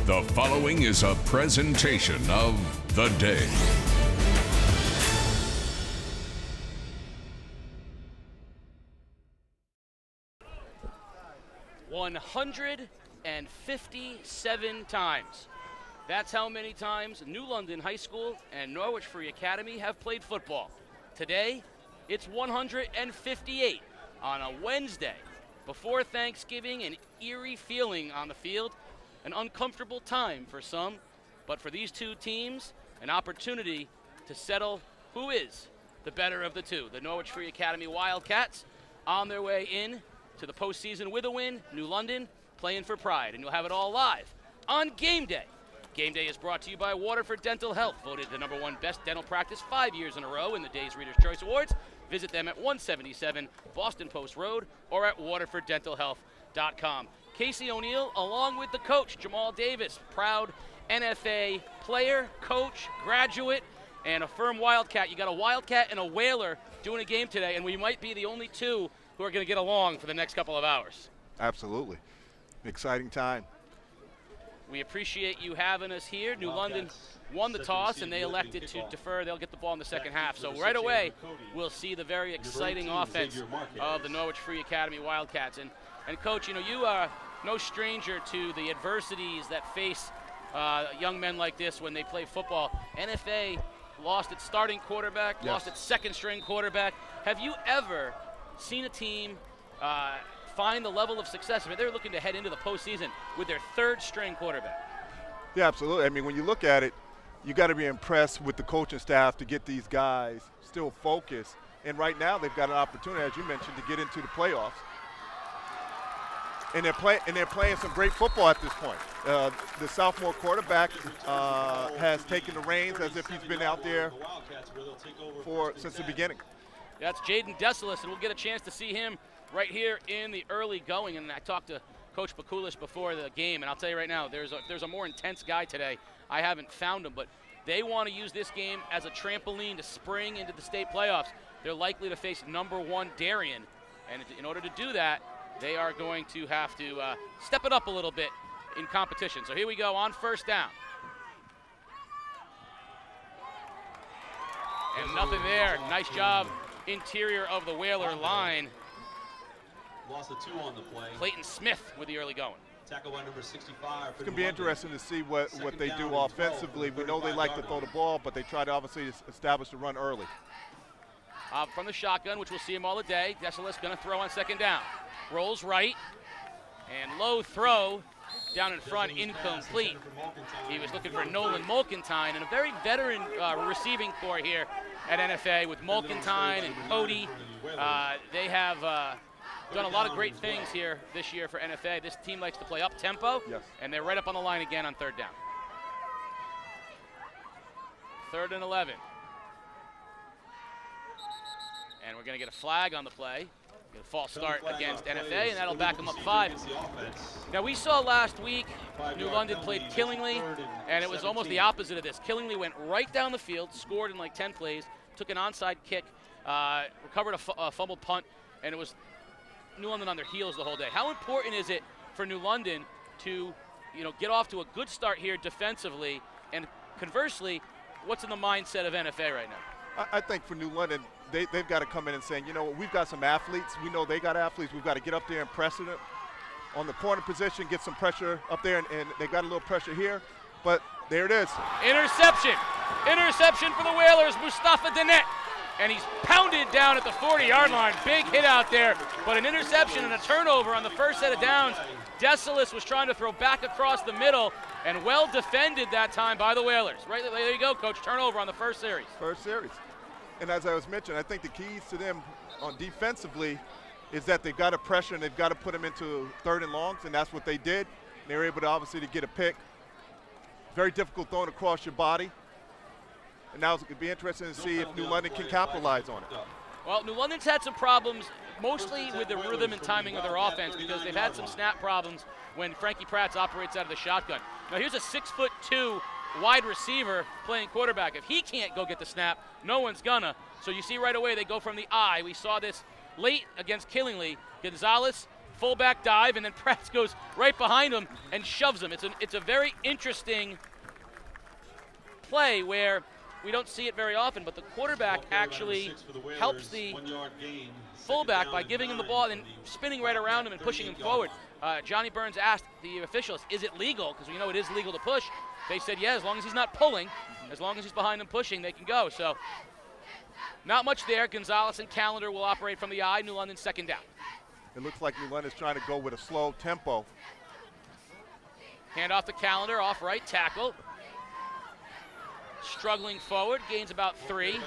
The following is a presentation of The Day. $157 times. That's how many times New London High School and Norwich Free Academy have played football. Today, it's 158 on a Wednesday. Before Thanksgiving, an eerie feeling on the field, an uncomfortable time for some, but for these two teams, an opportunity to settle who is the better of the two. The Norwich Free Academy Wildcats on their way in to the postseason with a win. New London playing for pride, and you'll have it all live on Game Day. Game Day is brought to you by Waterford Dental Health, voted the #1 best dental practice 5 years in a row in the Day's Reader's Choice Awards. Visit them at 177 Boston Post Road or at waterforddentalhealth.com. Casey O'Neill, along with the coach, Jamal Davis, proud NFA player, coach, graduate, and a firm Wildcat. You got a Wildcat and a Whaler doing a game today, and we might be the only two who are going to get along for the next couple of hours. Absolutely. Exciting time. We appreciate you having us here. New London won the toss, and they elected to defer. They'll get the ball in the second half. So right away, we'll see the very exciting offense of the Norwich Free Academy Wildcats. And Coach, you know, you are no stranger to the adversities that face young men like this when they play football. NFA lost its starting quarterback, Yes. lost its second-string quarterback. Have you ever seen a team find the level of success? I mean, they're looking to head into the postseason with their third-string quarterback. Yeah, absolutely. I mean, when you look at it, you got to be impressed with the coaching staff to get these guys still focused. And right now, they've got an opportunity, as you mentioned, to get into the playoffs. And they're playing some great football at this point. The sophomore quarterback has taken the reins as if he's been out there since the beginning. That's Jaden Desalis, and we'll get a chance to see him right here in the early going. And I talked to Coach Bakulish before the game, and I'll tell you right now, there's a more intense guy today. I haven't found him, but they want to use this game as a trampoline to spring into the state playoffs. They're likely to face #1 Darien, and in order to do that, they are going to have to step it up a little bit in competition. So here we go on first down. And nothing there. Nice job, interior of the Whaler line. Lost a 2 on the play. Clayton Smith with the early going. Tackle by number 65. It's going to be interesting to see what they do offensively. We know they like to throw the ball, but they try to obviously establish the run early. From the shotgun, which we'll see him all the day, Desalis going to throw on second down. Rolls right, and low throw down in front, incomplete. He was looking for Nolan Mulkentine, and a very veteran receiving core here at NFA with Mulkentine and Cody. They have done a lot of great things here this year for NFA. This team likes to play up tempo, Yes. and they're right up on the line again on third down. 3rd and 11. And we're going to get a flag on the play. Get a false start against NFA, and that'll back them up 5. Now, we saw last week New London played Killingly, and it was almost the opposite of this. Killingly went right down the field, scored in like 10 plays, took an onside kick, recovered a fumbled punt, and it was New London on their heels the whole day. How important is it for New London to, get off to a good start here defensively, and conversely, what's in the mindset of NFA right now? I think for New London, they've got to come in and saying, you know what, we've got some athletes. We know they got athletes. We've got to get up there and press it on the corner position, get some pressure up there, and they got a little pressure here. But there it is. Interception. Interception for the Whalers, Mustafa Danette. And he's pounded down at the 40-yard line. Big hit out there, but an interception and a turnover on the first set of downs. Desalis was trying to throw back across the middle, and well defended that time by the Whalers. Right there you go, Coach. Turnover on the first series. First series. And as I was mentioning, I think the keys to them on defensively is that they've got to pressure and they've got to put them into 3rd and longs, and that's what they did. They were able to obviously to get a pick. Very difficult throwing across your body. And now it's going to be interesting to see if New London can capitalize on it. Well, New London's had some problems, mostly with the rhythm and timing of their offense, because they've had some snap problems when Frankie Prats operates out of the shotgun. Now here's a 6'2" wide receiver playing quarterback. If he can't go get the snap, no one's gonna. So you see right away they go from the I. We saw this late against Killingly. Gonzalez fullback dive, and then Pratt goes right behind him and shoves him. It's a very interesting play where we don't see it very often, but the quarterback actually helps the fullback by giving him the ball and spinning right around him and pushing him forward. Johnny Burns asked the officials, is it legal? Because we know it is legal to push. They said, yeah, as long as he's not pulling, as long as he's behind them pushing, they can go. So not much there. Gonzalez and Callender will operate from the I. New London second down. It looks like New London's trying to go with a slow tempo. Hand off to Callender, off right tackle. Struggling forward, gains about 3.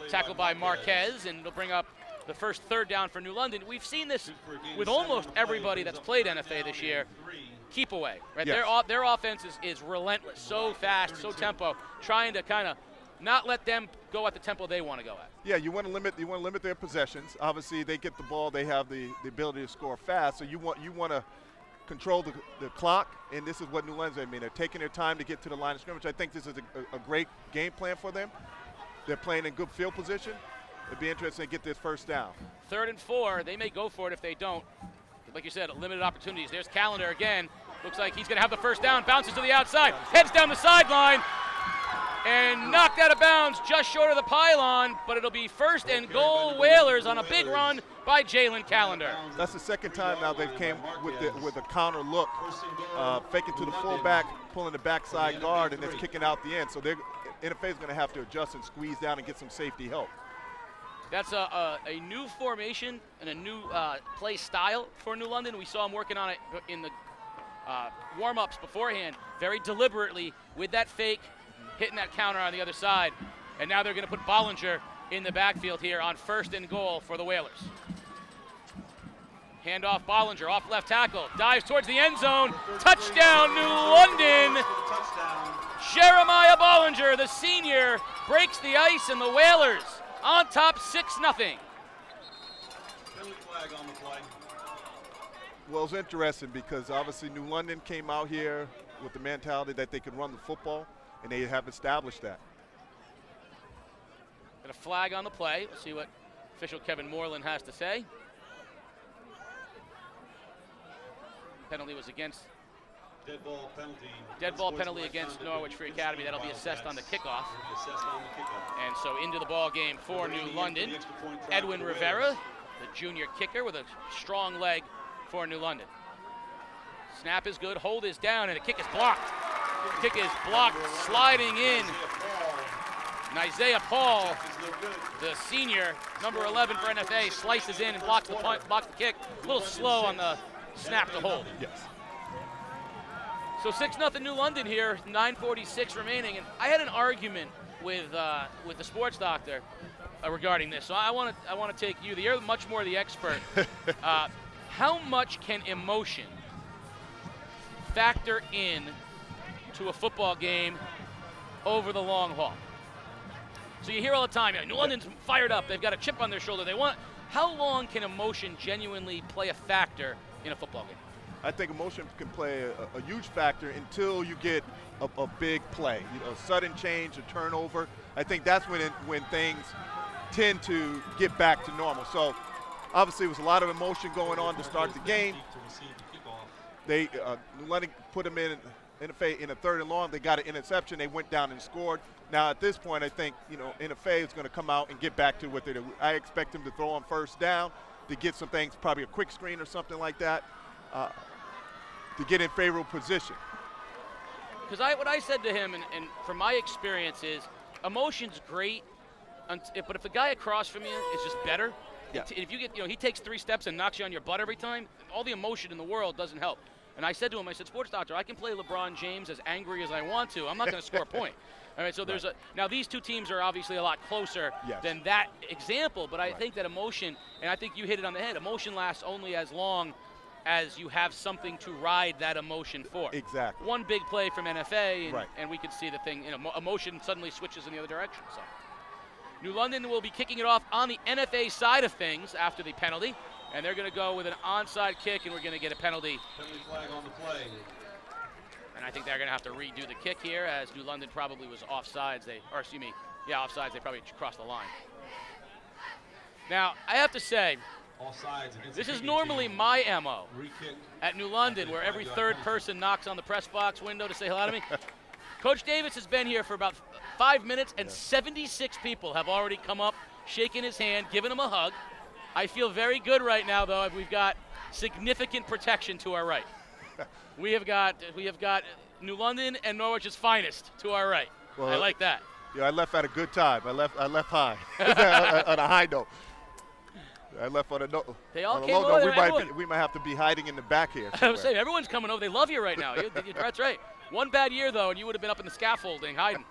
Tackled by Marquez, and it'll bring up the first third down for New London. We've seen this with almost everybody that's played NFA this year. Keep away, right? Yes. Their offense is relentless, so fast, so tempo, trying to kind of not let them go at the tempo they want to go at. Yeah, you want to limit their possessions. Obviously, they get the ball, they have the ability to score fast. So you want to control the clock, and this is what New London's. I mean, they're taking their time to get to the line of scrimmage. I think this is a great game plan for them. They're playing in good field position. It'd be interesting to get this first down. 3rd and 4. They may go for it if they don't. Like you said, limited opportunities. There's Callender again. Looks like he's going to have the first down. Bounces to the outside. Heads down the sideline. And knocked out of bounds just short of the pylon. But it'll be 1st and goal Whalers on a big run by Jalen Callender. That's the second time now they've came with a counter look. Faking to the fullback, pulling the backside guard, and it's kicking out the end. So NFA is going to have to adjust and squeeze down and get some safety help. That's a new formation and a new play style for New London. We saw him working on it in the warm-ups beforehand, very deliberately with that fake, hitting that counter on the other side. And now they're going to put Bollinger in the backfield here on 1st and goal for the Whalers. Hand off Bollinger, off left tackle, dives towards the end zone. Touchdown, New London! Jeremiah Bollinger, the senior, breaks the ice, and the Whalers on top 6-0. Well, it's interesting because obviously New London came out here with the mentality that they could run the football, and they have established that. Got a flag on the play. We'll see what official Kevin Moreland has to say. Penalty was against. Dead ball penalty against Norwich Free Academy. That'll be assessed on the kickoff. And so into the ball game for New London. Edwin Rivera, the junior kicker, with a strong leg for New London. Snap is good, hold is down, and the kick is blocked. Kick is blocked, sliding in. And Isaiah Paul, the senior, number 11 for NFA, slices in and blocks the kick. A little slow on the snap to hold. Yes. So 6-0 New London here, 9:46 remaining, and I had an argument with the sports doctor regarding this. So I want to take you. You're much more the expert. How much can emotion factor in to a football game over the long haul? So you hear all the time, New London's fired up. They've got a chip on their shoulder. How long can emotion genuinely play a factor in a football game? I think emotion can play a huge factor until you get a big play, a sudden change, a turnover. I think that's when things tend to get back to normal. So obviously there was a lot of emotion going on to start the game. New London put them in NFA in a 3rd and long. They got an interception. They went down and scored. Now at this point, I think NFA is going to come out and get back to what they do. I expect them to throw on 1st down to get some things, probably a quick screen or something like that. To get in favorable position. Because what I said to him, and from my experience, is emotion's great, but if the guy across from you is just better, yes. If you get, he takes 3 steps and knocks you on your butt every time, all the emotion in the world doesn't help. And I said to him, sports doctor, I can play LeBron James as angry as I want to. I'm not going to score a point. All right, so there's now these two teams are obviously a lot closer than that example, but I think that emotion, and I think you hit it on the head, emotion lasts only as long as you have something to ride that emotion for. Exactly. One big play from NFA, and we could see the thing, emotion suddenly switches in the other direction. So New London will be kicking it off on the NFA side of things after the penalty, and they're going to go with an onside kick, and we're going to get a penalty. Penalty flag on the play. And I think they're going to have to redo the kick here, as New London probably was offsides. Offsides. They probably crossed the line. Now, I have to say, All sides against This the is kicking normally team. my MO Free kick. at New London, where every third person knocks on the press box window to say hello to me. Coach Davis has been here for about 5 minutes, and 76 people have already come up, shaken his hand, given him a hug. I feel very good right now, though. We've got significant protection to our right. We have got New London and Norwich's finest to our right. Well, I like that. Yeah, I left at a good time. I left high on a high note. I left on a note. They all on a came low over. note. We might have to be hiding in the back here. I was saying, everyone's coming over. They love you right now. That's right. One bad year, though, and you would have been up in the scaffolding hiding.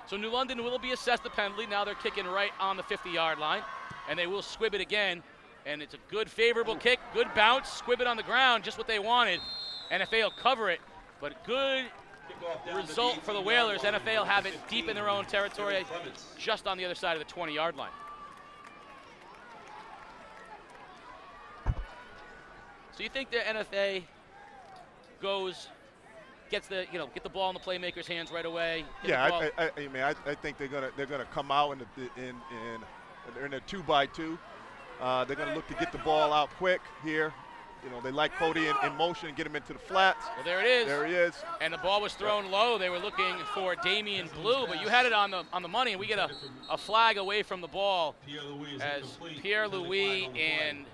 So New London will be assessed the penalty. Now they're kicking right on the 50-yard line, and they will squib it again. And it's a good, favorable kick, good bounce, squib it on the ground, just what they wanted. NFA will cover it, but good result for the Whalers. NFA will have it deep in their own territory, just on the other side of the 20-yard line. So you think the NFA gets the ball in the playmaker's hands right away? Yeah, I think they're gonna come out in a 2-by-2. They're gonna look to get the ball out quick here. They like Cody in motion and get him into the flats. Well, there it is. There he is. And the ball was thrown low. They were looking for Damian Blue, but you had it on the money, and we get a flag away from the ball as Pierre-Louis and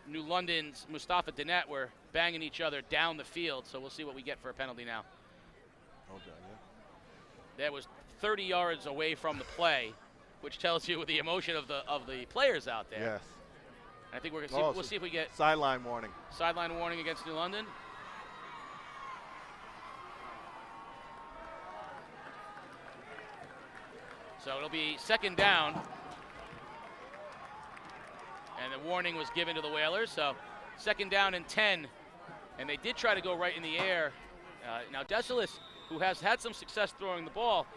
New London's Mustafa Dinette were banging each other down the field. So we'll see what we get for a penalty now. Okay, yeah. That was 30 yards away from the play, which tells you the emotion of the players out there. Yes. I think we'll see if we get sideline warning. Sideline warning against New London. So it'll be second down. And the warning was given to the Whalers. So second down and 10. And they did try to go right in the air. Now Desilis, who has had some success throwing the ball,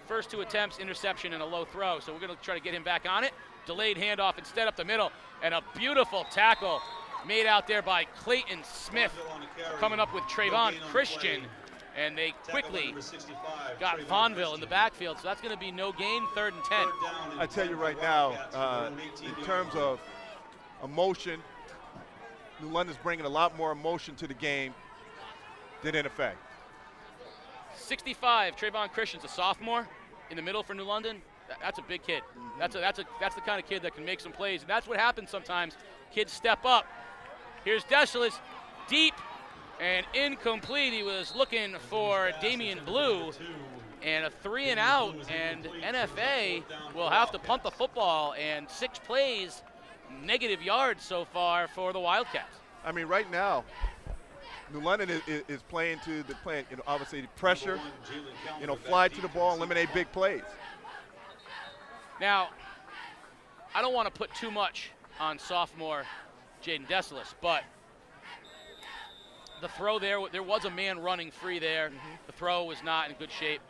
first 2 attempts, interception and a low throw. So we're going to try to get him back on it. Delayed handoff instead up the middle. And a beautiful tackle made out there by Clayton Smith, coming up with Trayvon Christian. And they quickly got Vonville in the backfield. So that's going to be no gain, 3rd and 10. I tell you right now, in terms of emotion, New London's bringing a lot more emotion to the game than NFA. 65, Trayvon Christian's a sophomore in the middle for New London. That's a big kid. That's the kind of kid that can make some plays. And that's what happens sometimes. Kids step up. Here's Desilis, deep and incomplete. He was looking for Damian Blue, and a 3 and out, and NFA will have to punt the football, and 6 plays, negative yards so far for the Wildcats. I mean, right now, New London is playing to the plan. Obviously the pressure, fly to the ball, eliminate big plays. Now, I don't want to put too much on sophomore Jaden Desilis, but the throw there was a man running free there. The throw was not in good shape.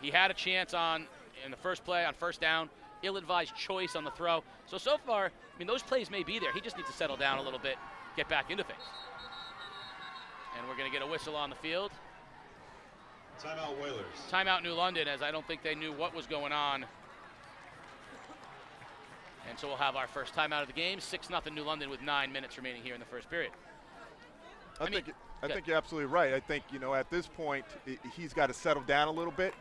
He had a chance in the first play on first down, ill-advised choice on the throw. So far, those plays may be there. He just needs to settle down a little bit, get back into things. And we're going to get a whistle on the field. Timeout Whalers. Timeout New London, as I don't think they knew what was going on. And so we'll have our first timeout of the game. 6-0 New London with 9 minutes remaining here in the first period. I think you're absolutely right. I think, at this point, he's got to settle down a little bit.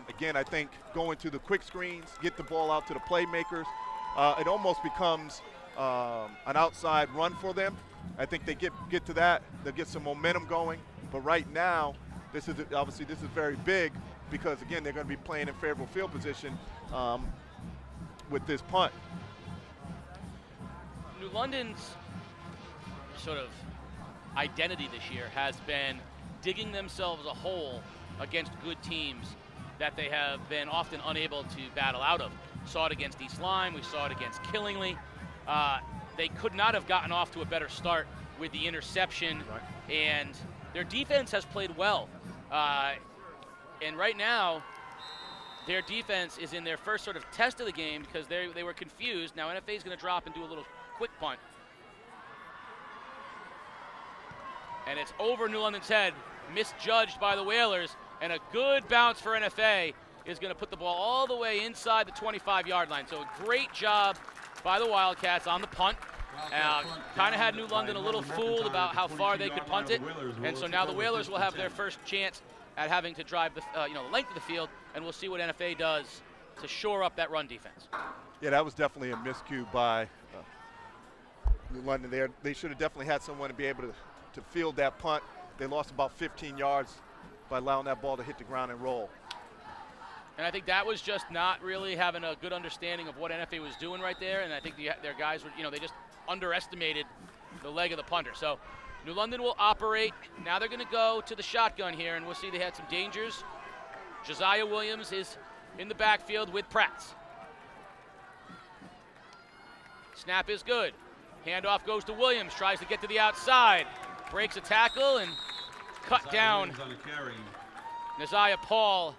Again, I think going to the quick screens, get the ball out to the playmakers, it almost becomes an outside run for them. I think they get to that, they'll get some momentum going. But right now, this is very big because, again, they're going to be playing in favorable field position with this punt. New London's sort of identity this year has been digging themselves a hole against good teams that they have been often unable to battle out of. Saw it against East Lyme, we saw it against Killingly. They could not have gotten off to a better start with the interception, and their defense has played well. And right now, their defense is in their first sort of test of the game because they were confused. Now NFA is going to drop and do a little quick punt. And it's over New London's head, misjudged by the Whalers, and a good bounce for NFA. is going to put the ball all the way inside the 25-yard line. So a great job by the Wildcats on the punt. Kind of had New London a little fooled about how far they could punt it, and so now the Whalers will have their first chance at having to drive the length of the field, and we'll see what NFA does to shore up that run defense. Yeah, that was definitely a miscue by New London there. They should have definitely had someone to be able to field that punt. They lost about 15 yards by allowing that ball to hit the ground and roll. And I think that was just not really having a good understanding of what NFA was doing right there, and I think their guys were, they just underestimated the leg of the punter. So New London will operate. Now they're going to go to the shotgun here, and we'll see they had some dangers. Josiah Williams is in the backfield with Pratts. Snap is good. Handoff goes to Williams, tries to get to the outside, breaks a tackle and cut down. Naziah Paul.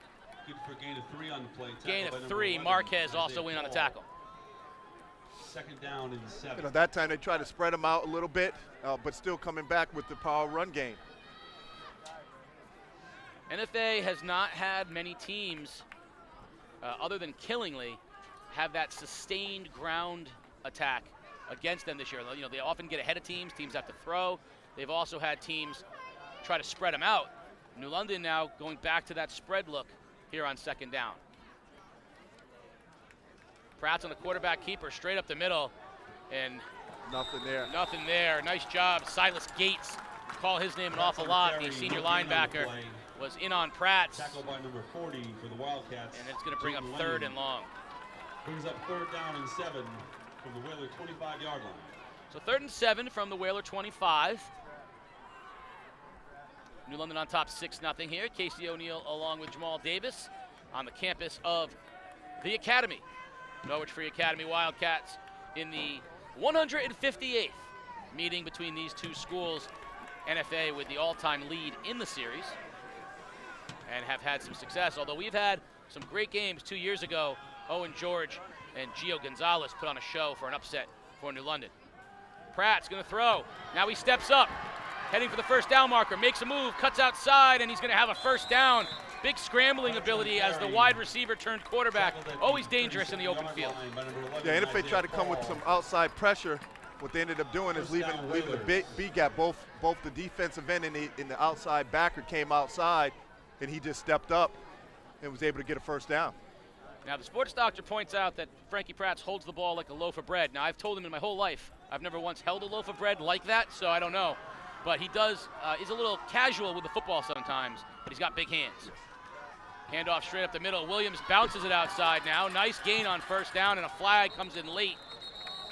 Good for gain of 3 on the play. Gain of 3. Marquez also in on the tackle. Second down and 7. That time they tried to spread them out a little bit, but still coming back with the power run game. NFA has not had many teams, other than Killingly, have that sustained ground attack against them this year. They often get ahead of teams. Teams have to throw. They've also had teams try to spread them out. New London now going back to that spread look here on second down. Pratt's on the quarterback keeper, straight up the middle, and nothing there. Nothing there. Nice job, Silas Gates. Call his name an awful lot. The senior linebacker was in on Pratt's. Tackle by number 40 for the Wildcats. And it's going to bring up third and long. Brings up third down and 7 from the Whaler 25-yard line. So 3rd and 7 from the Whaler 25. New London on top 6-0 here. Casey O'Neill along with Jamal Davis on the campus of the Academy. Norwich Free Academy Wildcats in the 158th meeting between these two schools. NFA with the all-time lead in the series and have had some success. Although we've had some great games 2 years ago. Owen George and Gio Gonzalez put on a show for an upset for New London. Pratt's going to throw. Now he steps up. Heading for the first down marker, makes a move, cuts outside, and he's going to have a first down. Big scrambling ability as the wide receiver turned quarterback. Always dangerous in the open field. Yeah, and if they try to come with some outside pressure, what they ended up doing is leaving the B gap. Both the defensive end and the outside backer came outside, and he just stepped up and was able to get a first down. Now, the sports doctor points out that Frankie Pratts holds the ball like a loaf of bread. Now, I've told him in my whole life, I've never once held a loaf of bread like that, so I don't know. But he does, is a little casual with the football sometimes, but he's got big hands. Handoff straight up the middle. Williams bounces it outside now. Nice gain on first down, and a flag comes in late.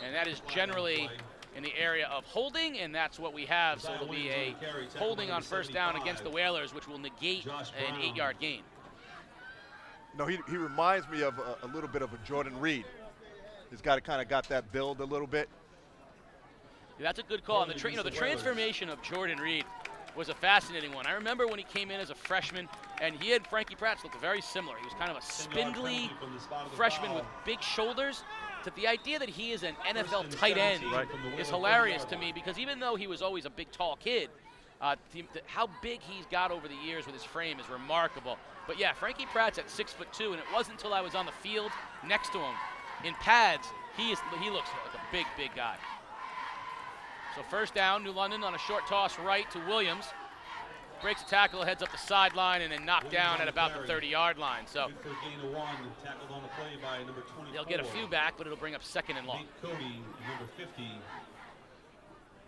And that is generally in the area of holding, and that's what we have. So it'll be a holding on first down against the Whalers, which will negate an 8-yard gain. No, he reminds me of a little bit of a Jordan Reed. He's got that build a little bit. Yeah, that's a good call. And the transformation of Jordan Reed was a fascinating one. I remember when he came in as a freshman, and he and Frankie Pratts looked very similar. He was kind of a spindly freshman with big shoulders. But the idea that he is an NFL tight end is hilarious to me, because even though he was always a big, tall kid, how big he's got over the years with his frame is remarkable. But yeah, Frankie Pratts at 6'2", and it wasn't until I was on the field next to him in pads, he looks like a big, big guy. So first down, New London on a short toss right to Williams. Breaks a tackle, heads up the sideline, and then knocked down at about the 30-yard line. So they'll get a few back, but it'll bring up second and long. Nate Cody, number 50.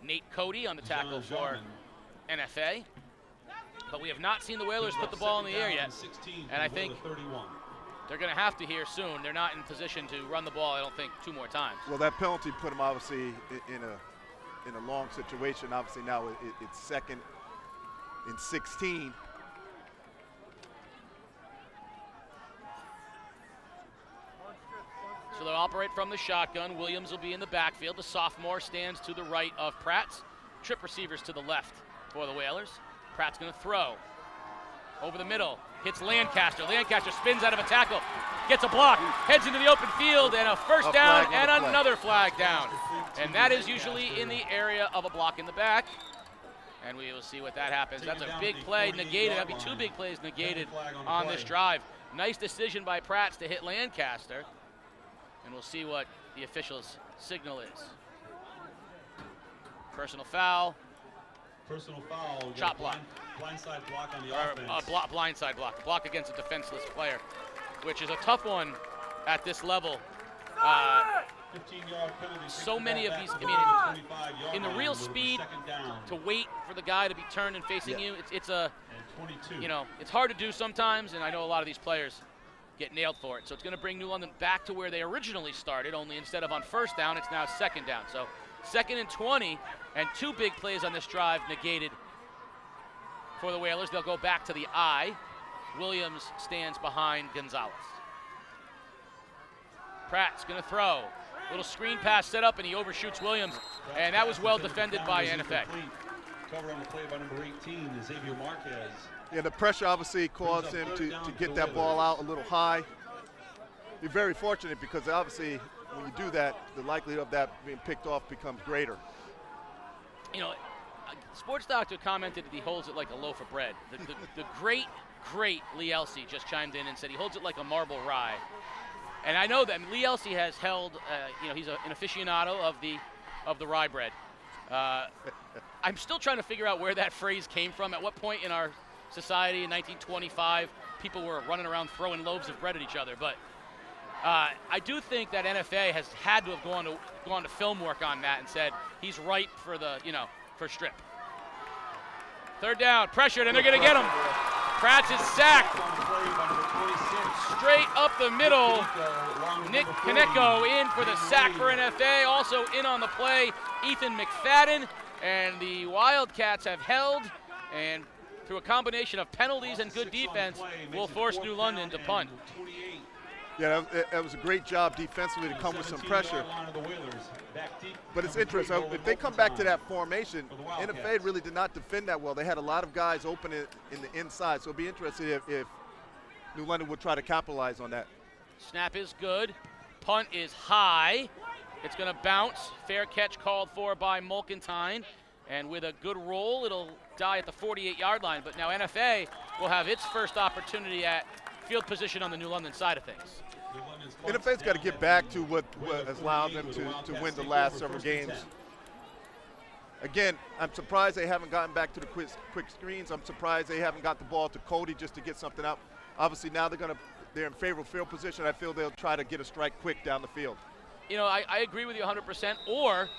Nate Cody on the tackle for NFA. But we have not seen the Whalers put the ball in the air yet. And I think they're going to have to here soon. They're not in position to run the ball, I don't think, 2 more times. Well, that penalty put them obviously in a long situation. Obviously now it's second and 16. So they'll operate from the shotgun. Williams will be in the backfield. The sophomore stands to the right of Pratts. Trip receivers to the left for the Whalers. Pratt's going to throw. Over the middle. Hits Lancaster. Lancaster spins out of a tackle. Gets a block. Heads into the open field, and a first down and another flag down. And that is usually in the area of a block in the back. And we will see what that happens. Taken That's a down big at the play 48 negated. yard That'd be 2 line. big plays negated Flag on the on play. this drive. Nice decision by Pratt to hit Lancaster. And we'll see what the official's signal is. Personal foul. Personal foul. Shot block. Blindside block on the Or offense. blindside block. Block against a defenseless player, which is a tough one at this level. 15-yard penalty. So many of these, I mean, in the real speed, to wait for the guy to be turned and facing you, it's a, And 22. you know, it's hard to do sometimes, and I know a lot of these players get nailed for it. So it's going to bring New London back to where they originally started, only instead of on first down, it's now second down. So 2nd and 20, and 2 big plays on this drive negated for the Whalers. They'll go back to the I. Williams stands behind Gonzalez. Pratt's going to throw. Little screen pass set up, and he overshoots Williams. And that was well defended by NFA. Cover on the play by number 18, Xavier Marquez. Yeah, the pressure obviously caused him to get that ball out a little high. You're very fortunate because obviously when you do that, the likelihood of that being picked off becomes greater. You know, a sports doctor commented that he holds it like a loaf of bread. The great Lee Elsey just chimed in and said he holds it like a marble rye. And I know that Lee Elsey has held, you know, he's an aficionado of the rye bread. I'm still trying to figure out where that phrase came from. At what point in our society in 1925 people were running around throwing loaves of bread at each other? But I do think that NFA has had to have gone to film work on that and said he's ripe for the, you know, for strip. 3rd down, pressured, and they're going to get him. Pratt is sacked. Straight up the middle. Nick Kaneko in for the sack for NFA. Also in on the play, Ethan McFadden. And the Wildcats have held, and through a combination of penalties and good defense, will force New London to punt. Yeah, that was a great job defensively to come with some pressure. But it's interesting. If they come back to that formation, NFA really did not defend that well. They had a lot of guys open in the inside. So it'll be interesting if New London will try to capitalize on that. Snap is good. Punt is high. It's going to bounce. Fair catch called for by Mulkentine. And with a good roll, it'll die at the 48-yard line. But now NFA will have its first opportunity at field position on the New London side of things. NFA's got to get back to what has allowed them to win the last several games. Again, I'm surprised they haven't gotten back to the quick screens. I'm surprised they haven't got the ball to Cody just to get something out. Obviously, now they're in favorable field position. I feel they'll try to get a strike quick down the field. You know, I agree with you 100%. Or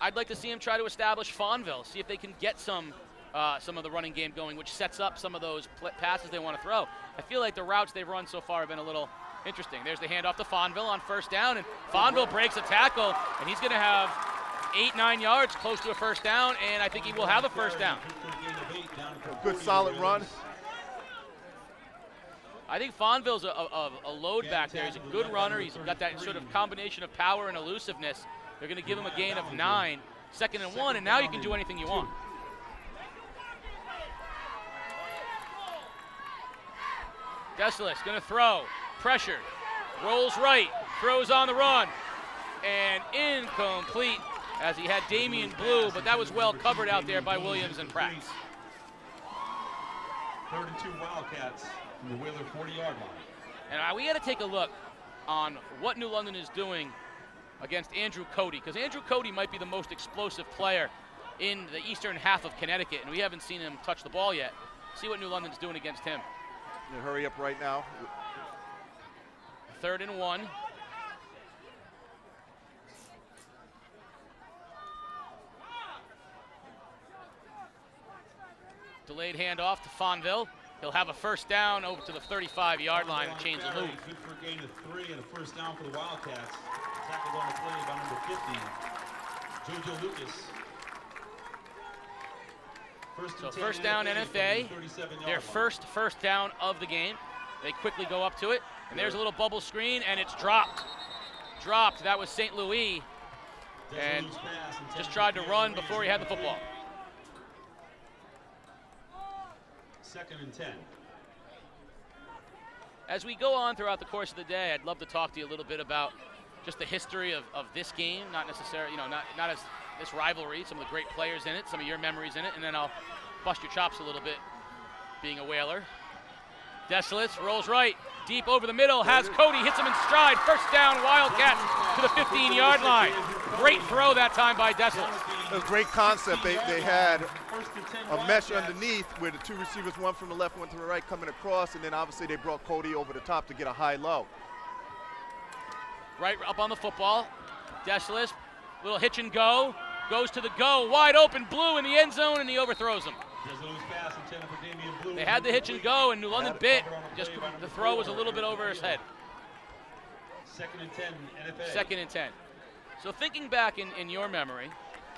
I'd like to see him try to establish Fonville, see if they can get some of the running game going, which sets up some of those passes they want to throw. I feel like the routes they've run so far have been a little interesting. There's the handoff to Fonville on 1st down, and Fonville breaks a tackle, and he's going to have 8-9 yards close to a 1st down, and I think he will have a 1st down. Good solid run. I think Fonville's a load back there. He's a good runner. He's got that sort of combination of power and elusiveness. They're going to give him a gain of 9, 2nd and 1, and now you can do anything you want. Desilis going to throw, pressured, rolls right, throws on the run, and incomplete as he had Damian Blue, but that was well covered out there by Williams and Pratt. 3rd and 2 Wildcats from the Whaler 40-yard line. And we got to take a look on what New London is doing against Andrew Cody, because Andrew Cody might be the most explosive player in the eastern half of Connecticut, and we haven't seen him touch the ball yet. See what New London's doing against him. Hurry up right now. 3rd and 1. Delayed handoff to Fonville. He'll have a 1st down over to the 35-yard line and change the move. Good for a gain of 3 and a 1st down for the Wildcats. Tackled on the play by number 50, Jojo Lucas. So 1st down NFA, their first down of the game. They quickly go up to it, and there's a little bubble screen, and it's dropped. Dropped, that was St. Louis, and just tried to run before he had the football. 2nd and 10. As we go on throughout the course of the day, I'd love to talk to you a little bit about just the history of this game, not necessarily, you know, not as this rivalry, some of the great players in it, some of your memories in it, and then I'll bust your chops a little bit being a Whaler. Desilets rolls right, deep over the middle, has Cody, hits him in stride. First down, Wildcats to the 15-yard line. Great throw that time by Desilets. It was a great concept. They had a mesh underneath where the two receivers, one from the left, one to the right, coming across, and then obviously they brought Cody over the top to get a high-low. Right up on the football. Desilets, little hitch and go, goes to the go, wide open, Blue in the end zone, and he overthrows him. They had the hitch and go, and New London bit. Just the throw was a little bit over his head. 2nd and 10, NFA. 2nd and 10. So thinking back in your memory,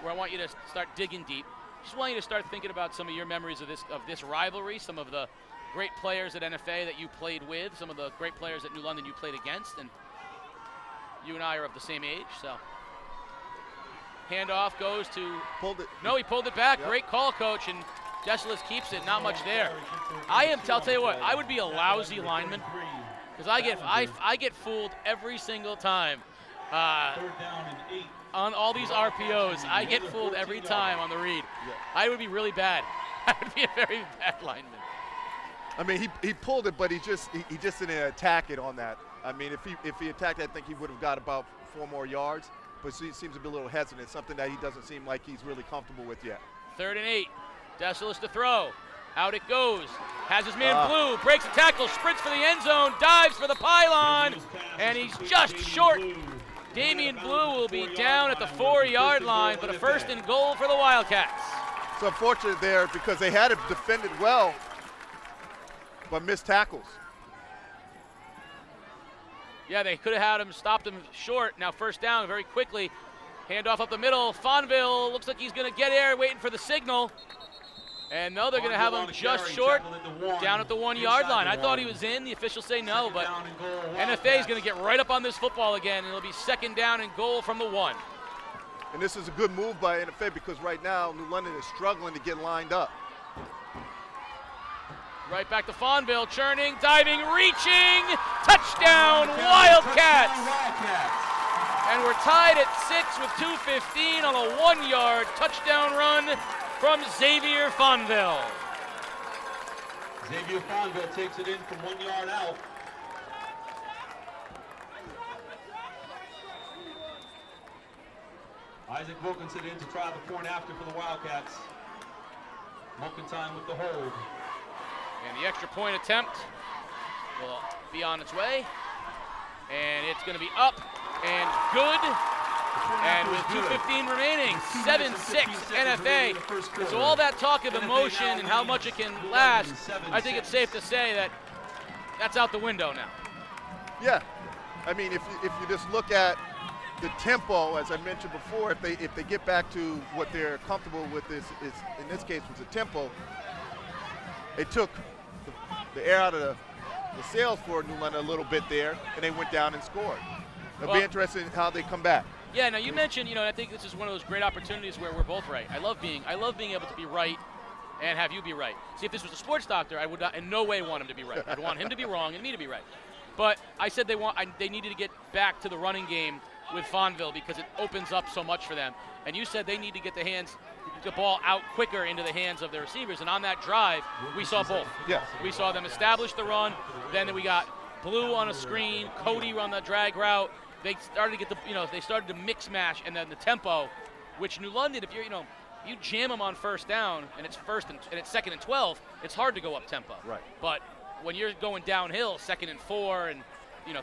where I want you to start digging deep, just want you to start thinking about some of your memories of this rivalry, some of the great players at NFA that you played with, some of the great players at New London you played against, and you and I are of the same age, so. Handoff goes to. Pulled it. No, he pulled it back. Yep. Great call, coach, and Desilets keeps it. Not much there. I'll tell you what. I would be a lousy lineman because I get fooled every single time. 3rd down and 8. On all these RPOs, I get fooled every time on the read. I would be really bad. I would be a very bad lineman. I mean, he pulled it, but he just didn't attack it on that. I mean, if he attacked, I think he would have got about 4 more yards. But he seems to be a little hesitant, something that he doesn't seem like he's really comfortable with yet. 3rd and 8. Desilets to throw. Out it goes. Has his man Blue. Breaks a tackle. Sprints for the end zone. Dives for the pylon. And he's just short. Damian Blue will be down at the 4-yard line, but a 1st and goal for the Wildcats. It's unfortunate there because they had it defended well, but missed tackles. Yeah, they could have had him, stopped him short. Now 1st down very quickly. Handoff up the middle. Fonville looks like he's going to get there, waiting for the signal. And no, they're going to have him just short, down at the 1-yard line. I thought he was in. The officials say no, but NFA is going to get right up on this football again, and it'll be 2nd down and goal from the 1. And this is a good move by NFA because right now New London is struggling to get lined up. Right back to Fonville, churning, diving, reaching, touchdown, Wildcats! And we're tied at 6 with 2:15 on a 1-yard touchdown run from Xavier Fonville. Xavier Fonville takes it in from 1 yard out. Isaac Wilkinson in to try the point after for the Wildcats. Wilkinson with the hold. And the extra point attempt will be on its way. And it's going to be up and good. And with 2:15 remaining, 7-6 NFA. So all that talk of emotion and how much it can last, I think it's safe to say that that's out the window now. Yeah, I mean, if you just look at the tempo, as I mentioned before, if they get back to what they're comfortable with, is in this case was the tempo. They took the air out of the sails for New London a little bit there, and they went down and scored. It'll be interesting how they come back. Yeah, now you mentioned, I think this is one of those great opportunities where we're both right. I love being able to be right and have you be right. See, if this was a sports doctor, I would not, in no way want him to be right. I'd want him to be wrong and me to be right. But I said they needed to get back to the running game with Fonville because it opens up so much for them. And you said they need to get the ball out quicker into the hands of their receivers. And on that drive, we saw both. Yeah. We saw them establish the run. Then we got Blue on a screen, Cody on the drag route. They started to get they started to mix mash, and then the tempo, which New London, if you jam them on 1st down and it's 2nd and 12, it's hard to go up tempo. Right. But when you're going downhill, 2nd and 4 and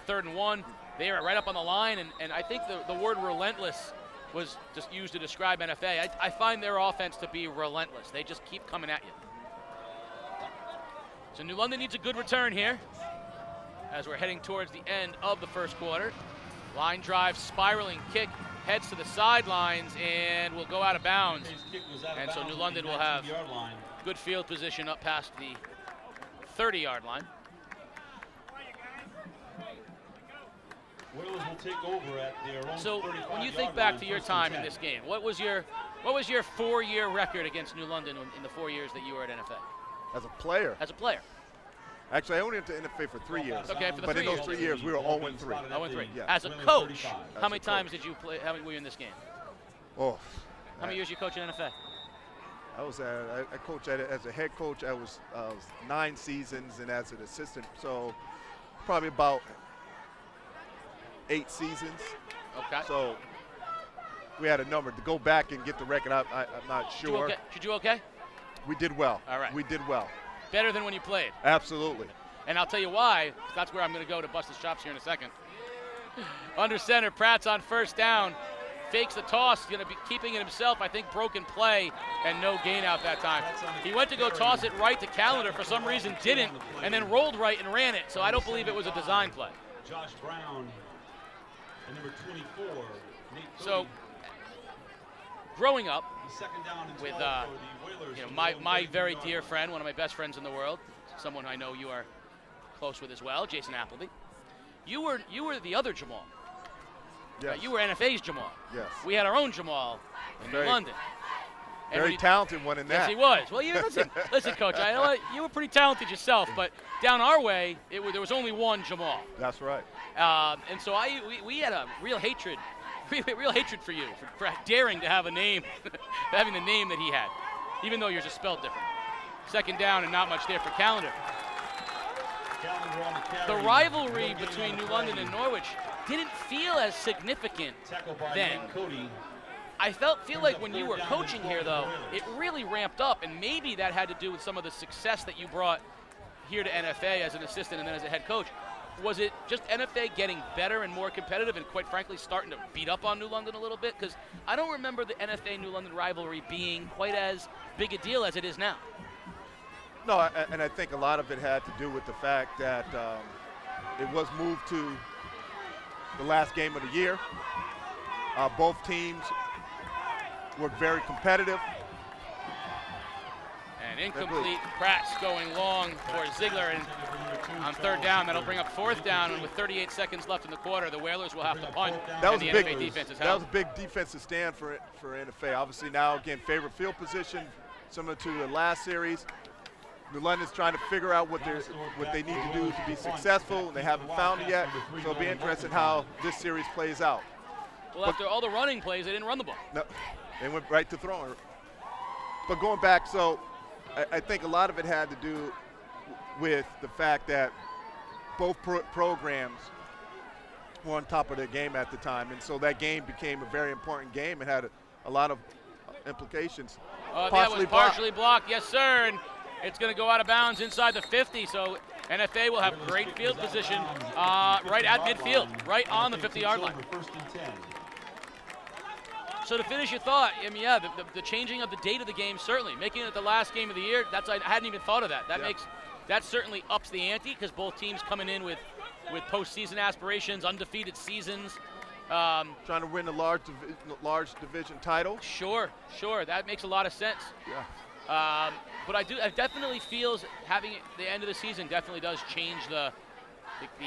3rd and 1, they are right up on the line, and I think the word relentless was just used to describe NFA. I find their offense to be relentless. They just keep coming at you. So New London needs a good return here as we're heading towards the end of the 1st quarter. Line drive, spiraling kick, heads to the sidelines, and will go out of bounds. And so New London will have good field position up past the 30-yard line. Wales will take over at their own. So when you think back to your time in this game, what was your 4-year record against New London in the 4 years that you were at NFA? As a player? As a player. Actually, I only went to NFA for 3 years. Okay, for the but 3 in those years. 3 years, we were 0-3. 0-3. Yeah. As a coach, how many times did you play? How many were you in this game? Oh, How many years you coach in NFA? I coached as a head coach. I was 9 seasons, and as an assistant, so probably about 8 seasons. Okay. So we had a number to go back and get the record. I'm not sure. Did you do okay? We did well. All right. We did well. Better than when you played. Absolutely. And I'll tell you why. That's where I'm going to go to bust his chops here in a second. Under center, Pratt's on first down. Fakes the toss, going to be keeping it himself. I think broken play and no gain out that time. He went to go toss it right to Callender. For some reason didn't, and then rolled right and ran it. So I don't believe it was a design play. Josh Brown and number 24, Nate So growing up second down and with 12 for the Whalers my very dear friend, one of my best friends in the world, someone I know you are close with as well, Jason Appleby. You were the other Jamal. Yes. You were NFA's Jamal. Yes. We had our own Jamal in London. And Very talented one in that. Yes, he was. Well, listen, Coach. I know you were pretty talented yourself, but down our way, there was only one Jamal. That's right. And so we had a real hatred, real hatred for you for daring to have a name, having the name that he had, even though yours is spelled different. Second down and not much there for Callender. The rivalry between New London and Norwich didn't feel as significant then. I feel like when you were coaching here, though, it really ramped up, and maybe that had to do with some of the success that you brought here to NFA as an assistant and then as a head coach. Was it just NFA getting better and more competitive and, quite frankly, starting to beat up on New London a little bit? Because I don't remember the NFA-New London rivalry being quite as big a deal as it is now. No, and I think a lot of it had to do with the fact that it was moved to the last game of the year. Both teams were very competitive. And incomplete. Pratt's going long for Ziegler, and on third down, that'll bring up fourth down. And with 38 seconds left in the quarter, the Whalers will have to punt. That was and a the big NFA defense is that held. was a big defensive stand for NFA. Obviously now again favorite field position, similar to the last series. New London's trying to figure out what they need to do to be successful, and they haven't found it yet. So it'll be interesting how this series plays out. Well, after all the running plays, they didn't run the ball. No, they went right to throwing. But going back, so I think a lot of it had to do with the fact that both programs were on top of their game at the time, and so that game became a very important game and had a lot of implications. That was partially blocked, yes, sir. And it's going to go out of bounds inside the 50, so NFA will have great field position right at midfield, right on the 50-yard line. So to finish your thought, I mean, yeah, the changing of the date of the game, certainly. Making it the last game of the year, I hadn't even thought of that. That certainly ups the ante because both teams coming in with postseason aspirations, undefeated seasons. Trying to win a large division title. Sure, that makes a lot of sense. Yeah. But I definitely feels having the end of the season definitely does change the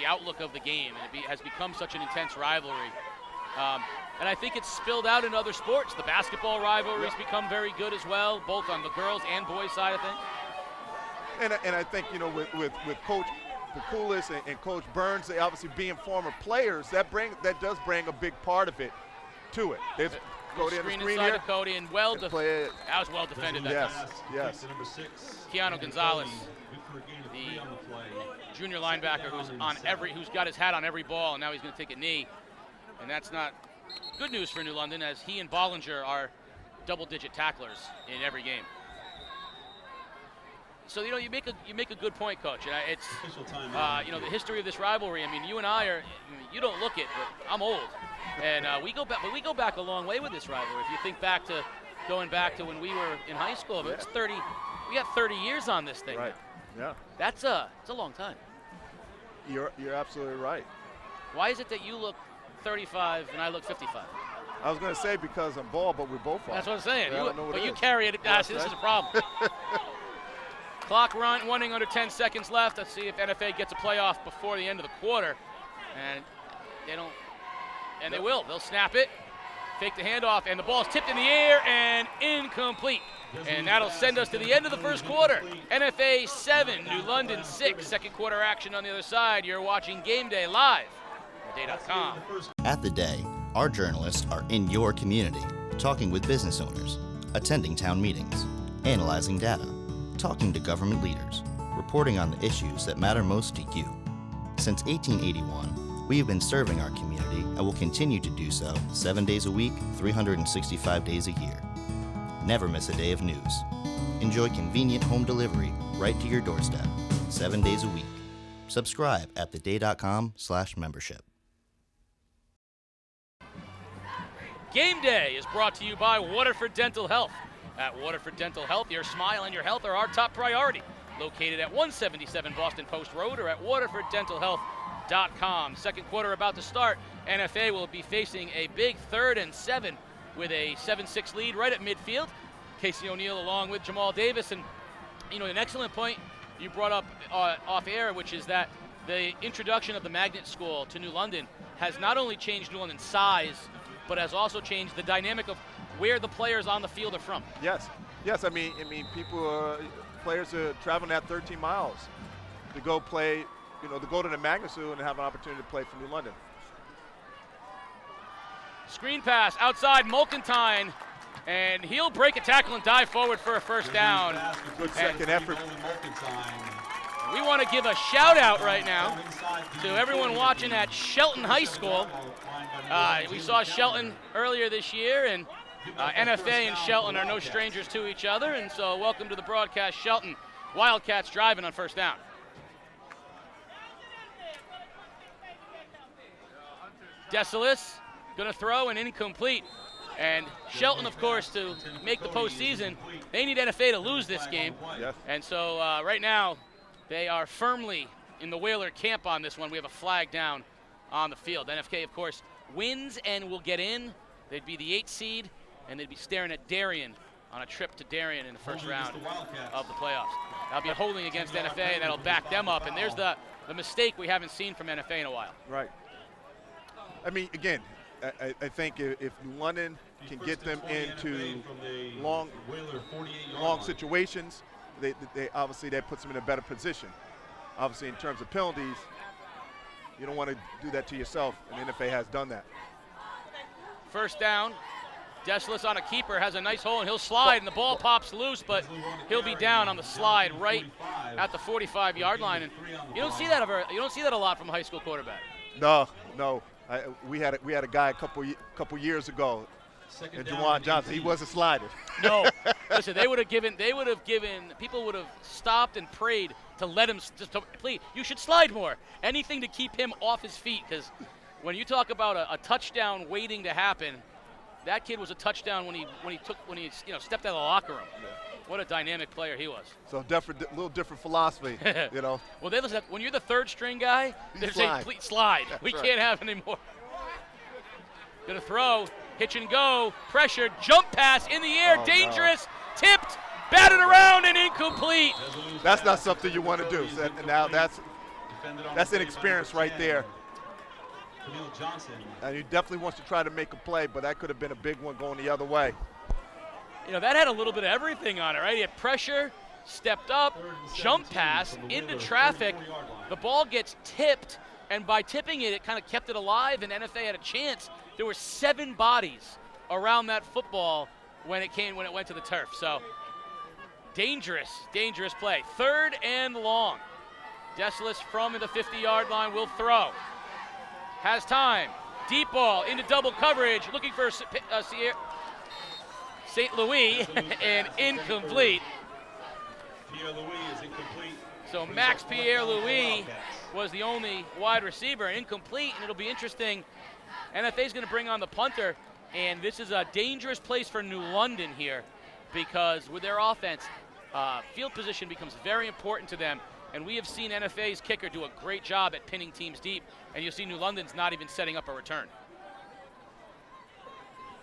outlook of the game, and it has become such an intense rivalry. And I think it's spilled out in other sports. The basketball rivalries become very good as well, both on the girls and boys side of things. And I think, you know, with Coach Pakulis and Coach Burns, they obviously being former players, that does bring a big part of it to it. There's Cody on the screen inside here. to Cody, and that was well defended. Yes. Keanu Gonzalez, the junior linebacker who's got his hat on every ball, and now he's going to take a knee. And that's not good news for New London, as he and Bollinger are double-digit tacklers in every game. So you make a good point, Coach. And it's the history of this rivalry. I mean, you and I you don't look it, but I'm old, and we go back a long way with this rivalry. If you think back to going back to when we were in high school, but it's 30. We got 30 years on this thing. Right. Yeah. It's a long time. You're absolutely right. Why is it that you look 35 and I look 55? I was going to say because I'm bald, but we both are. That's what I'm saying. Yeah, but you carry it. This is a problem. Clock running under 10 seconds left. Let's see if NFA gets a playoff before the end of the quarter. And they don't. And they will. They'll snap it, fake the handoff, and the ball's tipped in the air and incomplete. And that'll send us to the end of the first quarter. NFA 7, New London 6. Second quarter action on the other side. You're watching Game Day live at day.com. At The Day, our journalists are in your community. talking with business owners, attending town meetings, analyzing data, talking to government leaders, reporting on the issues that matter most to you. Since 1881, we have been serving our community and will continue to do so 7 days a week, 365 days a year. Never miss a day of news. Enjoy convenient home delivery right to your doorstep, 7 days a week. Subscribe at theday.com/membership. Game Day is brought to you by Waterford Dental Health. At Waterford Dental Health, your smile and your health are our top priority. Located at 177 Boston Post Road or at waterforddentalhealth.com. Second quarter about to start. NFA will be facing a big 3rd and 7 with a 7-6 lead right at midfield. Casey O'Neill along with Jamal Davis. And, an excellent point you brought up off air, which is that the introduction of the magnet school to New London has not only changed New London's size, but has also changed the dynamic of where the players on the field are from. Yes. I mean, players are traveling that 13 miles to go play, to go to the magnet school and have an opportunity to play for New London. Screen pass outside Mulkentine, and he'll break a tackle and dive forward for a first down. Good second effort. We want to give a shout out right now to everyone watching at Shelton High School. We saw Shelton earlier this year, and NFA and Shelton are no strangers to each other, and so welcome to the broadcast, Shelton. Wildcats driving on first down. Desalis going to throw and incomplete. And Shelton, of course, to make the postseason, they need NFA to lose this game. Yes. And so right now, they are firmly in the Whaler camp on this one. We have a flag down on the field. NFK, of course, wins and will get in. They'd be the 8th seed, and they'd be staring at Darien on a trip to Darien in the first round of the playoffs. That'll be a holding against NFA, and that'll back them up. And there's the mistake we haven't seen from NFA in a while. Right. I mean, again, I think if New London can get them into long situations, they obviously that puts them in a better position. Obviously, in terms of penalties, you don't want to do that to yourself, and NFA has done that. First down. Desalis on a keeper has a nice hole, and he'll slide, and the ball pops loose, but he'll be down on the slide right at the 45-yard line. And you don't see that a lot from a high school quarterback. No. We had a guy a couple years ago, and Juwan Johnson. He wasn't sliding. No, listen. People would have stopped and prayed to let him. Please, you should slide more. Anything to keep him off his feet, because when you talk about a touchdown waiting to happen, that kid was a touchdown when he stepped out of the locker room. Yeah. What a dynamic player he was. So little different philosophy, Well, listen, when you're the 3rd string guy, they're saying, please slide. We can't have any more. Gonna throw, hitch and go, pressured, jump pass in the air, dangerous, tipped, batted around and incomplete. That's not something you want to do. Now that's inexperience right there. And he definitely wants to try to make a play, but that could have been a big one going the other way. That had a little bit of everything on it, right? He had pressure, stepped up, jump pass, into traffic. The ball gets tipped, and by tipping it, it kind of kept it alive, and NFA had a chance. There were 7 bodies around that football when it went to the turf. So dangerous play. 3rd and long. Desalis from the 50-yard line will throw. Has time. Deep ball into double coverage, looking for St. Louis, and incomplete. Pierre-Louis is incomplete. So Max Pierre-Louis was the only wide receiver, incomplete, and it'll be interesting. NFA's going to bring on the punter, and this is a dangerous place for New London here, because with their offense, field position becomes very important to them, and we have seen NFA's kicker do a great job at pinning teams deep, and you'll see New London's not even setting up a return.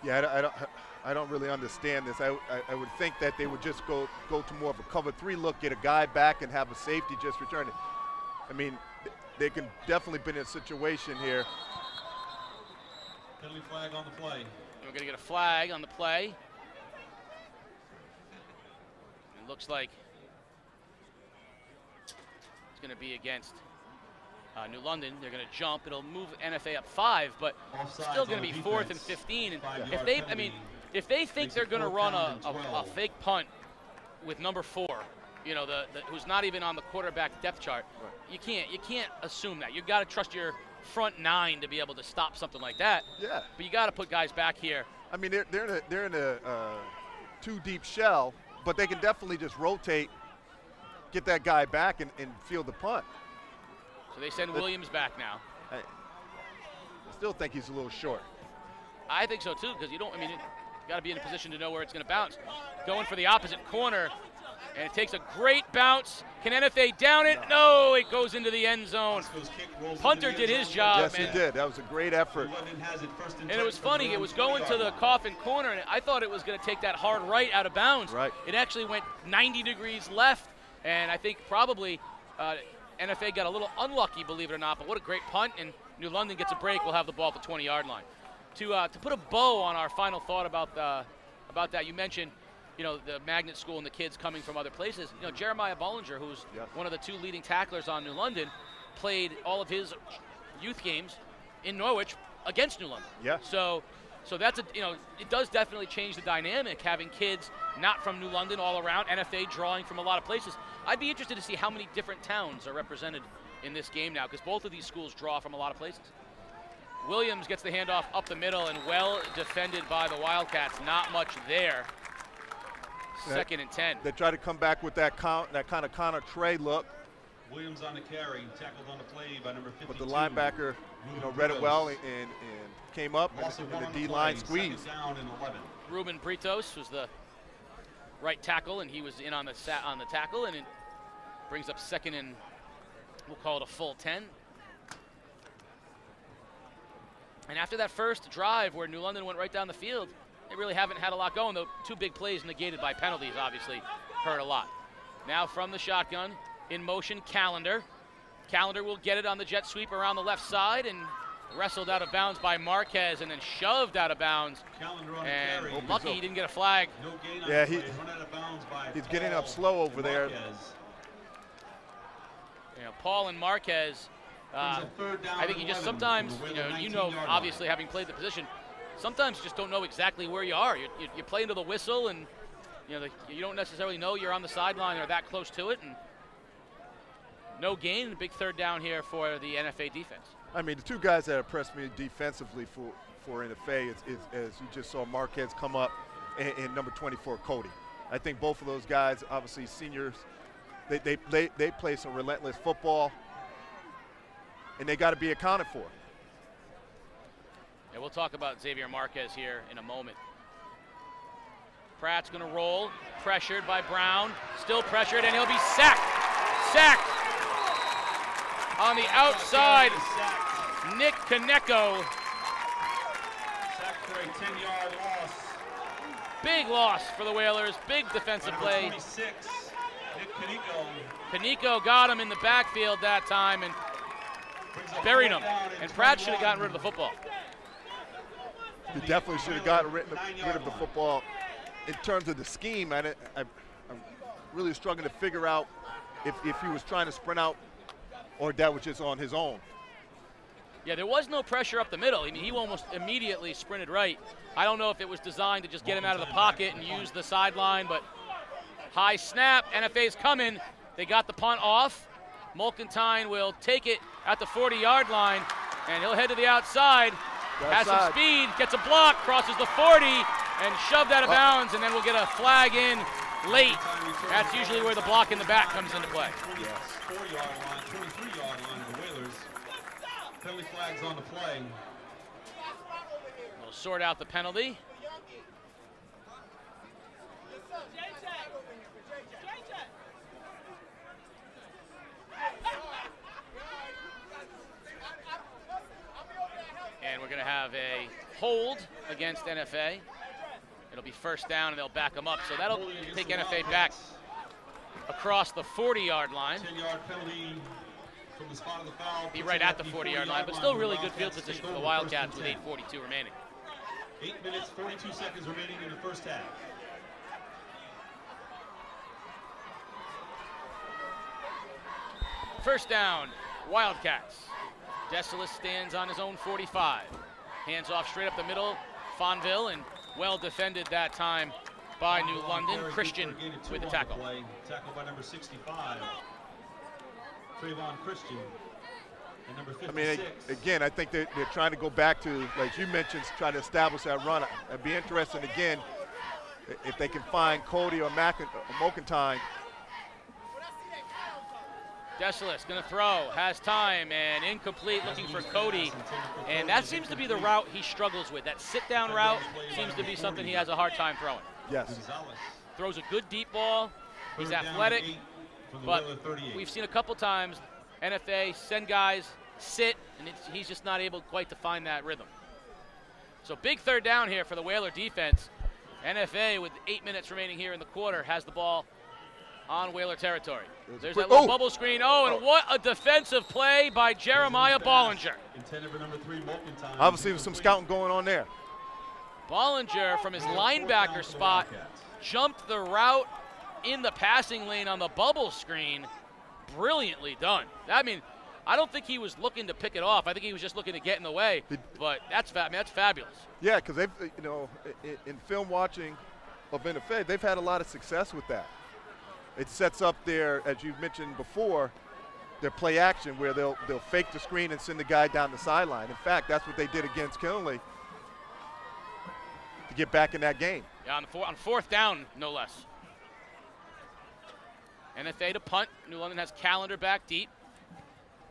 Yeah, I don't really understand this. I would think that they would just go to more of a cover 3 look, get a guy back, and have a safety just return it. I mean, they can definitely been in a situation here. Penalty flag on the play. We're going to get a flag on the play. It looks like it's going to be against New London. They're going to jump. It'll move NFA up 5, but still going to be 4th and 15. And if they think they're going to run a fake punt with number 4, you know, who's not even on the quarterback depth chart, right. You can't assume that. You've got to trust your front 9 to be able to stop something like that. Yeah. But you got to put guys back here. I mean, they're in a too deep shell, but they can definitely just rotate, get that guy back, and field the punt. So they send Williams back now. I still think he's a little short. I think so too, because you got to be in a position to know where it's going to bounce. Going for the opposite corner, and it takes a great bounce. Can NFA down it? No, it goes into the end zone. Punter did his job. Yes, he did. That was a great effort. And it was funny. It was going to the coffin corner, and I thought it was going to take that hard right out of bounds. Right. It actually went 90 degrees left, and I think probably NFA got a little unlucky, believe it or not, but what a great punt, and New London gets a break. We'll have the ball at the 20-yard line. To put a bow on our final thought about that, you mentioned, you know, the magnet school and the kids coming from other places. You know, Jeremiah Bollinger, who's one of the 2 leading tacklers on New London, played all of his youth games in Norwich against New London. Yeah. So that's it does definitely change the dynamic, having kids not from New London all around, NFA drawing from a lot of places. I'd be interested to see how many different towns are represented in this game now, because both of these schools draw from a lot of places. Williams gets the handoff up the middle, and well defended by the Wildcats. Not much there. 2nd and 10. They try to come back with that kind of Connor Trey look. Williams on the carry, tackled on the play by number 52. But the linebacker, read it well and came up, and the D-line squeezed. Down in 11. Ruben Britos was the right tackle, and he was in on the tackle, and it brings up 2nd and, we'll call it a full 10. And after that first drive where New London went right down the field, they really haven't had a lot going, though 2 big plays negated by penalties obviously hurt a lot. Now from the shotgun, in motion, Callender. Callender will get it on the jet sweep around the left side and wrestled out of bounds by Marquez and then shoved out of bounds. And lucky he didn't get a flag. No gain on Yeah, play. Run out of bounds by he's getting up slow over there. You know, Paul and Marquez, I think you just sometimes, obviously having played the position, sometimes you just don't know exactly where you are. You play into the whistle, and you don't necessarily know you're on the sideline or that close to it. And no gain, big 3rd down here for the NFA defense. I mean, the 2 guys that impressed me defensively for NFA is as you just saw Marquez come up and number 24, Cody. I think both of those guys, obviously seniors, they play some relentless football, and they got to be accounted for. Yeah, we'll talk about Xavier Marquez here in a moment. Pratt's going to roll, pressured by Brown, still pressured, and he'll be sacked. Sacked on the outside. Nick Kaneko. Sacked for a 10-yard loss. Big loss for the Whalers. Big defensive play. 26, Nick Kaneko. Kaneko got him in the backfield that time and buried him. And Pratt should have gotten rid of the football. He definitely should have gotten rid of the football. In terms of the scheme, I'm really struggling to figure out if he was trying to sprint out or that was just on his own. Yeah, there was no pressure up the middle. I mean, he almost immediately sprinted right. I don't know if it was designed to just get him out of the pocket and use the sideline, but high snap, NFA's coming. They got the punt off. Mulkentine will take it at the 40-yard line, and he'll head to the outside. Has some speed, gets a block, crosses the 40, and shoved out of bounds, and then we'll get a flag in late. That's usually where the block in the back comes into play. 24-yard line, 23-yard line of the Whalers. Penalty flags on the play. We'll sort out the penalty. And we're going to have a hold against NFA. It'll be 1st down, and they'll back them up. So that'll take NFA back across the 40-yard line. 10-yard penalty from the spot of the foul. Be right at the 40-yard line, but still really good field position for the Wildcats with 8:42 remaining. 8 minutes, 42 seconds remaining in the first half. First down, Wildcats. Desalis stands on his own 45. Hands off straight up the middle. Fonville, and Well defended that time by New London. Christian with the tackle. Tackle by number 65, Trayvon Christian. And number 56. I mean, again, I think they're trying to go back to, like you mentioned, try to establish that run. It'd be interesting, again, if they can find Cody or Mokentine. Desalis going to throw, has time, and incomplete, looking for Cody. And that seems to be the route he struggles with. That sit-down route seems to be something he has a hard time throwing. Yes. Throws a good deep ball. He's athletic, but we've seen a couple times NFA send guys, sit, and he's just not able quite to find that rhythm. So big third down here for the Whaler defense. NFA, with 8 minutes remaining here in the quarter, has the ball on Whaler territory. There's that little bubble screen. Oh, and what a defensive play by Jeremiah Bollinger. Intended for number 3, Mokentine. Obviously, there's some scouting going on there. Bollinger, from his linebacker spot, jumped the route in the passing lane on the bubble screen. Brilliantly done. I mean, I don't think he was looking to pick it off. I think he was just looking to get in the way. But that's fabulous. Yeah, because they've, in film watching of NFA, they've had a lot of success with that. It sets up their, as you've mentioned before, their play action where they'll fake the screen and send the guy down the sideline. In fact, that's what they did against Kinley to get back in that game. Yeah, on fourth down, no less. NFA to punt. New London has Calendar back deep.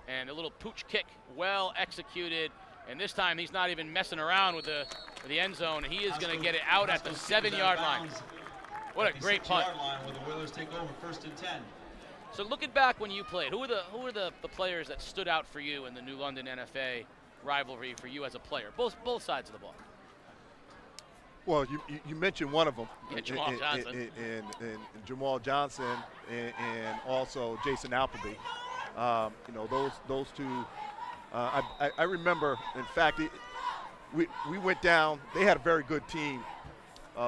And a little pooch kick, well executed. And this time he's not even messing around with the end zone. He is going to get it out at the 7-yard line. What a great punt. Where the Whalers take over, 1st and 10. So looking back when you played, who were the players that stood out for you in the New London NFA rivalry for you as a player, both sides of the ball? Well, you mentioned one of them. Yeah, Jamal Johnson. And Jamal Johnson and also Jason Appleby. Those two. I remember, in fact, we went down. They had a very good team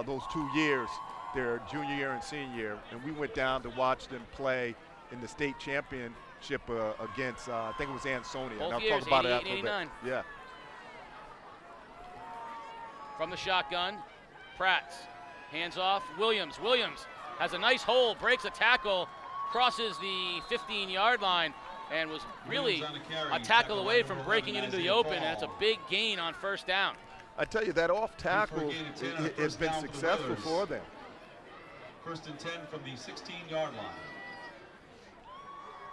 those 2 years, their junior year and senior year, and we went down to watch them play in the state championship against, I think it was Ansonia. Both and I'll years, talk about 88, it after 89. a bit. Yeah. From the shotgun, Pratt, hands off, Williams has a nice hole, breaks a tackle, crosses the 15-yard line, and was really a tackle away from breaking it into the open, and it's a big gain on first down. I tell you, that off tackle has been successful for them. 1st and 10 from the 16-yard line.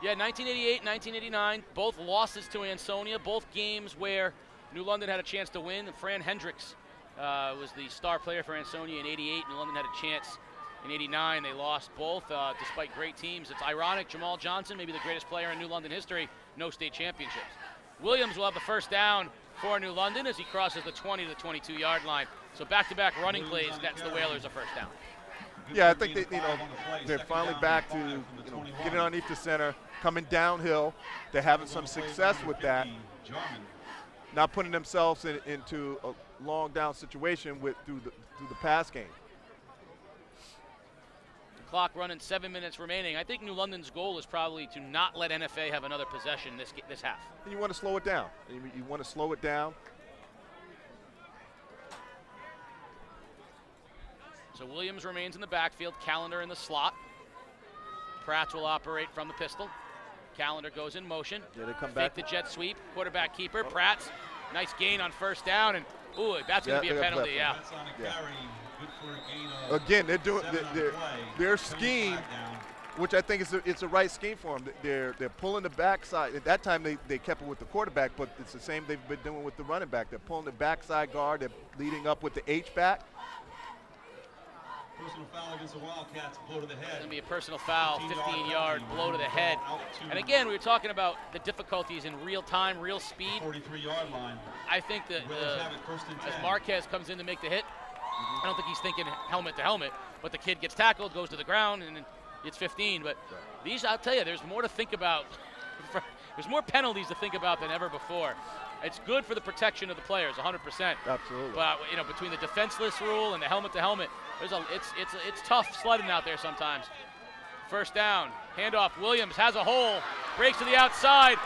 Yeah, 1988, 1989, both losses to Ansonia, both games where New London had a chance to win. Fran Hendricks was the star player for Ansonia in 88. New London had a chance in 89. They lost both despite great teams. It's ironic, Jamal Johnson, maybe the greatest player in New London history, no state championships. Williams will have the first down for New London as he crosses the 20 to the 22-yard line. So back-to-back running plays nets the Whalers a first down. Yeah, I think they're finally back to getting underneath the center, coming downhill. They're having some success with that. Not putting themselves into a long down situation through the pass game. Clock running, 7 minutes remaining. I think New London's goal is probably to not let NFA have another possession this half. And you want to slow it down. You want to slow it down. So Williams remains in the backfield, Calendar in the slot. Pratt will operate from the pistol. Calendar goes in motion. Yeah, they come back. Fake the jet sweep, quarterback keeper. Pratt's nice gain on first down, and ooh, that's going to be a penalty, yeah. Again, they're doing their scheme, which I think it's the right scheme for them. They're pulling the backside. At that time, they kept it with the quarterback, but it's the same they've been doing with the running back. They're pulling the backside guard. They're leading up with the H-back. Personal foul against the Wildcats, blow to the head. It's going to be a personal foul, 15-yard blow to the head. And again, we were talking about the difficulties in real time, real speed. 43-yard line. I think that as Marquez comes in to make the hit, I don't think he's thinking helmet to helmet, but the kid gets tackled, goes to the ground, and it's 15. But these, I'll tell you, there's more to think about. There's more penalties to think about than ever before. It's good for the protection of the players, 100%. Absolutely. But between the defenseless rule and the helmet to helmet, it's tough sledding out there sometimes. First down, handoff. Williams has a hole, breaks to the outside,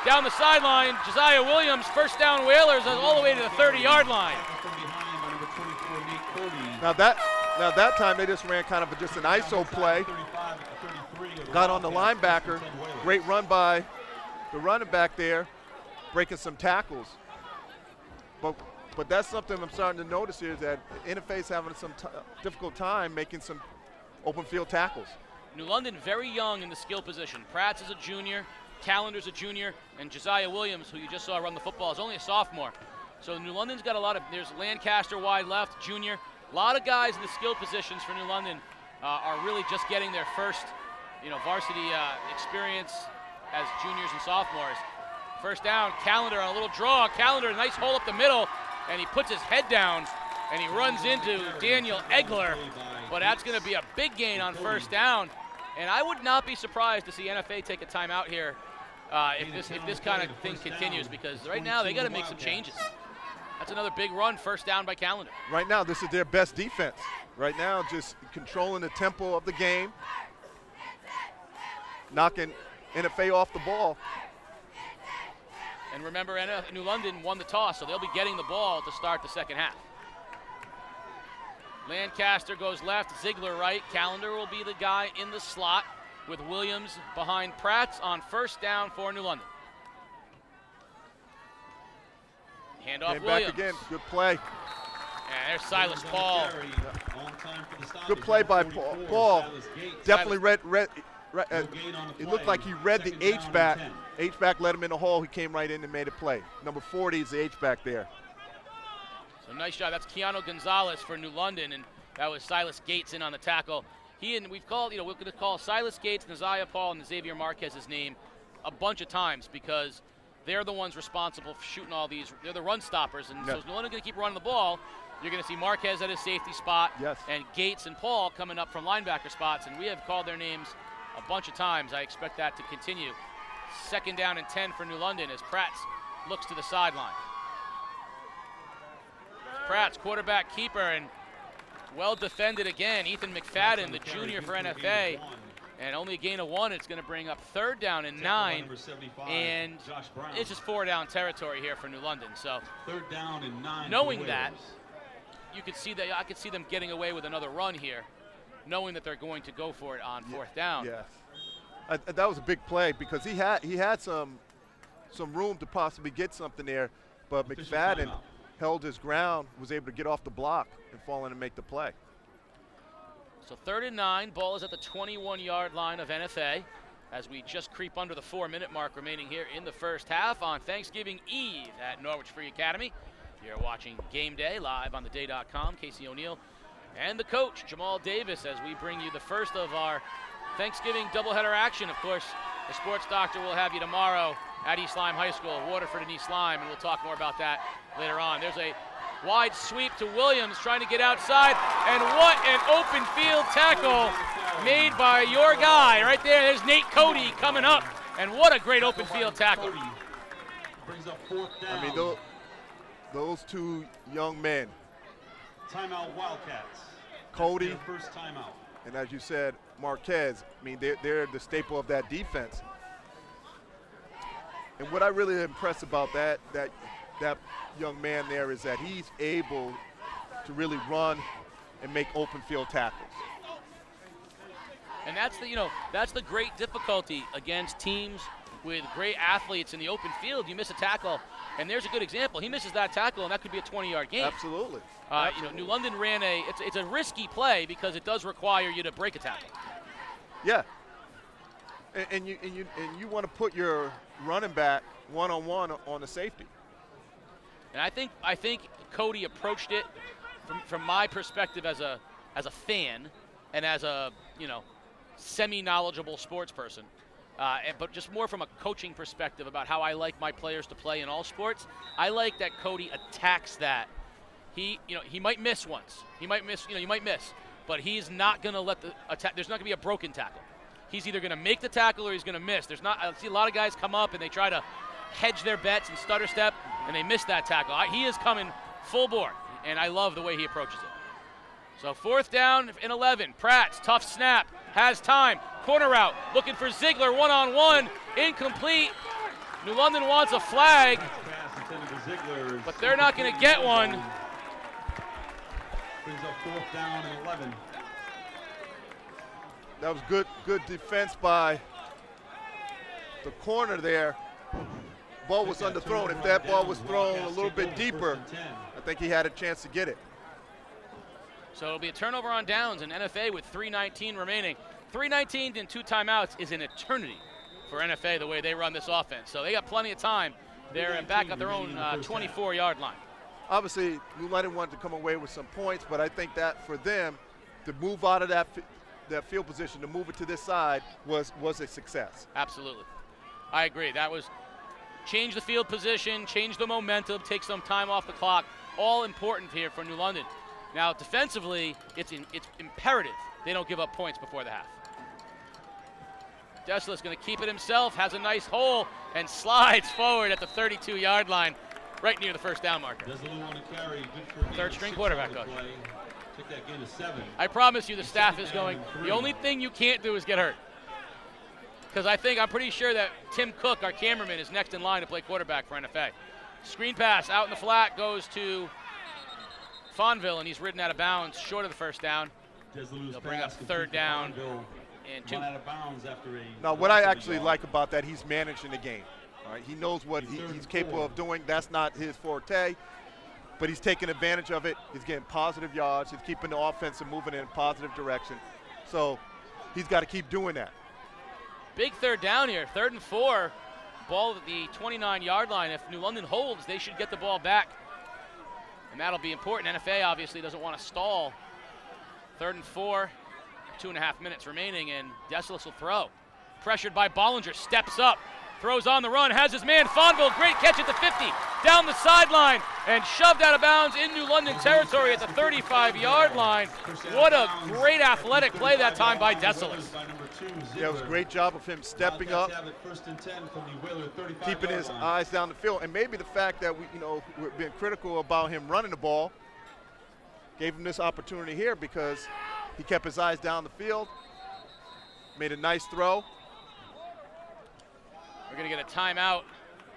down the sideline. Josiah Williams, first down Whalers, all the way to the 30-yard line. Now that time they just ran kind of just an ISO play. Got on the linebacker. Great run by the running back there, breaking some tackles. But that's something I'm starting to notice here, is that NFA is having some difficult time making some open field tackles. New London very young in the skill position. Pratt's is a junior, Calendar's a junior, and Josiah Williams, who you just saw run the football, is only a sophomore. So New London's got a lot of, there's Lancaster wide left, junior. A lot of guys in the skill positions for New London are really just getting their first, varsity experience as juniors and sophomores. First down, Calendar on a little draw. Calendar, nice hole up the middle, and he puts his head down, and he runs into Daniel Egler. But that's going to be a big gain on first down. And I would not be surprised to see NFA take a timeout here if this kind of thing continues, because right now they got to make some changes. That's another big run, first down by Calendar. Right now, this is their best defense. Right now, just controlling the tempo of the game, knocking NFA off the ball. And remember, New London won the toss, so they'll be getting the ball to start the second half. Lancaster goes left, Ziegler right. Calendar will be the guy in the slot with Williams behind Pratt on first down for New London. Handoff Came Williams. back again, good play. And there's Silas Paul. Good play by Paul. Definitely read it looked like he read the H-back. H-back let him in the hole. He came right in and made a play. Number 40 is the H-back there. So nice shot. That's Keanu Gonzalez for New London, and that was Silas Gates in on the tackle. We've called, we're going to call Silas Gates, Naziah Paul, and Xavier Marquez's name a bunch of times because they're the ones responsible for shooting all these. They're the run stoppers, and Yes. so if New London going to keep running the ball, you're going to see Marquez at his safety spot, Yes. and Gates and Paul coming up from linebacker spots, and we have called their names a bunch of times. I expect that to continue. Second down and 10 for New London as Pratt looks to the sideline. Pratt's quarterback keeper, and well defended again. Ethan McFadden, the junior for NFA, and only a gain of 1. It's going to bring up third down and 9, and it's just 4-down territory here for New London. So third down and 9. knowing that, you could see that I could see them getting away with another run here, knowing that they're going to go for it on fourth down. Yes. That was a big play because he had some room to possibly get something there, but McFadden held his ground, was able to get off the block and fall in and make the play. So 3rd and 9, ball is at the 21-yard line of NFA as we just creep under the 4-minute mark remaining here in the first half on Thanksgiving Eve at Norwich Free Academy. You're watching Game Day live on theday.com. Casey O'Neill and the coach, Jamal Davis, as we bring you the first of our Thanksgiving doubleheader action. Of course, the sports doctor will have you tomorrow at East Lyme High School, Waterford and East Lyme, and we'll talk more about that later on. There's a wide sweep to Williams trying to get outside, and what an open field tackle made by your guy right there. There's Nate Cody coming up, and what a great open field tackle. Brings up fourth down. I mean, those two young men, Timeout Wildcats. Cody, That's their first timeout. and as you said, Marquez, I mean, they're the staple of that defense. And what I really impressed about that young man there is that he's able to really run and make open field tackles. And that's the great difficulty against teams with great athletes in the open field. You miss a tackle, and there's a good example. He misses that tackle, and that could be a 20-yard gain. Absolutely. New London ran it's a risky play because it does require you to break a tackle. Yeah. And you want to put your running back one-on-one on the safety. And I think Cody approached it from my perspective as a fan and as a semi-knowledgeable sports person, but just more from a coaching perspective about how I like my players to play in all sports. I like that Cody attacks that. He might miss once. You might miss, but he's not going to let the attack. There's not going to be a broken tackle. He's either going to make the tackle or he's going to miss. I see a lot of guys come up and they try to hedge their bets and stutter step, and they miss that tackle. He is coming full bore, and I love the way he approaches it. So 4th down and 11. Pratt's tough snap, has time. Corner route, looking for Ziegler one-on-one, incomplete. New London wants a flag, but they're not going to get one. brings up 4th down and 11. That was good defense by the corner there. Ball was underthrown. If that ball was thrown a little bit deeper, I think he had a chance to get it. So it'll be a turnover on downs in NFA with 3:19 remaining. 3:19 and 2 timeouts is an eternity for NFA the way they run this offense. So they got plenty of time. They're back at their own 24-yard line. Obviously, New London wanted to come away with some points, but I think that for them to move out of that field position, to move it to this side was a success. Absolutely. I agree. That was change the field position, change the momentum, take some time off the clock. All important here for New London. Now, defensively, it's imperative they don't give up points before the half. Dessler's going to keep it himself, has a nice hole, and slides forward at the 32-yard line, right near the first down marker. Third string quarterback coach. Took that gain to 7. I promise you the staff is going, the only thing you can't do is get hurt. Because I'm pretty sure that Tim Cook, our cameraman, is next in line to play quarterback for NFA. Screen pass out in the flat goes to Fonville, and he's ridden out of bounds short of the first down. They'll bring up 3rd down and 2. Now, what I actually like about that, he's managing the game. All right, he knows what he's capable of doing. That's not his forte, but he's taking advantage of it. He's getting positive yards. He's keeping the offense moving in a positive direction. So he's got to keep doing that. Big 3rd down here, 3rd and 4. Ball at the 29-yard line. If New London holds, they should get the ball back, and that'll be important. NFA obviously doesn't want to stall. 3rd and 4, 2.5 minutes remaining, and Dessler will throw. Pressured by Bollinger, steps up, throws on the run, has his man Fonville, great catch at the 50, down the sideline, and shoved out of bounds in New London territory at the 35-yard line. What a great athletic play that time by Dessler. Yeah, it was a great job of him stepping up, keeping his eyes down the field, and maybe the fact that we're being critical about him running the ball gave him this opportunity here because he kept his eyes down the field, made a nice throw. We're going to get a timeout.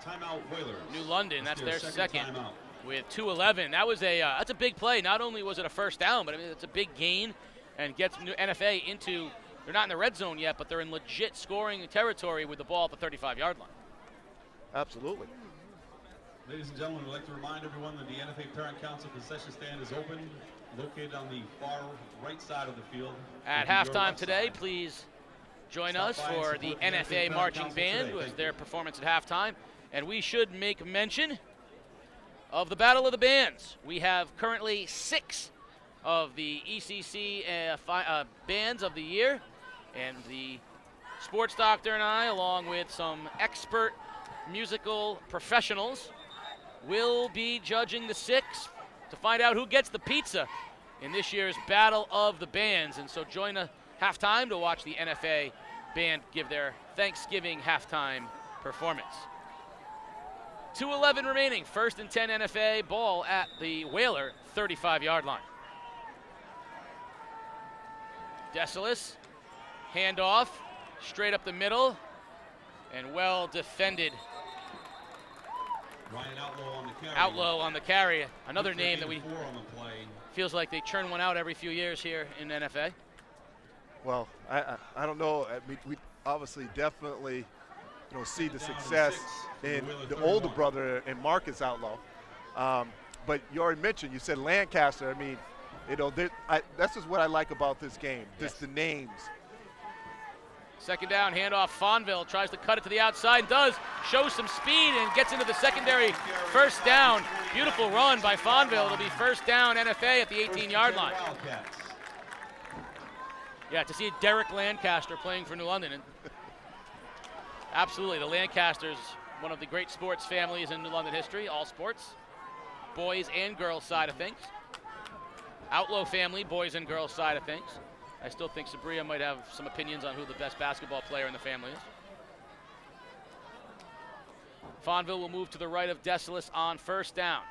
Timeout Whalers. New London, that's their second timeout. With 2:11. That was that's a big play. Not only was it a first down, but it's a big gain and gets NFA into, they're not in the red zone yet, but they're in legit scoring territory with the ball at the 35-yard line. Absolutely. Ladies and gentlemen, we'd like to remind everyone that the NFA Parent Council concession stand is open, located on the far right side of the field. At halftime today, please join us for the NFA Marching Band with their performance at halftime. And we should make mention of the Battle of the Bands. We have currently 6 of the ECC bands of the year. And the sports doctor and I, along with some expert musical professionals, will be judging the 6 to find out who gets the pizza in this year's Battle of the Bands. And so join us halftime to watch the NFA band give their Thanksgiving halftime performance. 2:11 remaining, 1st and 10 NFA, ball at the Whaler 35-yard line. Dessler, handoff, straight up the middle, and well defended. Ryan Outlaw on the carry. Outlaw on the carry, another name that feels like they churn one out every few years here in NFA. Well, I don't know. We obviously definitely see the success in the older brother in Marcus Outlaw. But you already mentioned, you said Lancaster. I mean, that's just what I like about this game, just the names. 2nd down, handoff, Fonville tries to cut it to the outside, does, shows some speed and gets into the secondary 1st down. Beautiful run by Fonville. It'll be 1st down NFA at the 18-yard line. Yeah, to see Derek Lancaster playing for New London. Absolutely, the Lancasters, one of the great sports families in New London history, all sports, boys and girls side of things. Outlaw family, boys and girls side of things. I still think Sabria might have some opinions on who the best basketball player in the family is. Fonville will move to the right of Dessler on 1st down.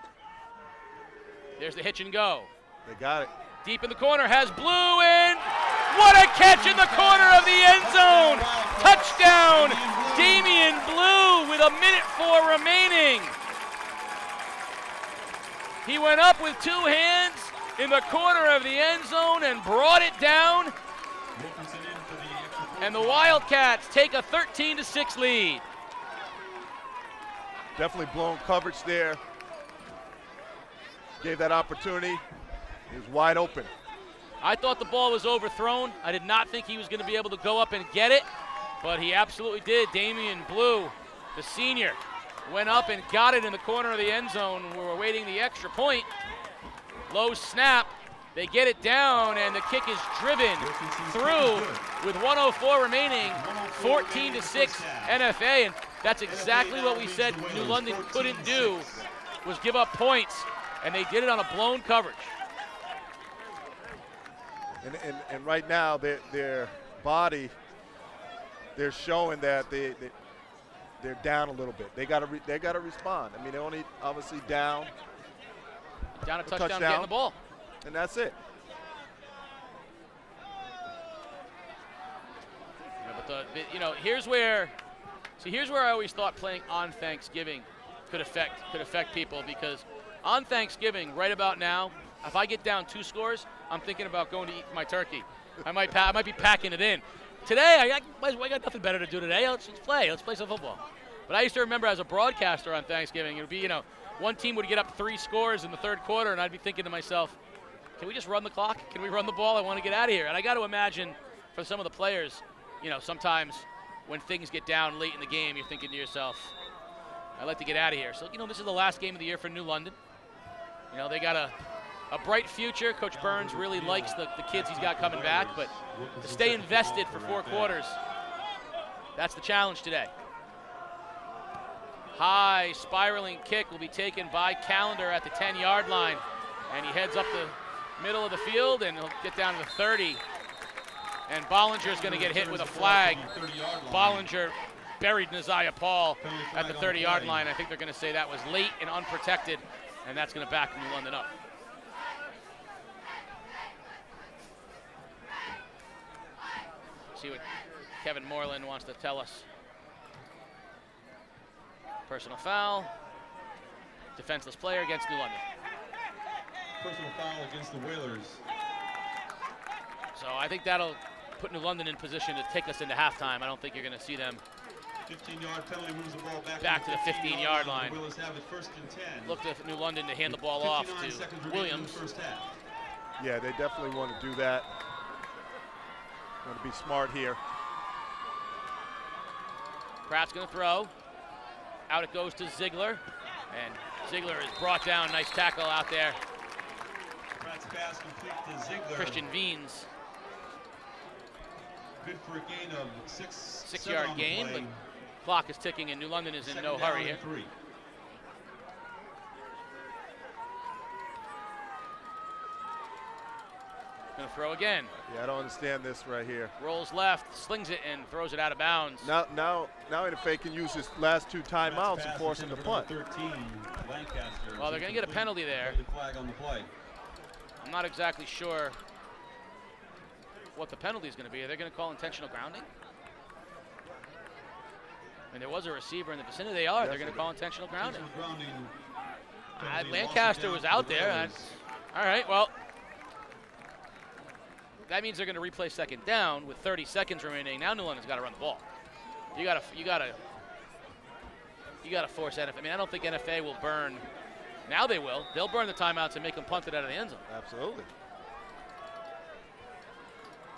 There's the hitch and go. They got it. Deep in the corner, has Blue in. What a catch in the corner of the end zone. Touchdown, Damian Blue with 1:04 remaining. He went up with 2 hands, in the corner of the end zone and brought it down. Wilkinson in for the extra point. And the Wildcats take a 13-6 lead. Definitely blown coverage there. Gave that opportunity. He was wide open. I thought the ball was overthrown. I did not think he was going to be able to go up and get it, but he absolutely did. Damian Blue, the senior, went up and got it in the corner of the end zone. We were awaiting the extra point. Low snap. They get it down, and the kick is driven through with 1:04 remaining, 14-6 NFA, and that's exactly what we said New London couldn't do, was give up points, and they did it on a blown coverage. And right now, their body, they're showing that they're down a little bit. They got to respond. I mean, they're only obviously down a touchdown, getting the ball. And that's it. Here's where I always thought playing on Thanksgiving could affect people, because on Thanksgiving, right about now, if I get down 2 scores, I'm thinking about going to eat my turkey. I might be packing it in. Today, I got nothing better to do today. Let's play some football. But I used to remember as a broadcaster on Thanksgiving, it would be, one team would get up 3 scores in the third quarter, and I'd be thinking to myself, can we just run the clock? Can we run the ball? I want to get out of here. And I got to imagine for some of the players, sometimes when things get down late in the game, you're thinking to yourself, I'd like to get out of here. So, this is the last game of the year for New London. They got a bright future. Coach Burns really likes the kids he's got coming back, but to stay invested for 4 quarters, that's the challenge today. High spiraling kick will be taken by Callender at the 10-yard line, and he heads up the middle of the field, and he'll get down to the 30. And Bollinger's going to get hit with a flag. Bollinger buried Neziah Paul at the 30-yard line. I think they're going to say that was late and unprotected, and that's going to back New London up. See what Kevin Moreland wants to tell us. Personal foul. Defenseless player against New London. Personal foul against the Whalers. So I think that'll put New London in position to take us into halftime. I don't think you're going to see them 15-yard penalty moves the ball back to the 15-yard line. The Whalers have it 1st and 10. Look to New London to hand the ball off to Williams. Yeah, they definitely want to do that. Want to be smart here. Pratt's going to throw. Out it goes to Ziegler. And Ziegler is brought down. Nice tackle out there. Pratt's pass complete to Ziegler. Christian Veens. Good for a gain of 6-yard gain, but clock is ticking and New London is in no hurry here. 3. Going to throw again. Yeah, I don't understand this right here. Rolls left, slings it, and throws it out of bounds. Now NFA can use his last 2 timeouts and force him to punt. 13, Lancaster. Well, they're going to get a penalty there. Flag on the play. I'm not exactly sure what the penalty is going to be. Are they going to call intentional grounding? I mean, there was a receiver in the vicinity. They are. They're going to call intentional grounding. Lancaster was out there. All right, well, that means they're going to replay 2nd down with 30 seconds remaining. Now New London's got to run the ball. You got to force NFA. I mean, I don't think NFA will burn. Now they will. They'll burn the timeouts and make them punt it out of the end zone. Absolutely.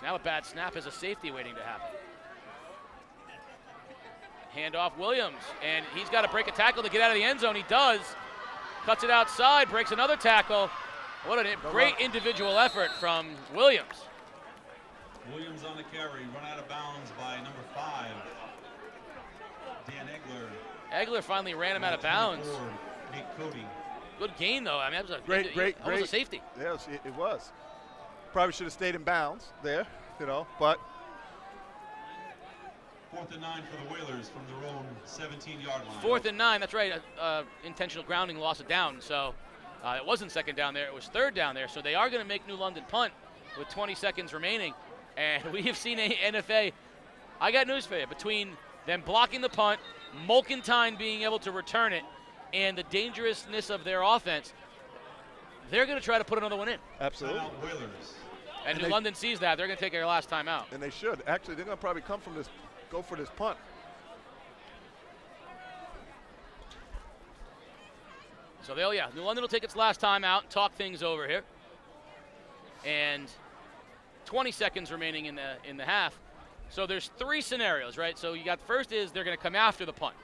Now a bad snap is a safety waiting to happen. Handoff Williams, and he's got to break a tackle to get out of the end zone. He does. Cuts it outside, breaks another tackle. What a great individual effort from Williams. Williams on the carry, run out of bounds by number 5, Dan Egler. Egler finally ran him out of bounds. Nate Cody. Good gain, though. I mean, that was a great. That was a safety. Yes, it was. Probably should have stayed in bounds there, but. 4th and 9 for the Whalers from their own 17-yard line. 4th and 9, that's right. Intentional grounding, loss of down. So it wasn't 2nd down there. It was 3rd down there. So they are going to make New London punt with 20 seconds remaining. And we have seen NFA. I got news for you. Between them blocking the punt, Mulkentine being able to return it, and the dangerousness of their offense, they're going to try to put another one in. Absolutely. Timeout Whalers. And New London sees that. They're going to take their last timeout. And they should. Actually, they're going to probably go for this punt. So New London will take its last timeout and talk things over here. And 20 seconds remaining in the half. So there's 3 scenarios, right? So you got the first is they're going to come after the punt.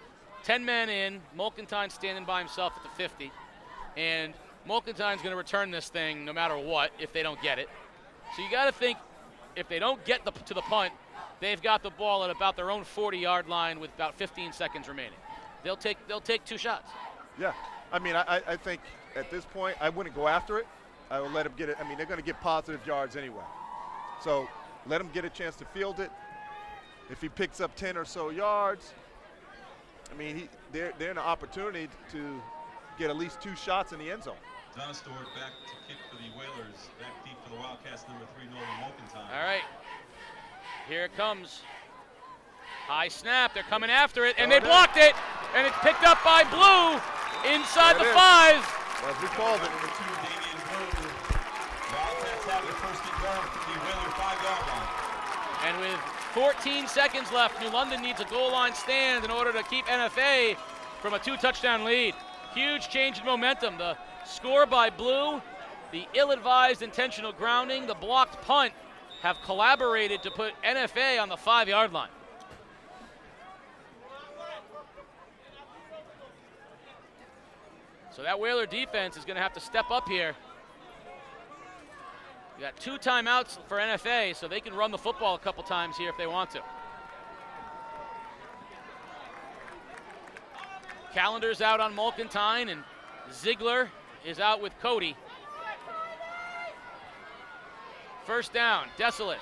10 men in, Mulkentine standing by himself at the 50. And Mulkentine's going to return this thing no matter what if they don't get it. So you got to think if they don't get to the punt, they've got the ball at about their own 40-yard line with about 15 seconds remaining. They'll take 2 shots. Yeah. I mean, I think at this point, I wouldn't go after it. I would let them get it. I mean, they're going to get positive yards anyway. So let them get a chance to field it. If he picks up 10 or so yards, I mean, they're in an opportunity to get at least 2 shots in the end zone. Donna Stewart back to kick for the Whalers. Back deep for the Wildcats, number 3, Nolan Mulkentine. All right. Here it comes. High snap. They're coming after it, and they blocked it. And it's picked up by Blue inside the 5. As we called it. Number 2, Damian Blue. Wildcats have their first and goal from the Whaler 5-yard line. And with 14 seconds left, New London needs a goal line stand in order to keep NFA from a 2-touchdown lead. Huge change in momentum. The score by Blue, the ill-advised intentional grounding, the blocked punt have collaborated to put NFA on the 5-yard line. So that Whaler defense is going to have to step up here. You got 2 timeouts for NFA, so they can run the football a couple times here if they want to. Calendar's out on Mulkentine, and Ziegler is out with Cody. First down, Desalis.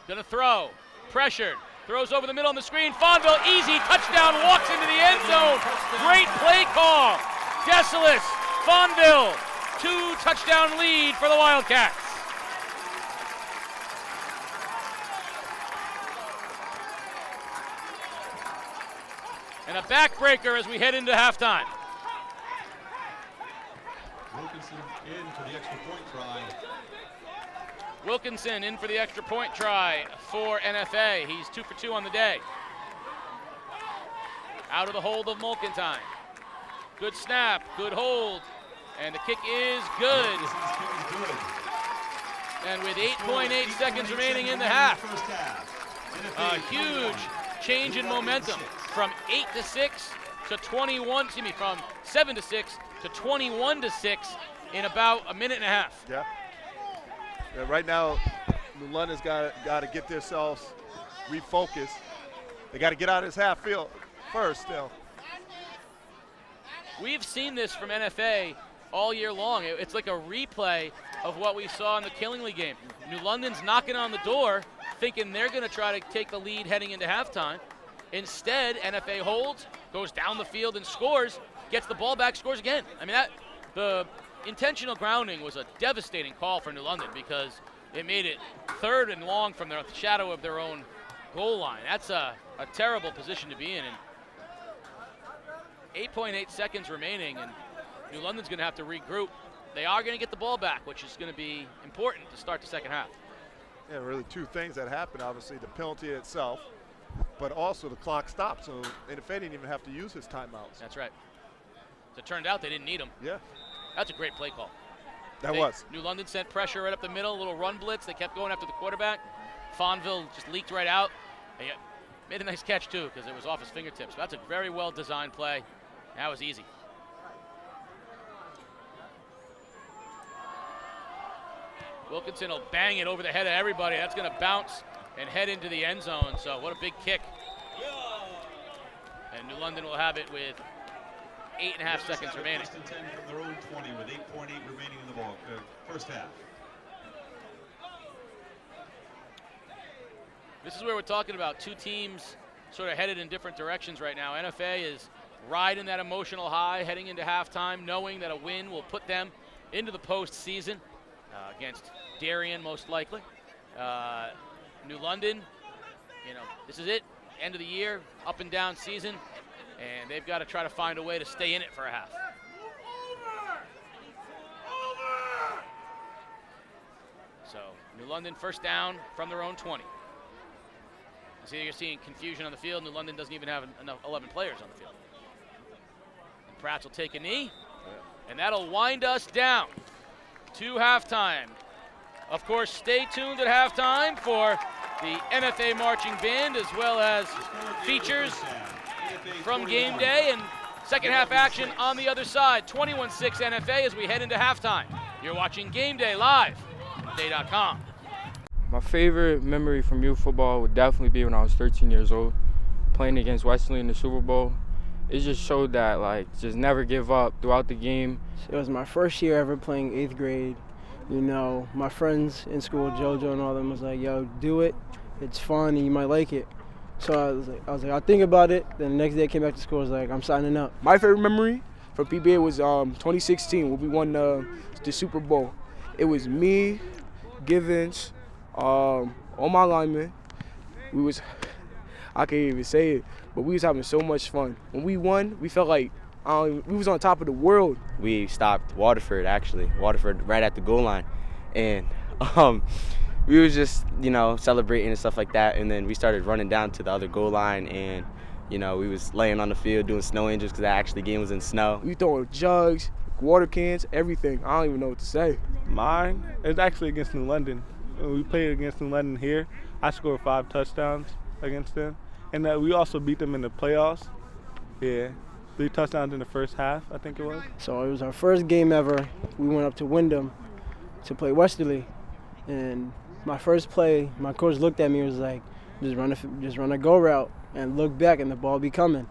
Gonna throw, pressured, throws over the middle on the screen. Fonville, easy touchdown, walks into the end zone. Great play call. Desalis, Fonville, 2-touchdown lead for the Wildcats. And a backbreaker as we head into halftime. Wilkinson in for the extra point try. Wilkinson in for the extra point try for NFA. He's 2 for 2 on the day. Out of the hold of Mulkentine. Good snap, good hold, and the kick is good. And with 8.8 seconds remaining in the half, a huge change in momentum from 8-6 to 21. Excuse me, from 7-6 to 21-6 in about a minute and a half. Yeah. Right now, New London's got to get themselves refocused. They got to get out of this half field first still. We've seen this from NFA all year long. It's like a replay of what we saw in the Killingly game. New London's knocking on the door, thinking they're going to try to take the lead heading into halftime. Instead, NFA holds, goes down the field and scores, gets the ball back, scores again. I mean, the intentional grounding was a devastating call for New London because it made it 3rd and long from the shadow of their own goal line. That's a terrible position to be in. And 8.8 seconds remaining, and New London's going to have to regroup. They are going to get the ball back, which is going to be important to start the second half. Yeah, really 2 things that happened. Obviously, the penalty itself, but also the clock stopped, so NFA didn't even have to use his timeouts. That's right. As it turned out, they didn't need them. Yeah. That's a great play call. That was. New London sent pressure right up the middle, a little run blitz. They kept going after the quarterback. Fonville just leaked right out. And made a nice catch, too, because it was off his fingertips. That's a very well-designed play. That was easy. Wilkinson will bang it over the head of everybody. That's going to bounce and head into the end zone. So what a big kick. And New London will have it with 8.5 seconds remaining. First and 10 from their own 20 with 8.8 remaining in the ball, first half. This is where we're talking about 2 teams sort of headed in different directions right now. NFA is riding that emotional high heading into halftime, knowing that a win will put them into the postseason against Darien most likely. New London, this is it, end of the year, up and down season, and they've got to try to find a way to stay in it for a half. New London first down from their own 20. So you're seeing confusion on the field. New London doesn't even have enough 11 players on the field. And Pratt will take a knee, and that'll wind us down to halftime. Of course, stay tuned at halftime for the NFA marching band as well as features from game day and second half action on the other side. 21-6 NFA as we head into halftime. You're watching Game Day live on day.com. My favorite memory from youth football would definitely be when I was 13 years old, playing against Wesley in the Super Bowl. It just showed that, like, just never give up throughout the game. It was my first year ever playing 8th grade. You know, my friends in school, JoJo and all them, was like, yo, do it. It's fun and you might like it. So I was like, I'll think about it. Then the next day I came back to school, I was like, I'm signing up. My favorite memory from PBA was 2016 when we won the Super Bowl. It was me, Givens, all my linemen. I can't even say it, but we was having so much fun. When we won, we felt like we was on top of the world. We stopped Waterford right at the goal line, and we was just, celebrating and stuff like that, and then we started running down to the other goal line, and, we was laying on the field doing snow angels because that actually game was in snow. We throwing jugs, water cans, everything. I don't even know what to say. Mine is actually against New London. When we played against New London here, I scored 5 touchdowns against them, and we also beat them in the playoffs. Yeah, 3 touchdowns in the first half, I think it was. So it was our first game ever. We went up to Wyndham to play Westerly, and my first play, my coach looked at me and was like, just run a go route and look back and the ball be coming.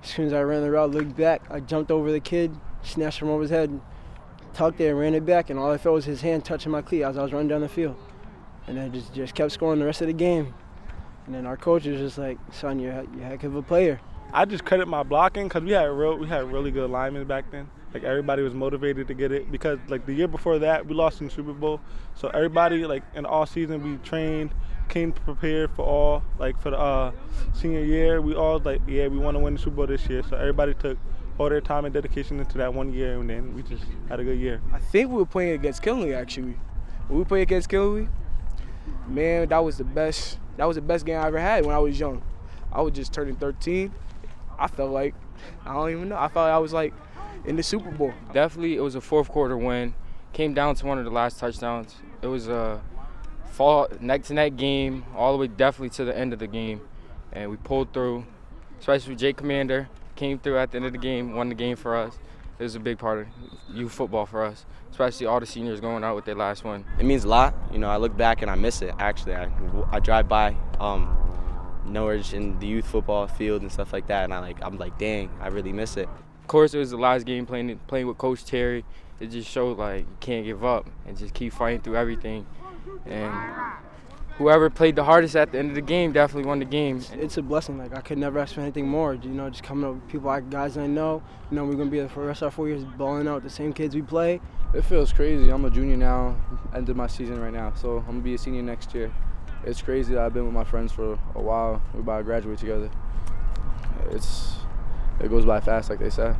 As soon as I ran the route, looked back, I jumped over the kid, snatched him over his head, tucked it and ran it back, and all I felt was his hand touching my cleat as I was running down the field. And I just kept scoring the rest of the game. And then our coach was just like, son, you're a heck of a player. I just credit my blocking because we had really good linemen back then. Like, everybody was motivated to get it because, like, the year before that, we lost in the Super Bowl. So everybody, like, in all season, we trained, came prepared for the senior year. We all, like, yeah, we want to win the Super Bowl this year. So everybody took all their time and dedication into that one year, and then we just had a good year. I think we were playing against Kinley, actually. When we played against Kinley, man, that was the best game I ever had when I was young. I was just turning 13. I felt like, I don't even know, I felt like I was like in the Super Bowl. Definitely, it was a fourth quarter win. Came down to one of the last touchdowns. It was a fall neck-to-neck game, all the way definitely to the end of the game. And we pulled through, especially with Jake Commander. Came through at the end of the game, won the game for us. It was a big part of youth football for us, especially all the seniors going out with their last win. It means a lot. I look back and I miss it, actually. I drive by Norwich in the youth football field and stuff like that, and I'm like, dang, I really miss it. Of course, it was the last game playing with Coach Terry. It just showed, like, you can't give up and just keep fighting through everything. And whoever played the hardest at the end of the game definitely won the game. It's a blessing. Like, I could never ask for anything more. Just coming up with people, guys I know. We're going to be there for the rest of our 4 years, balling out with the same kids we play. It feels crazy. I'm a junior now, ended my season right now, so I'm going to be a senior next year. It's crazy that I've been with my friends for a while. We're about to graduate together. It goes by fast, like they say.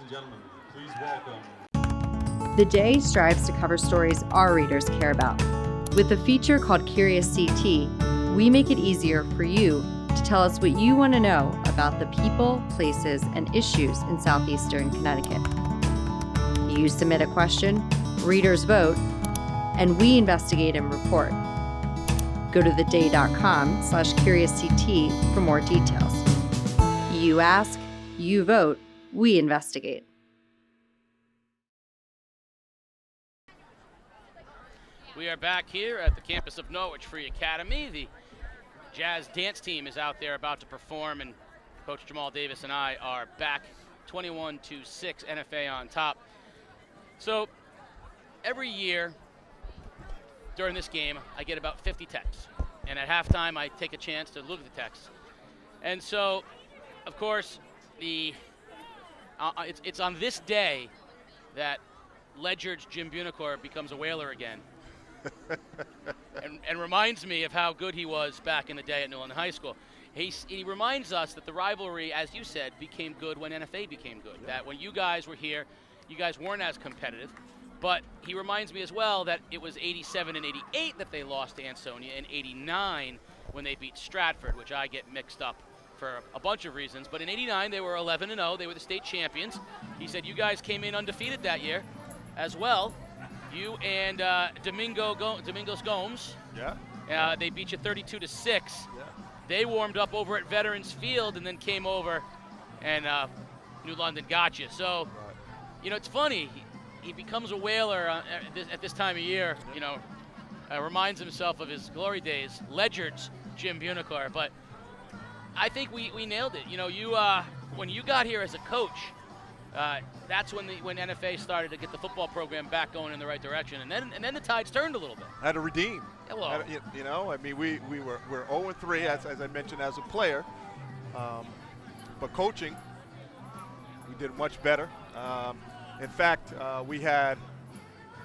and gentlemen, please welcome. The J strives to cover stories our readers care about. With a feature called Curious CT, we make it easier for you to tell us what you want to know about the people, places, and issues in southeastern Connecticut. You submit a question, readers vote, and we investigate and report. Go to theday.com/CuriousCT for more details. You ask, you vote, we investigate. We are back here at the campus of Norwich Free Academy. The Jazz dance team is out there about to perform, and Coach Jamal Davis and I are back 21-6, NFA on top. So every year during this game, I get about 50 texts. And at halftime, I take a chance to look at the texts. And so, of course, it's on this day that Ledyard's Jim Bunicor becomes a Whaler again. and reminds me of how good he was back in the day at New London High School. He reminds us that the rivalry, as you said, became good when NFA became good. That when you guys were here, you guys weren't as competitive. But he reminds me as well that it was 87 and 88 that they lost to Ansonia, and 89 when they beat Stratford, which I get mixed up for a bunch of reasons. But in 89, they were 11-0. They were the state champions. He said you guys came in undefeated that year as well. You and Domingos Gomes. Yeah. They beat you 32-6. Yeah. They warmed up over at Veterans Field and then came over, and New London got you. So, you know, it's funny. He becomes a Whaler at this time of year. You know, reminds himself of his glory days. Ledyard's Jim Bunicor. But I think we nailed it. You know, when you got here as a coach, that's when NFA started to get the football program back going in the right direction, and then the tides turned a little bit. Had to redeem. Hello. You know, I mean, we're 0-3 as I mentioned as a player, but coaching, we did much better. In fact, we had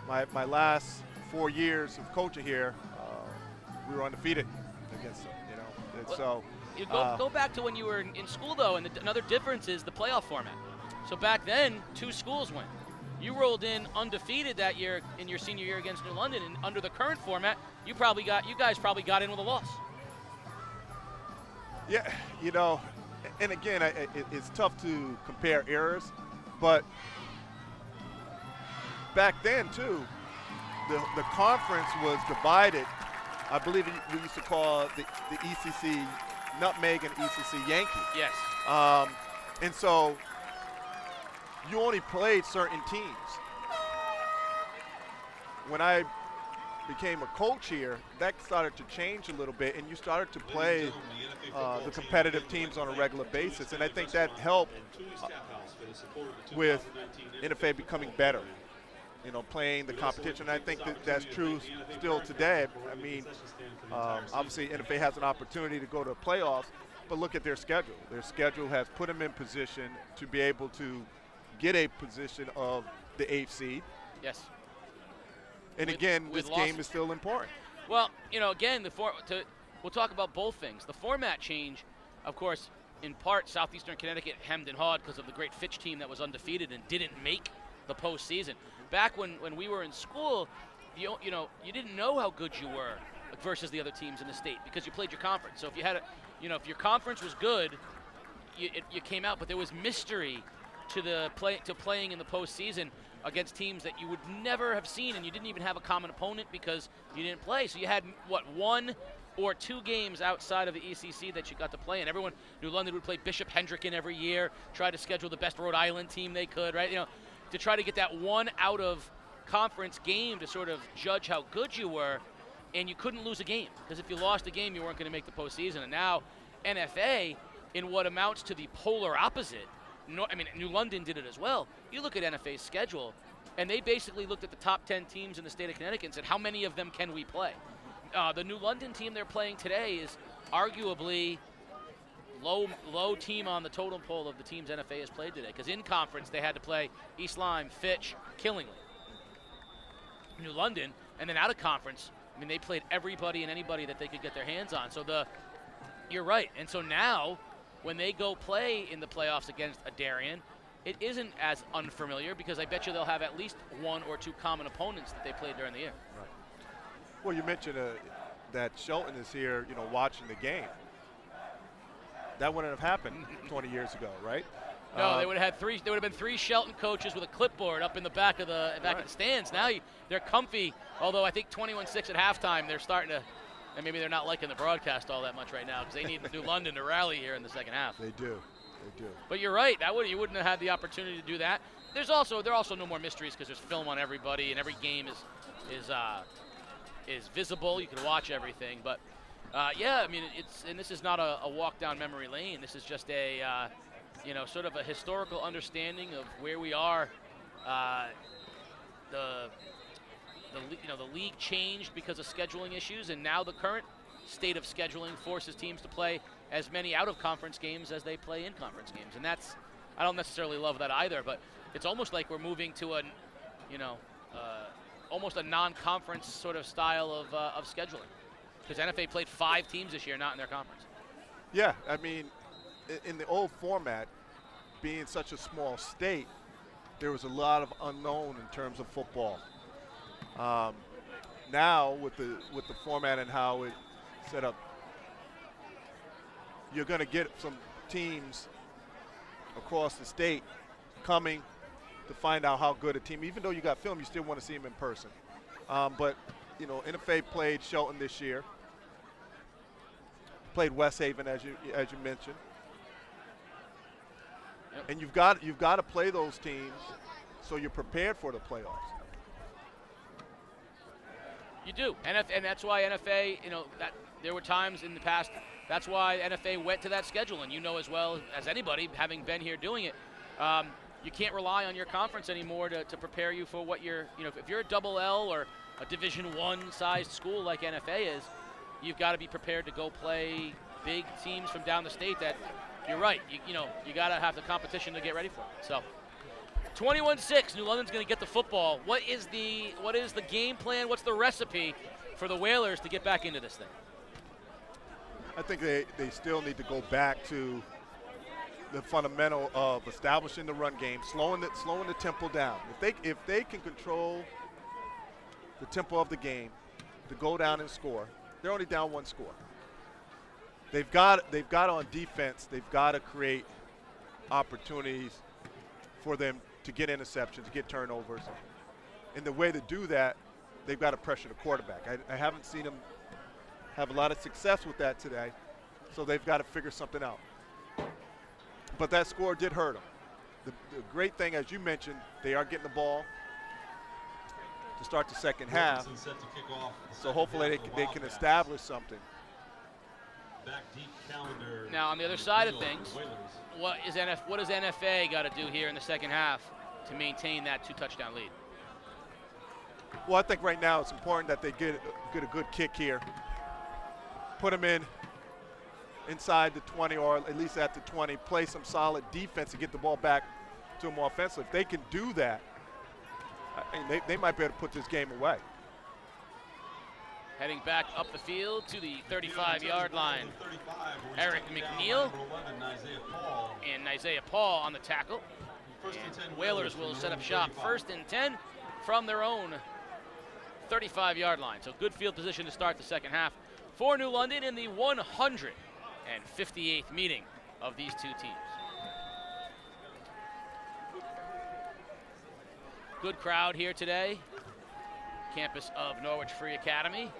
my last 4 years of coaching here, we were undefeated against them. You know, and so. You go back to when you were in school though, and another difference is the playoff format. So back then, 2 schools went. You rolled in undefeated that year in your senior year against New London, and under the current format, you guys probably got in with a loss. Yeah, you know, and again, it's tough to compare eras, but back then too, the conference was divided. I believe we used to call the ECC Nutmeg and ECC Yankee. Yes. And so you only played certain teams. When I became a coach here, that started to change a little bit, and you started to play the competitive teams on a regular basis. And I think that helped with NFA becoming better, you know, playing the competition. And I think that's true still today. I mean, obviously NFA has an opportunity to go to the playoffs, but look at their schedule. Their schedule has put them in position to be able to get a position of the 8th seed. Yes. And again, this game is still important. Well, you know, again, we'll talk about both things. The format change, of course, in part, Southeastern Connecticut hemmed and hawed because of the great Fitch team that was undefeated and didn't make the postseason. Back when we were in school, you didn't know how good you were versus the other teams in the state because you played your conference. So if you had if your conference was good, you came out, but there was mystery to playing in the postseason against teams that you would never have seen, and you didn't even have a common opponent because you didn't play. So you had, 1 or 2 games outside of the ECC that you got to play in. New London would play Bishop Hendricken every year, try to schedule the best Rhode Island team they could, right? You know, to try to get that one out of conference game to sort of judge how good you were, and you couldn't lose a game because if you lost a game, you weren't going to make the postseason. And now NFA, in what amounts to the polar opposite, New London did it as well. You look at NFA's schedule, and they basically looked at the top 10 teams in the state of Connecticut and said, how many of them can we play? The New London team they're playing today is arguably low team on the totem pole of the teams NFA has played today, because in conference they had to play East Lyme, Fitch, Killingly. New London, and then out of conference, they played everybody and anybody that they could get their hands on. So you're right. And so now, when they go play in the playoffs against a Darien, it isn't as unfamiliar because I bet you they'll have at least one or two common opponents that they played during the year. Right. Well, you mentioned that Shelton is here, watching the game. That wouldn't have happened 20 years ago, right? No, they would have had three. There would have been three Shelton coaches with a clipboard up in the back of the of the stands. Now they're comfy. Although I think 21-6 at halftime, they're starting to, and maybe they're not liking the broadcast all that much right now because they need New London to rally here in the second half. They do. But you're right. You wouldn't have had the opportunity to do that. There are also no more mysteries because there's film on everybody and every game is visible. You can watch everything. But yeah, I mean this is not a walk down memory lane. This is just a sort of a historical understanding of where we are. The league changed because of scheduling issues, and now the current state of scheduling forces teams to play as many out-of-conference games as they play in-conference games, and I don't necessarily love that either. But it's almost like we're moving to almost a non-conference sort of style of scheduling, because NFA played 5 teams this year, not in their conference. Yeah, I mean, in the old format, being such a small state, there was a lot of unknown in terms of football. Now with the format and how it's set up, you're going to get some teams across the state coming to find out how good a team. Even though you got film, you still want to see them in person. But NFA played Shelton this year, played West Haven as you mentioned. Yep. And you've got to play those teams so you're prepared for the playoffs. You do, and that's why NFA, that there were times in the past. That's why NFA went to that schedule, and as well as anybody, having been here doing it, you can't rely on your conference anymore to prepare you for what you're. If you're a double L or a Division I sized school like NFA is, you've got to be prepared to go play big teams from down the state. That you're right. You got to have the competition to get ready for it. So. 21-6, New London's going to get the football. What is the game plan? What's the recipe for the Whalers to get back into this thing? I think they still need to go back to the fundamental of establishing the run game, slowing the tempo down. If they can control the tempo of the game, to go down and score, they're only down 1 score. They've got on defense. They've got to create opportunities for them to get interceptions, to get turnovers. And the way to do that, they've got to pressure the quarterback. I haven't seen them have a lot of success with that today, so they've got to figure something out. But that score did hurt them. The great thing, as you mentioned, they are getting the ball to start the second half, so hopefully they can establish something. Now, on the other side of things, what does NFA got to do here in the second half to maintain that 2-touchdown lead? Well, I think right now it's important that they get a good kick here. Put them inside the 20 or at least at the 20, play some solid defense to get the ball back to them offensively. If they can do that, they might be able to put this game away. Heading back up the field to the 35-yard line. Eric McNeil and Isaiah Paul on the tackle. And Whalers will set up shop 1st and 10 from their own 35-yard line. So good field position to start the second half for New London in the 158th meeting of these two teams. Good crowd here today. Campus of Norwich Free Academy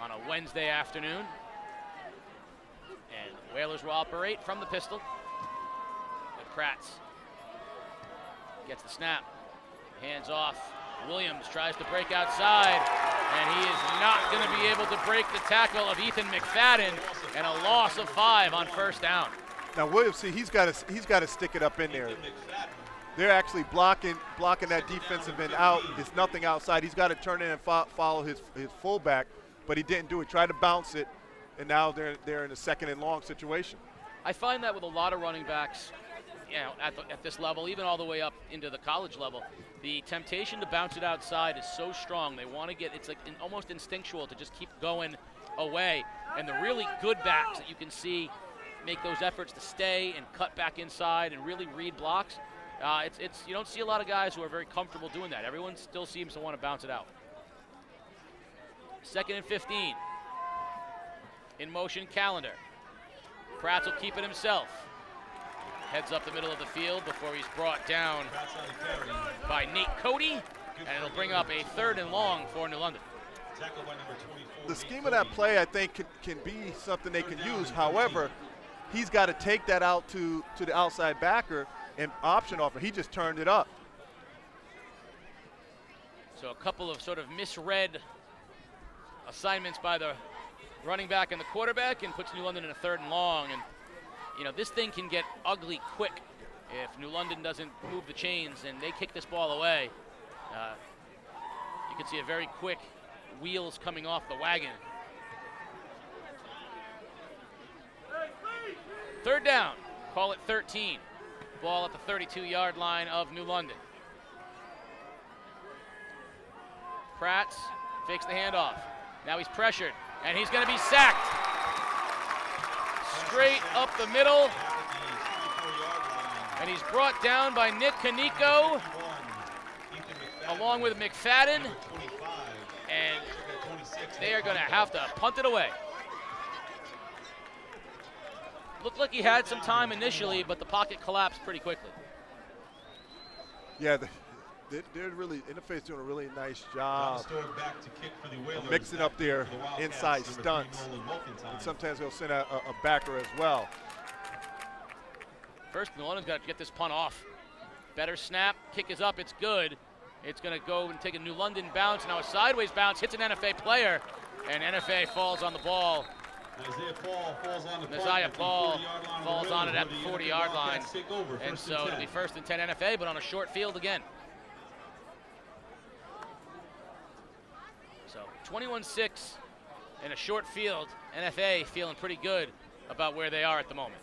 on a Wednesday afternoon. And Whalers will operate from the pistol. But Kratz gets the snap, hands off. Williams tries to break outside, and he is not going to be able to break the tackle of Ethan McFadden, and a loss of 5 on 1st down. Now Williams, see, he's got to stick it up in there. They're actually blocking that defensive end out. It's nothing outside. He's got to turn in and follow his fullback, but he didn't do it. Tried to bounce it, and now they're in a 2nd and long situation. I find that with a lot of running backs, at this level, even all the way up into the college level, the temptation to bounce it outside is so strong. They want to it's like almost instinctual to just keep going away. And the really good backs that you can see make those efforts to stay and cut back inside and really read blocks. It's you don't see a lot of guys who are very comfortable doing that. Everyone still seems to want to bounce it out. 2nd and 15. In motion, Calendar. Pratt will keep it himself. Heads up the middle of the field before he's brought down by Nate Cody, and it'll bring up a 3rd and long for New London. The scheme of that play, I think, can be something they can use. However, he's got to take that out to the outside backer and option offer. He just turned it up. So a couple of sort of misread assignments by the running back and the quarterback, and puts New London in a 3rd and long. And you know, this thing can get ugly quick if New London doesn't move the chains and they kick this ball away. You can see a very quick wheels coming off the wagon. 3rd down, call it 13. Ball at the 32-yard line of New London. Pratt fakes the handoff. Now he's pressured, and he's going to be sacked. Straight up the middle. And he's brought down by Nick Kaneko, along with McFadden. And they are going to have to punt it away. Looked like he had some time initially, but the pocket collapsed pretty quickly. Yeah, they're really, NFA is doing a really nice job of mixing up their inside stunts. And sometimes they'll send a backer as well. First, New London's got to get this punt off. Better snap, kick is up, it's good. It's going to go and take a New London bounce. Now a sideways bounce, hits an NFA player, and NFA falls on the ball. Isaiah Paul falls on it at the 40-yard line. And so it'll be 1st and 10 NFA, but on a short field again. So 21-6 in a short field. NFA feeling pretty good about where they are at the moment.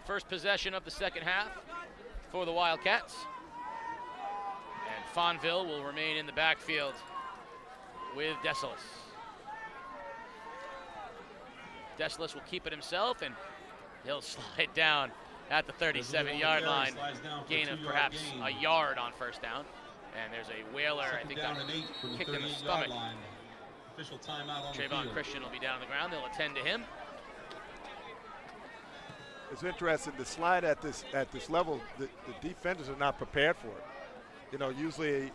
First possession of the 2nd half for the Wildcats. And Fonville will remain in the backfield with Desilis. Desilis will keep it himself, and he'll slide down at the 37-yard line. Gain of perhaps a yard on 1st down. And there's a Whaler, I think, that kicked in the stomach. Trayvon Christian will be down on the ground. They'll attend to him. It's interesting, the slide at this level, the defenders are not prepared for it. You know, usually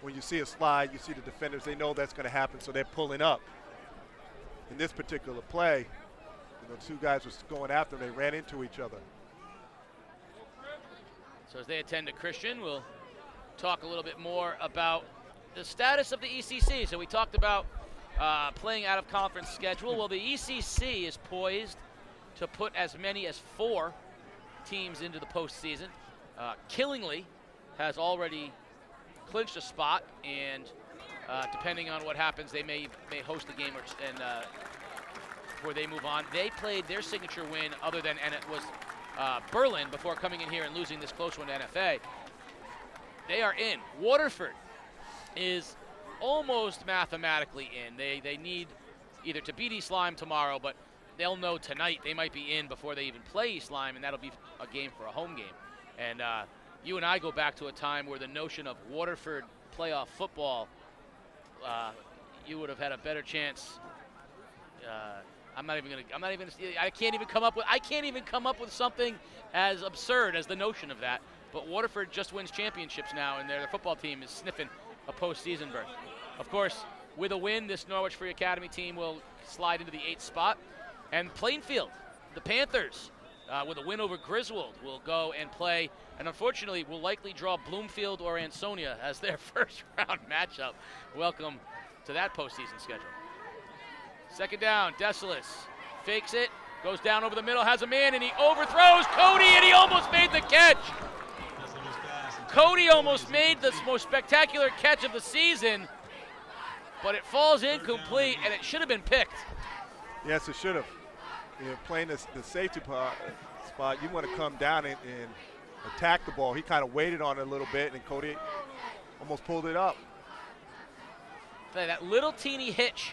when you see a slide, you see the defenders, they know that's going to happen, so they're pulling up. In this particular play, you know, 2 guys were going after them, they ran into each other. So as they attend to Christian, we'll talk a little bit more about the status of the ECC. So we talked about playing out of conference schedule. Well, the ECC is poised to put as many as 4 teams into the postseason. Killingly has already clinched a spot, and depending on what happens, they may host a game before they move on. They played their signature win, other than, and it was Berlin, before coming in here and losing this close one to NFA. They are in. Waterford is almost mathematically in. They need either to beat East Lyme tomorrow, but they'll know tonight they might be in before they even play East Lyme, and that'll be a game for a home game. And you and I go back to a time where the notion of Waterford playoff football, you would have had a better chance. I can't even come up with something as absurd as the notion of that. But Waterford just wins championships now, and their football team is sniffing a postseason berth. Of course, with a win, this Norwich Free Academy team will slide into the 8th spot. And Plainfield, the Panthers, with a win over Griswold, will go and play, and unfortunately will likely draw Bloomfield or Ansonia as their 1st round matchup. Welcome to that postseason schedule. 2nd down, Desilis fakes it, goes down over the middle, has a man, and he overthrows Cody, and he almost made the catch. Cody almost made the most spectacular catch of the season, but it falls incomplete, and it should have been picked. Yes, it should have. You know, playing the safety spot, you want to come down and attack the ball. He kind of waited on it a little bit, and Cody almost pulled it up. that little teeny hitch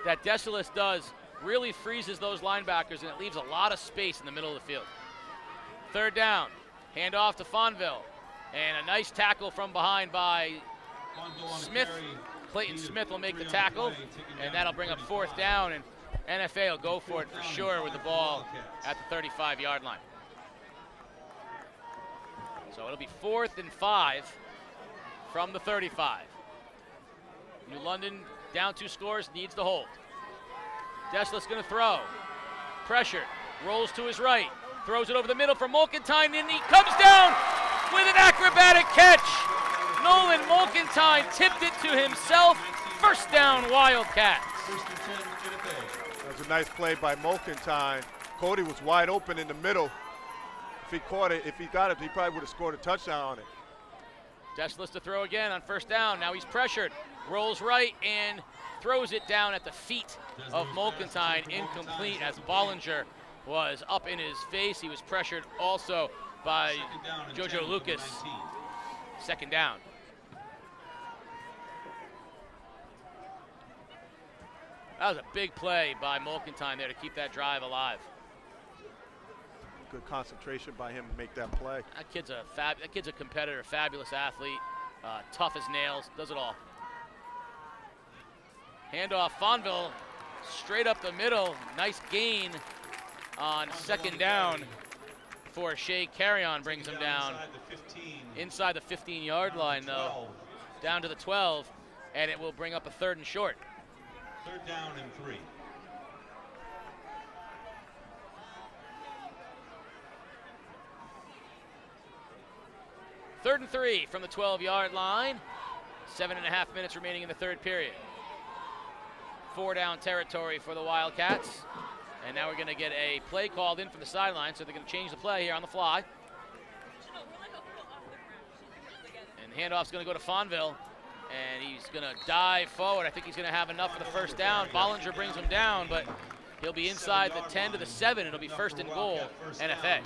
that Desalis does really freezes those linebackers, and it leaves a lot of space in the middle of the field. Third down, hand off to Fonville, and a nice tackle from behind by Smith. Clayton Smith will make the tackle, and that'll bring up fourth down, and NFA will go for it for sure with the ball at the 35-yard line. So it'll be 4th and 5 from the 35. New London down 2 scores, needs to hold. Desalis going to throw. Pressured, rolls to his right, throws it over the middle for Mulkentine, and he comes down with an acrobatic catch. Nolan Mulkentine tipped it to himself. First down, Wildcats. That was a nice play by Mulkentine. Cody was wide open in the middle. If he caught it, if he got it, he probably would have scored a touchdown on it. Desalis to throw again on first down. Now he's pressured, rolls right and throws it down at the feet of Mulkentine. Incomplete as Bollinger was up in his face. He was pressured also by Jojo Lucas. Second down. That was a big play by Mulkentine there to keep that drive alive. Good concentration by him to make that play. That kid's a competitor, fabulous athlete, tough as nails, does it all. Handoff, Fonville, straight up the middle. Nice gain on second down for Shea Carrion, brings him down. Inside the 15-yard line, though, down to the 12, and it will bring up a 3rd and short. 3rd down and 3. Third and 3 from the 12-yard line. 7.5 minutes remaining in the 3rd period. 4-down territory for the Wildcats. And now we're going to get a play called in from the sideline, so they're going to change the play here on the fly. And the handoff's going to go to Fonville, and he's going to dive forward. I think he's going to have enough for the first down. Bollinger brings him down, but he'll be inside the 10 to the 7. It'll be 1st and goal, NFA.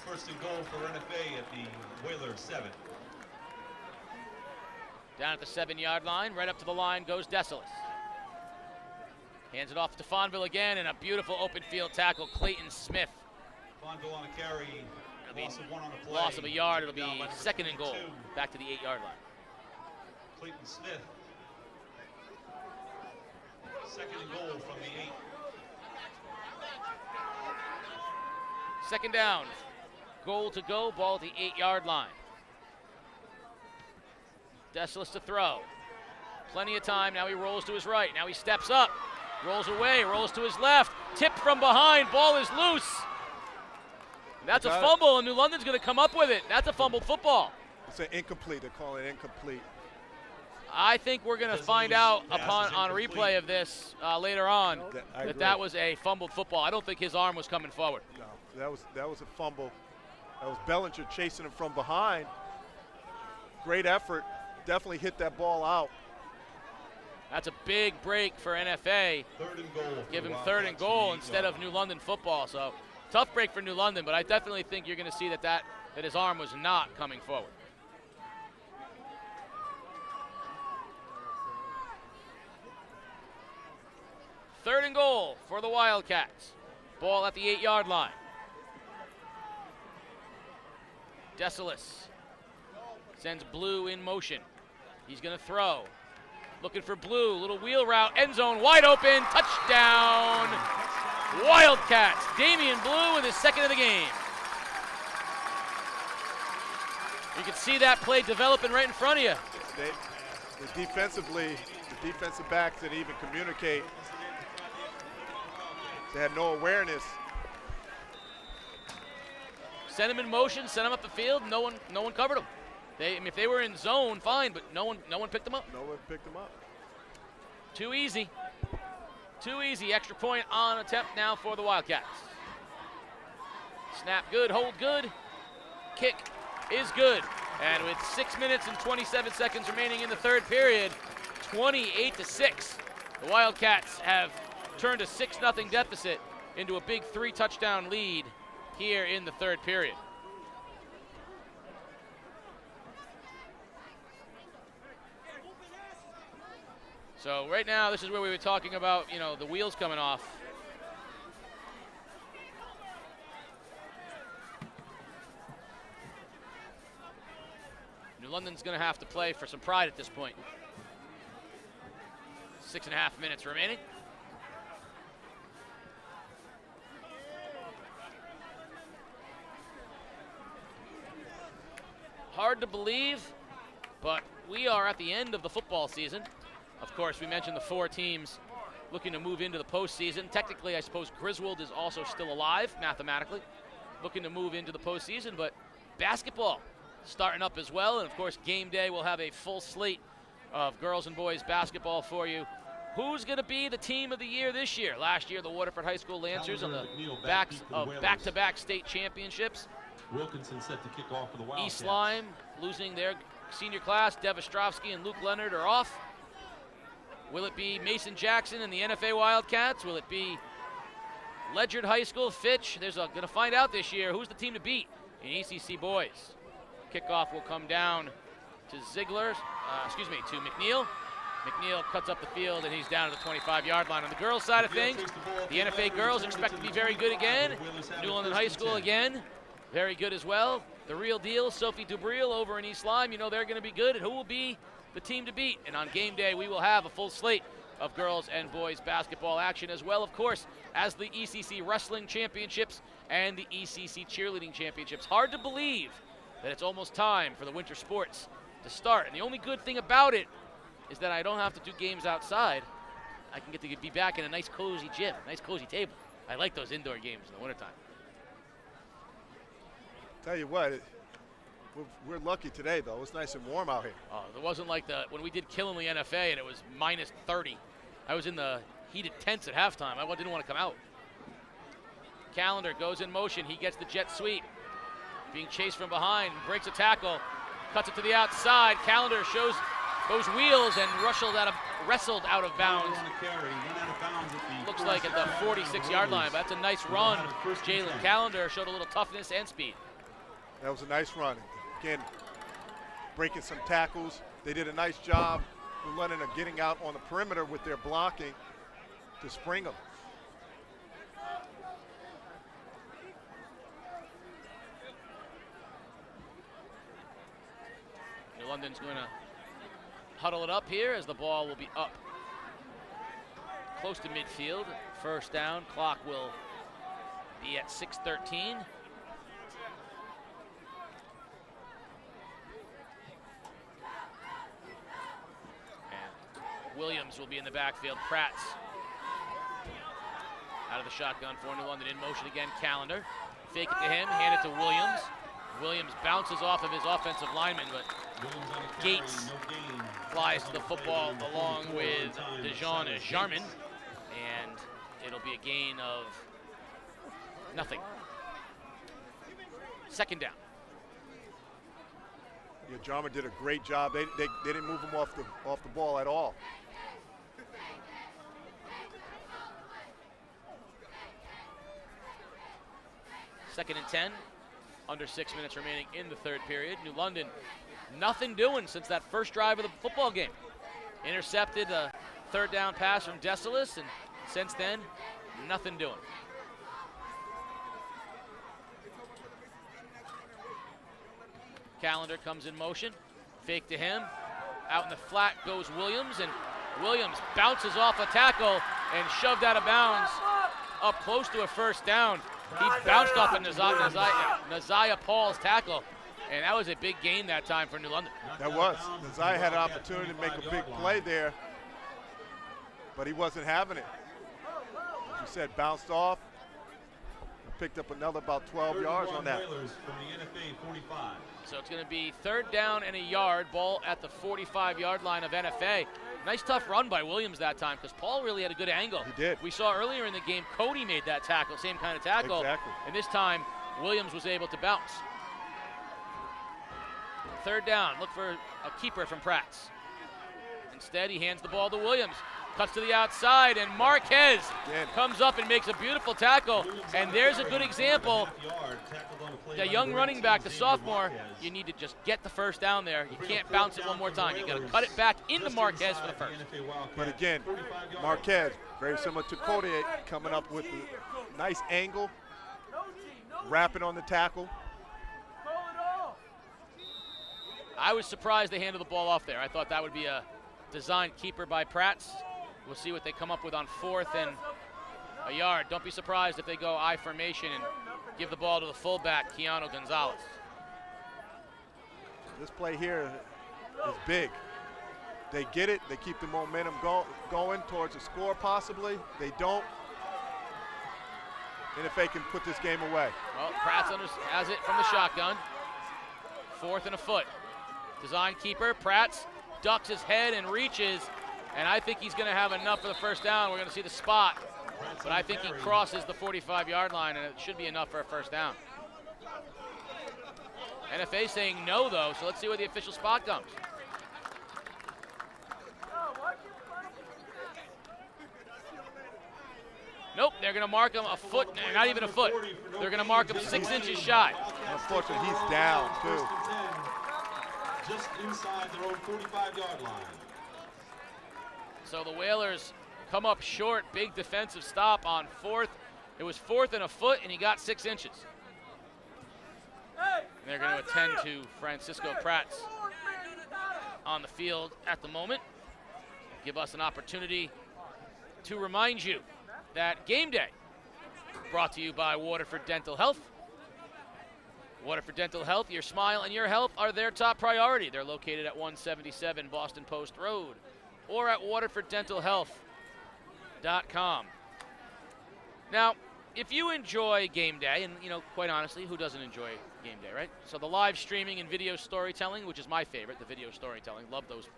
1st and goal for NFA at the Whalers 7. Down at the 7-yard line, right up to the line goes Desalis. Hands it off to Fonville again, and a beautiful open field tackle, Clayton Smith. Fonville on a carry, loss of 1 on the play. Loss of a yard, it'll be 2nd and goal, back to the 8-yard line. Clayton Smith. 2nd and goal from the 8. 2nd down, goal to go, ball at the 8-yard line. Desalis to throw. Plenty of time, now he rolls to his right, now he steps up. Rolls away, rolls to his left, tipped from behind, ball is loose. That's a fumble, and New London's going to come up with it. That's a fumbled football. It's an incomplete, they're calling it incomplete. I think we're going to find out on replay of this later on that was a fumbled football. I don't think his arm was coming forward. No, that was a fumble. That was Bellinger chasing him from behind. Great effort, definitely hit that ball out. That's a big break for NFA. 3rd and goal. Give him 3rd and goal instead of New London football. So tough break for New London, but I definitely think you're going to see that his arm was not coming forward. Third and goal for the Wildcats. Ball at the 8-yard line. Desalis sends Blue in motion. He's going to throw. Looking for Blue, little wheel route, end zone, wide open, touchdown, Wildcats. Damian Blue with his 2nd of the game. You can see that play developing right in front of you. The defensive backs didn't even communicate. They had no awareness. Sent him in motion, sent him up the field, no one covered him. If they were in zone, fine, but no one picked them up. No one picked them up. Too easy. Too easy. Extra point on attempt now for the Wildcats. Snap good, hold good. Kick is good. And with 6 minutes and 27 seconds remaining in the 3rd period, 28-6. The Wildcats have turned a 6-0 deficit into a big 3-touchdown lead here in the 3rd period. So right now, this is where we were talking about, the wheels coming off. New London's going to have to play for some pride at this point. 6.5 minutes remaining. Hard to believe, but we are at the end of the football season. Of course, we mentioned the 4 teams looking to move into the postseason. Technically, I suppose Griswold is also still alive, mathematically, looking to move into the postseason, but basketball starting up as well. And of course, game day will have a full slate of girls and boys basketball for you. Who's going to be the team of the year this year? Last year, the Waterford High School Lancers on the backs of back-to-back state championships. Wilkinson set to kick off for the Wildcats. East Lyme losing their senior class. Dev Ostrovsky and Luke Leonard are off. Will it be Mason Jackson and the NFA Wildcats? Will it be Ledyard High School, Fitch? There's going to find out this year who's the team to beat in ECC boys. Kickoff will come down to to McNeil. McNeil cuts up the field, and he's down to the 25-yard line. On the girls' side of things, the NFA girls expect to be very good again. New London High School again, very good as well. The real deal, Sophie Dubril over in East Lyme, they're going to be good, and who will be the team to beat? And on game day, we will have a full slate of girls and boys basketball action as well, of course, as the ECC Wrestling Championships and the ECC Cheerleading Championships. Hard to believe that it's almost time for the winter sports to start. And the only good thing about it is that I don't have to do games outside. I can get to be back in a nice cozy gym, nice cozy table. I like those indoor games in the wintertime. Tell you what, we're lucky today, though. It's nice and warm out here. Oh, it wasn't like when we did Killenly NFA and it was minus 30. I was in the heated tents at halftime. I didn't want to come out. Callender goes in motion. He gets the jet sweep. Being chased from behind, breaks a tackle, cuts it to the outside. Callender shows those wheels and wrestled out of bounds. Looks like at the 46-yard line, but that's a nice run. Jalen Callender showed a little toughness and speed. That was a nice run. Again, breaking some tackles. They did a nice job, New London, of getting out on the perimeter with their blocking to spring them. New London's going to huddle it up here as the ball will be up close to midfield. First down, clock will be at 6:13. Williams will be in the backfield. Pratt's out of the shotgun for New London. In motion again, Callender. Fake it to him, hand it to Williams. Williams bounces off of his offensive lineman, but Gates flies to the football along with Dejan Jarman, and it'll be a gain of nothing. Second down. Yeah, Jarman did a great job. They didn't move him off the ball at all. Second and 10, under 6 minutes remaining in the third period. New London, nothing doing since that first drive of the football game. Intercepted a third down pass from Desilis, and since then, nothing doing. Callender comes in motion, fake to him. Out in the flat goes Williams, and Williams bounces off a tackle and shoved out of bounds up close to a first down. He bounced off of Naziah Paul's tackle, and that was a big gain that time for New London. That was. Naziah had an opportunity to make a big play there, but he wasn't having it. As you said, bounced off, and picked up another about 12 yards on that. So it's going to be third down and a yard, ball at the 45-yard line of NFA. Nice tough run by Williams that time, because Paul really had a good angle. He did. We saw earlier in the game, Cody made that tackle, same kind of tackle. Exactly. And this time, Williams was able to bounce. Third down, look for a keeper from Pratt's. Instead, he hands the ball to Williams. Cuts to the outside, and Marquez Again. comes up and makes a beautiful tackle. And there's a good example. The young running back, the sophomore, you need to just get the first down there. You can't bounce it one more time. You got to cut it back into Marquez for the first. But again, Marquez, very similar to Codier, coming up with a nice angle, wrapping on the tackle. I was surprised they handled the ball off there. I thought that would be a designed keeper by Pratt's. We'll see what they come up with on 4th and a yard. Don't be surprised if they go I formation and give the ball to the fullback, Keanu Gonzalez. This play here is big. They get it. They keep the momentum going towards a score possibly. They don't. NFA can put this game away. Well, Pratt's has it from the shotgun. 4th and a foot. Design keeper. Pratt's ducks his head and reaches, and I think he's going to have enough for the first down. We're going to see the spot, but I think he crosses the 45-yard line, and it should be enough for a first down. NFA saying no, though, so let's see where the official spot comes. Nope, they're going to mark him a foot, not even a foot. They're going to mark him 6 inches shy. Unfortunately, he's down, too. Just inside their own 45-yard line. So the Whalers come up short, big defensive stop on 4th. It was 4th and a foot, and he got 6 inches. And they're going to attend to Francisco Pratt's on the field at the moment. Give us an opportunity to remind you that game day brought to you by Waterford Dental Health. Waterford Dental Health, your smile and your health are their top priority. They're located at 177 Boston Post Road or at waterforddentalhealth.com. Now, if you enjoy game day, and quite honestly, who doesn't enjoy game day, right? So the live streaming and video storytelling, which is my favorite, the video storytelling, love those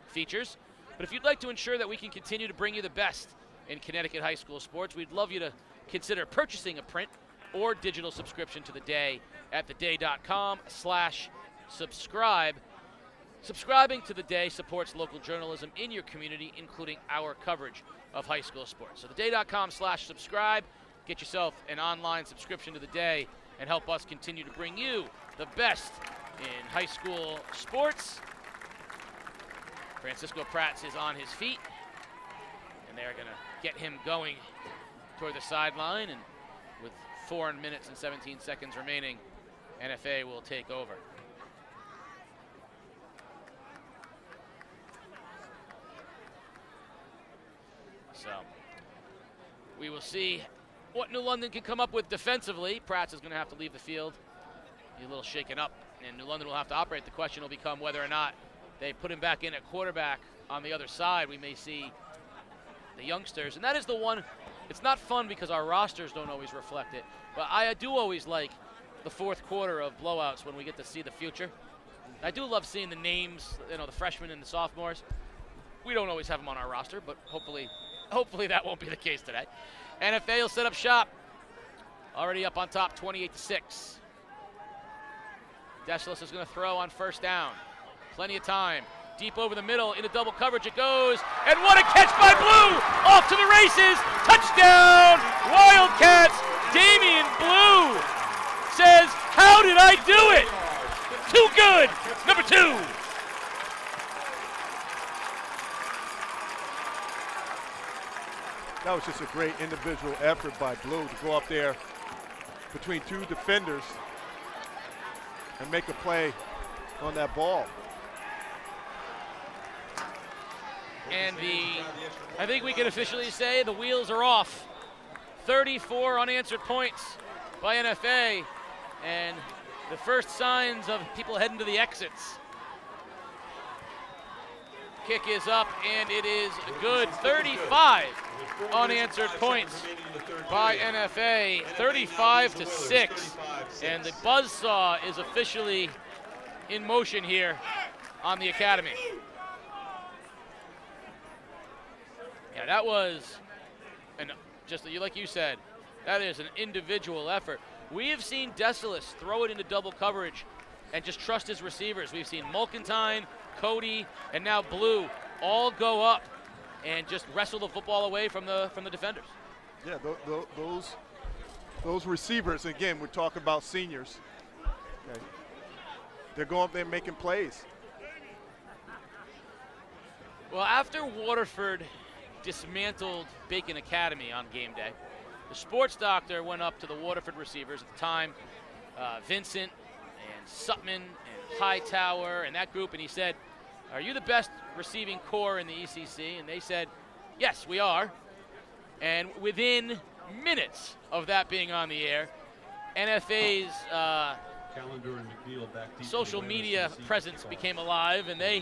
features. But if you'd like to ensure that we can continue to bring you the best in Connecticut high school sports, we'd love you to consider purchasing a print or digital subscription to The Day at theday.com/subscribe. Subscribing to The Day supports local journalism in your community, including our coverage of high school sports. So theday.com/subscribe. Get yourself an online subscription to The Day and help us continue to bring you the best in high school sports. Francisco Pratt is on his feet, and they're going to get him going toward the sideline, and with 4 minutes and 17 seconds remaining, NFA will take over. So we will see what New London can come up with defensively. Pratt is going to have to leave the field. He's a little shaken up, and New London will have to operate. The question will become whether or not they put him back in at quarterback on the other side. We may see the youngsters, and that is the one. It's not fun because our rosters don't always reflect it, but I do always like the 4th quarter of blowouts when we get to see the future. I do love seeing the names, the freshmen and the sophomores. We don't always have them on our roster, but hopefully that won't be the case today. NFA will set up shop. Already up on top, 28-6. Deschles is going to throw on first down. Plenty of time. Deep over the middle, into double coverage it goes. And what a catch by Blue! Off to the races! Touchdown! Wildcats! Damian Blue says, how did I do it? Too good! Number 2. That was just a great individual effort by Blue to go up there between 2 defenders and make a play on that ball. And I think we can officially say the wheels are off. 34 unanswered points by NFA, and the first signs of people heading to the exits. Kick is up, and it is good. 35 unanswered points by NFA, 35-6. And the buzzsaw is officially in motion here on the academy. Yeah, that was, just like you said, that is an individual effort. We have seen Deschles throw it into double coverage and just trust his receivers. We've seen Mulkentine, Cody, and now Blue all go up and just wrestle the football away from the defenders. Yeah, those receivers, again, we're talking about seniors. Okay. They're going up there making plays. Well, after Waterford dismantled Bacon Academy on game day, the sports doctor went up to the Waterford receivers at the time, Vincent and Sutman and Hightower and that group, and he said, "Are you the best receiving core in the ECC?" And they said, "Yes, we are." And within minutes of that being on the air, NFA's Calendar and McNeil back deep social in the media awareness presence kickoff. became alive, and they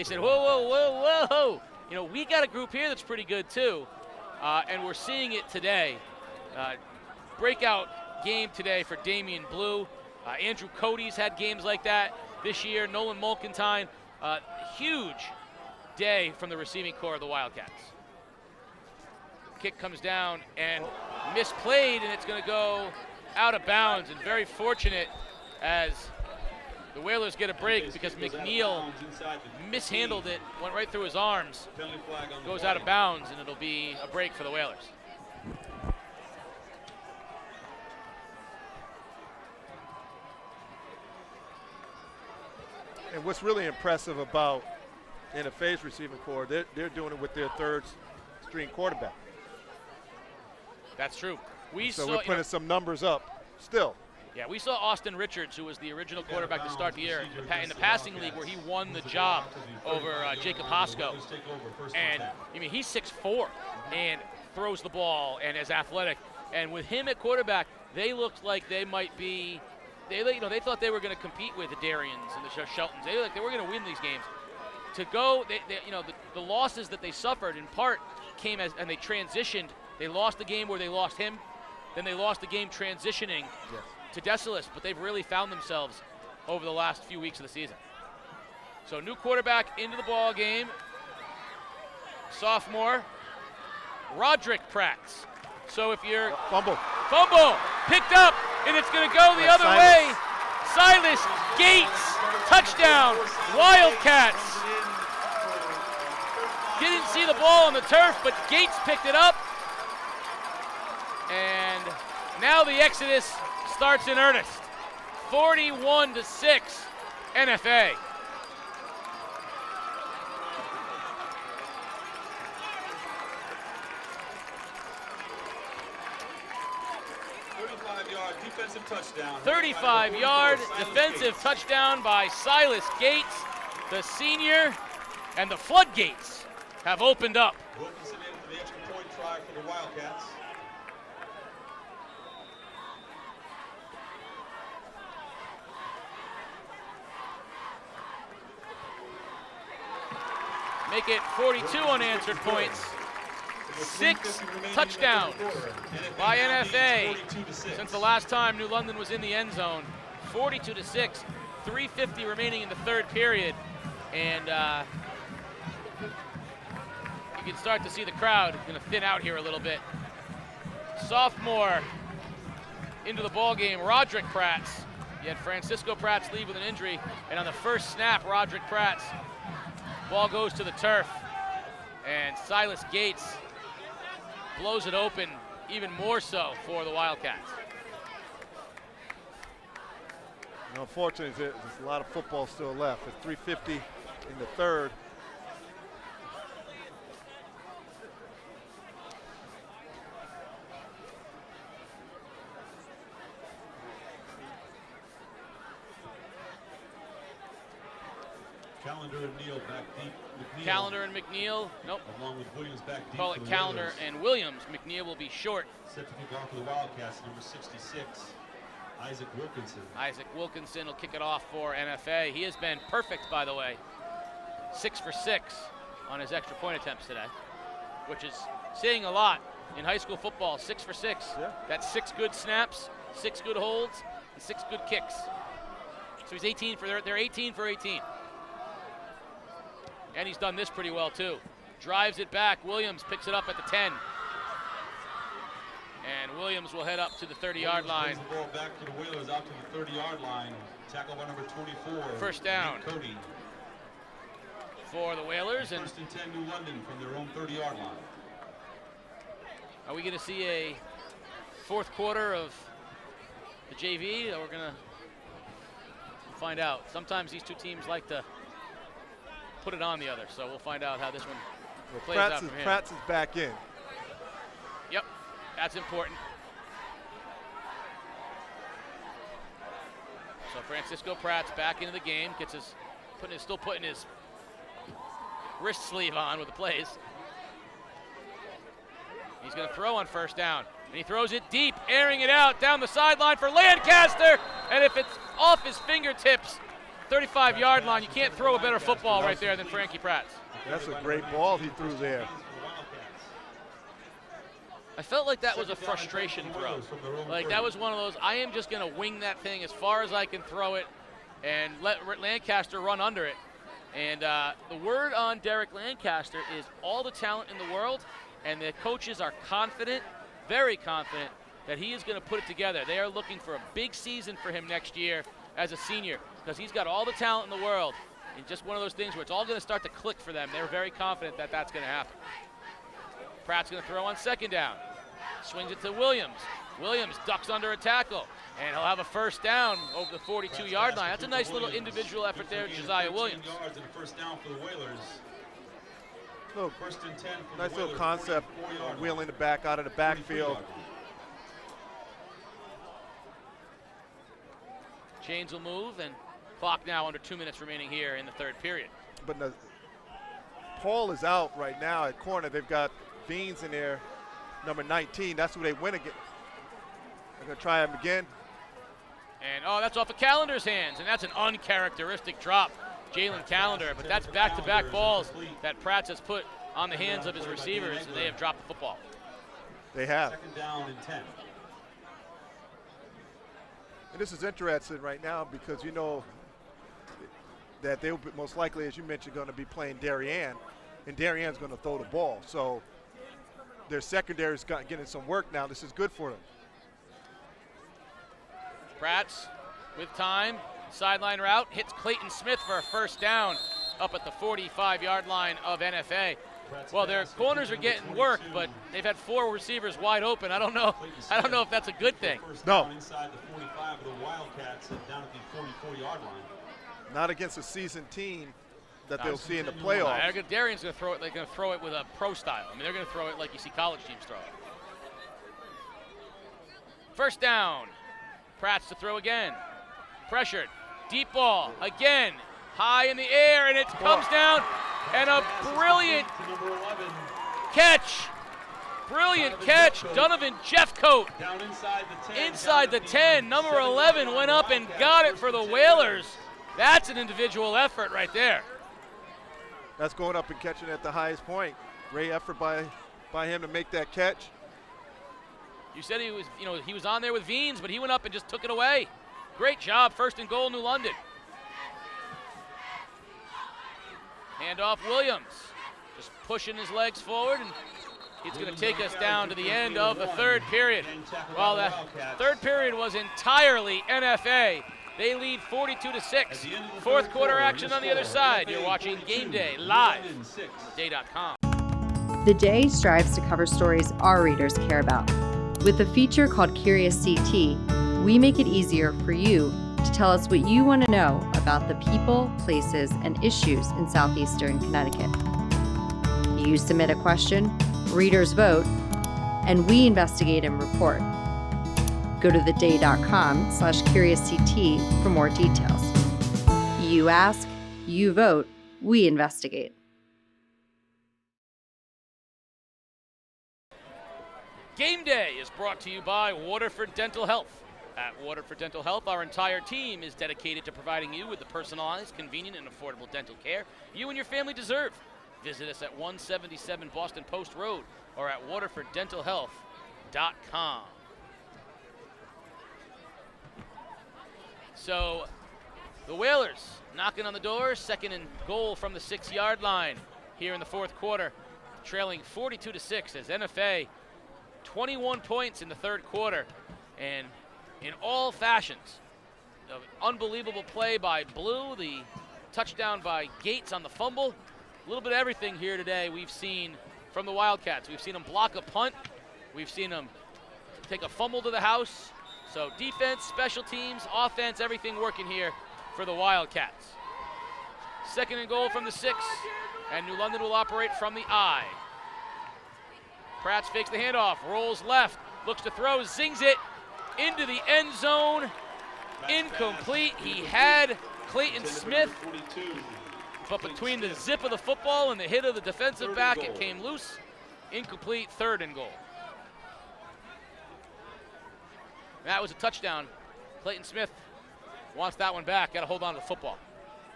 said, for whoa, whoa, whoa, whoa. You know, we got a group here that's pretty good too, and we're seeing it today. Breakout game today for Damian Blue. Andrew Cody's had games like that this year. Nolan Mulkentine, huge day from the receiving core of the Wildcats. Kick comes down and misplayed, and it's going to go out of bounds, and very fortunate as the Whalers get a break because McNeil mishandled it, went right through his arms, goes out of bounds, and it'll be a break for the Whalers. And what's really impressive about NFA's receiving core, they're doing it with their third string quarterback. That's true. So we're putting some numbers up still. Yeah, we saw Austin Richards, who was the original quarterback to start the year in the passing league, where he won the job over Jacob Hosko. And I mean, he's 6'4" and throws the ball and is athletic. And with him at quarterback, they looked like they might be. They thought they were going to compete with the Darians and the Sheltons. They looked like they were going to win these games. To go, the losses that they suffered in part came and they transitioned. They lost the game where they lost him, then they lost the game transitioning to Decilis, but they've really found themselves over the last few weeks of the season. So new quarterback into the ball game, sophomore, Roderick Prats. So if you're fumble, picked up, and it's going to go the other way. Silas Gates, touchdown, Wildcats. Didn't see the ball on the turf, but Gates picked it up. And now the exodus starts in earnest. 41-6, NFA. Defensive touchdown. 35-yard defensive touchdown by Silas Gates, the senior, and the floodgates have opened up. Wilkinson in for the extra point try for the Wildcats. Make it 42 unanswered points. 6 touchdowns by NFA since the last time New London was in the end zone. 42-6, 3:50 remaining in the third period. And you can start to see the crowd going to thin out here a little bit. Sophomore into the ball game, Roderick Prats. You had Francisco Prats leave with an injury, and on the first snap, Roderick Prats, ball goes to the turf, and Silas Gates blows it open even more so for the Wildcats. Unfortunately, there's a lot of football still left. It's 3:50 in the third. Calendar and Neal back deep. McNeil, Calendar and McNeil, nope. Along with Williams back deep. Call it Calendar and Williams. McNeil will be short. Set to kick off for the Wildcats, number 66, Isaac Wilkinson. Isaac Wilkinson will kick it off for NFA. He has been perfect, by the way. 6 for 6 on his extra point attempts today, which is saying a lot in high school football. 6 for 6. Yeah. That's 6 good snaps, 6 good holds, and 6 good kicks. So he's 18 for they're 18 for 18. And he's done this pretty well too. Drives it back. Williams picks it up at the 10. And Williams will head up to the 30-yard line. The ball back to the Whalers out to the 30-yard line. Tackle by number 24. First down. Cody. for the Whalers. And First and 10, New London from their own 30-yard line. are we going to see a fourth quarter of the JV? We're going to find out. Sometimes these two teams like to put it on the other, so we'll find out how this one plays out from here. Pratt's is back in. Yep, that's important. So Francisco Pratt's back into the game, still putting his wrist sleeve on with the plays. He's going to throw on first down, and he throws it deep, airing it out down the sideline for Lancaster, and if it's off his fingertips, 35-yard line, you can't throw a better football right there than Frankie Pratt's. That's a great ball he threw there. I felt like that was a frustration throw. Like that was one of those, I am just going to wing that thing as far as I can throw it and let Lancaster run under it. And the word on Derek Lancaster is all the talent in the world, and the coaches are confident, very confident, that he is going to put it together. They are looking for a big season for him next year as a senior because he's got all the talent in the world. And just one of those things where it's all going to start to click for them. They're very confident that that's going to happen. Pratt's going to throw on second down. Swings it to Williams. Williams ducks under a tackle, and he'll have a first down over the 42-yard line. That's a nice little individual effort there, Josiah Williams. First down for the Whalers. First and 10 nice little concept, wheeling the back out of the backfield. Chains will move, and clock now under 2 minutes remaining here in the third period. But Paul is out right now at corner. They've got Beans in there, number 19. That's who they win again. They're going to try him again. And, that's off of Calendar's hands, and that's an uncharacteristic drop, Jalen Calendar. But that's back-to-back balls that Pratt has put on the hands of his receivers, and they have dropped the football. They have. Second down and 10. And this is interesting right now because you know that they'll be most likely, as you mentioned, going to be playing Darien, and Darien's going to throw the ball. So their secondary is getting some work now. This is good for them. Pratt's with time, sideline route, hits Clayton Smith for a first down up at the 45-yard line of NFA. Well, their corners are getting work, but they've had 4 receivers wide open. I don't know if that's a good thing. No. Inside the 45 of the Wildcats and down at the 44-yard line. Not against a seasoned team that they'll see in the playoffs. Darien's going to throw it. They're going to throw it with a pro style. I mean, they're going to throw it like you see college teams throw it. First down. Pratt's to throw again. Pressured. Deep ball again. High in the air, and it comes down. And a brilliant catch. Brilliant catch. Donovan Jeffcoat. Down inside the 10. Inside the 10. Number 11 went up and got it for the Whalers. That's an individual effort right there. That's going up and catching at the highest point. Great effort by him to make that catch. You said he was on there with Veens, but he went up and just took it away. Great job. First and goal, New London. Handoff Williams. Just pushing his legs forward, and it's going to take us down to the end of the third period. While the third period was entirely NFA, they lead 42-6. Fourth quarter action on the other side. You're watching Game Day live on Day.com. The J strives to cover stories our readers care about. With a feature called Curious CT, we make it easier for you to tell us what you want to know about the people, places, and issues in southeastern Connecticut. You submit a question, readers vote, and we investigate and report. Go to theday.com/CuriousCT for more details. You ask, you vote, we investigate. Game Day is brought to you by Waterford Dental Health. At Waterford Dental Health, our entire team is dedicated to providing you with the personalized, convenient, and affordable dental care you and your family deserve. Visit us at 177 Boston Post Road or at waterforddentalhealth.com. So, the Whalers knocking on the door, second and goal from the 6-yard line here in the fourth quarter, trailing 42-6 as NFA 21 points in the third quarter, and in all fashions. The unbelievable play by Blue, the touchdown by Gates on the fumble, A little bit of everything here today we've seen from the Wildcats. We've seen them block a punt. We've seen them take a fumble to the house. So defense, special teams, offense, everything working here for the Wildcats. 2nd and goal from the 6, and New London will operate from the I. Pratt fakes the handoff, rolls left, looks to throw, zings it into the end zone. Incomplete. He had Clayton Smith, but between the zip of the football and the hit of the defensive back, it came loose. Incomplete, 3rd and goal. That was a touchdown. Clayton Smith wants that one back. Got to hold on to the football.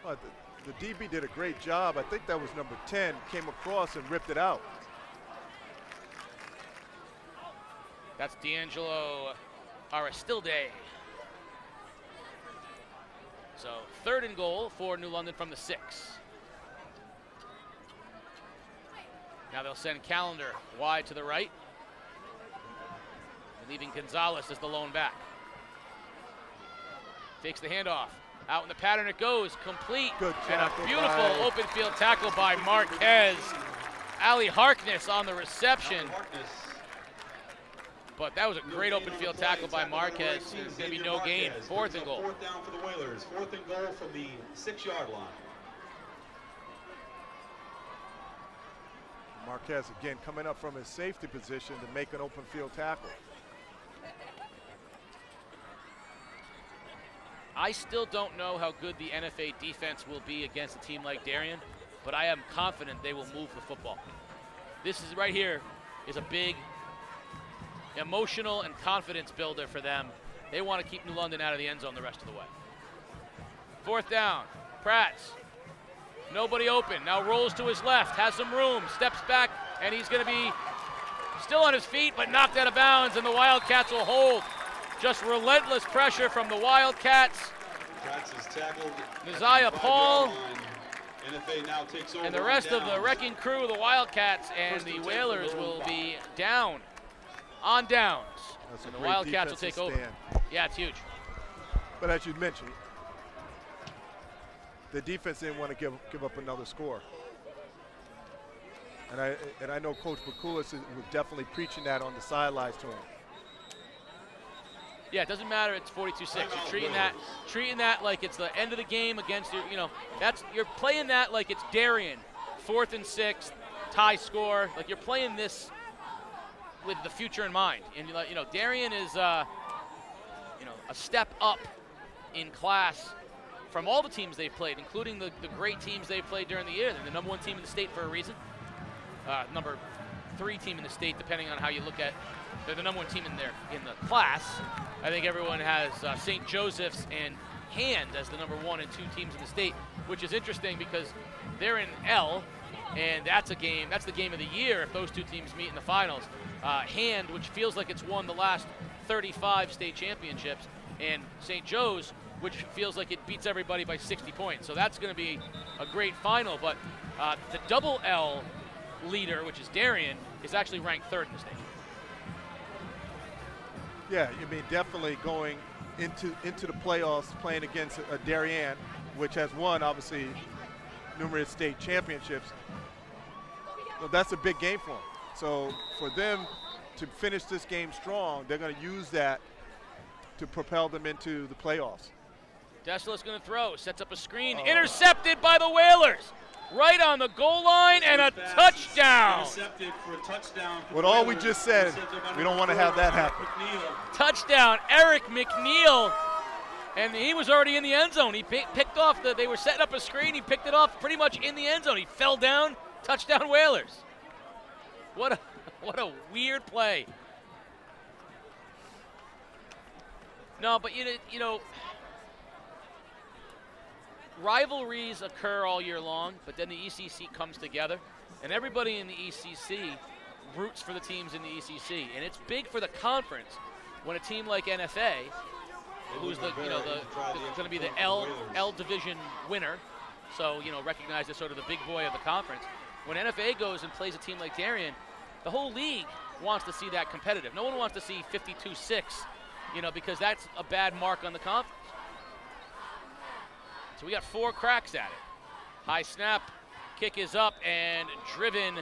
Well, the DB did a great job. I think that was number 10, came across and ripped it out. That's D'Angelo Aristilde. So 3rd and goal for New London from the 6. Now they'll send Callender wide to the right, leaving Gonzalez as the lone back. Takes the handoff. Out in the pattern it goes, complete. Good and a tackle beautiful by- open field tackle by Marquez. Ali Harkness on the reception. But that was a great open field tackle by Marquez. It's going to be no gain. 4th and goal. 4th down for the Whalers. 4th and goal from the 6-yard line. Marquez again coming up from his safety position to make an open field tackle. I still don't know how good the NFA defense will be against a team like Darien, but I am confident they will move the football. This is right here is a big emotional and confidence builder for them. They want to keep New London out of the end zone the rest of the way. 4th down, Prats. Nobody open, now rolls to his left, has some room, steps back, and he's going to be still on his feet, but knocked out of bounds, and the Wildcats will hold. Just relentless pressure from the Wildcats. Nasiah Paul NFA now takes over and the rest of the wrecking crew of the Wildcats, and the Whalers will be down on downs. That's a And the great Wildcats will take defensive over. stand. Yeah, it's huge. But as you mentioned, the defense didn't want to give up another score. And I know Coach Bakulis was definitely preaching that on the sidelines to him. Yeah, it doesn't matter. It's 42-6. You're treating that like it's the end of the game against your, you're playing that like it's Darien, 4th and 6, tie score. Like you're playing this with the future in mind. And Darien is, a step up in class from all the teams they've played, including the great teams they've played during the year. They're the #1 team in the state for a reason. Number 3 team in the state, depending on how you look at. They're the #1 team in the class. I think everyone has St. Joseph's and Hand as the #1 and 2 teams in the state, which is interesting because they're in L, and that's the game of the year if those 2 teams meet in the finals. Hand, which feels like it's won the last 35 state championships, and St. Joe's, which feels like it beats everybody by 60 points. So that's going to be a great final, but the double L leader, which is Darien, is actually ranked 3rd in the state. Yeah, definitely going into the playoffs, playing against a Darien, which has won, obviously, numerous state championships. So that's a big game for them. So for them to finish this game strong, they're going to use that to propel them into the playoffs. Desla's going to throw, sets up a screen, intercepted by the Whalers. Right on the goal line, and a touchdown. Intercepted for a touchdoff. With all we just said, we don't want to have that happen. Touchdown, Eric McNeil. And he was already in the end zone. He picked off they were setting up a screen. He picked it off pretty much in the end zone. He fell down, touchdown Whalers. What a weird play. No, but rivalries occur all year long, but then the ECC comes together, and everybody in the ECC roots for the teams in the ECC, and it's big for the conference when a team like NFA, who's going to be the L division winner, so recognized as sort of the big boy of the conference. When NFA goes and plays a team like Darien, the whole league wants to see that competitive. No one wants to see 52-6, because that's a bad mark on the conference. So we got 4 cracks at it. High snap, Kick is up and driven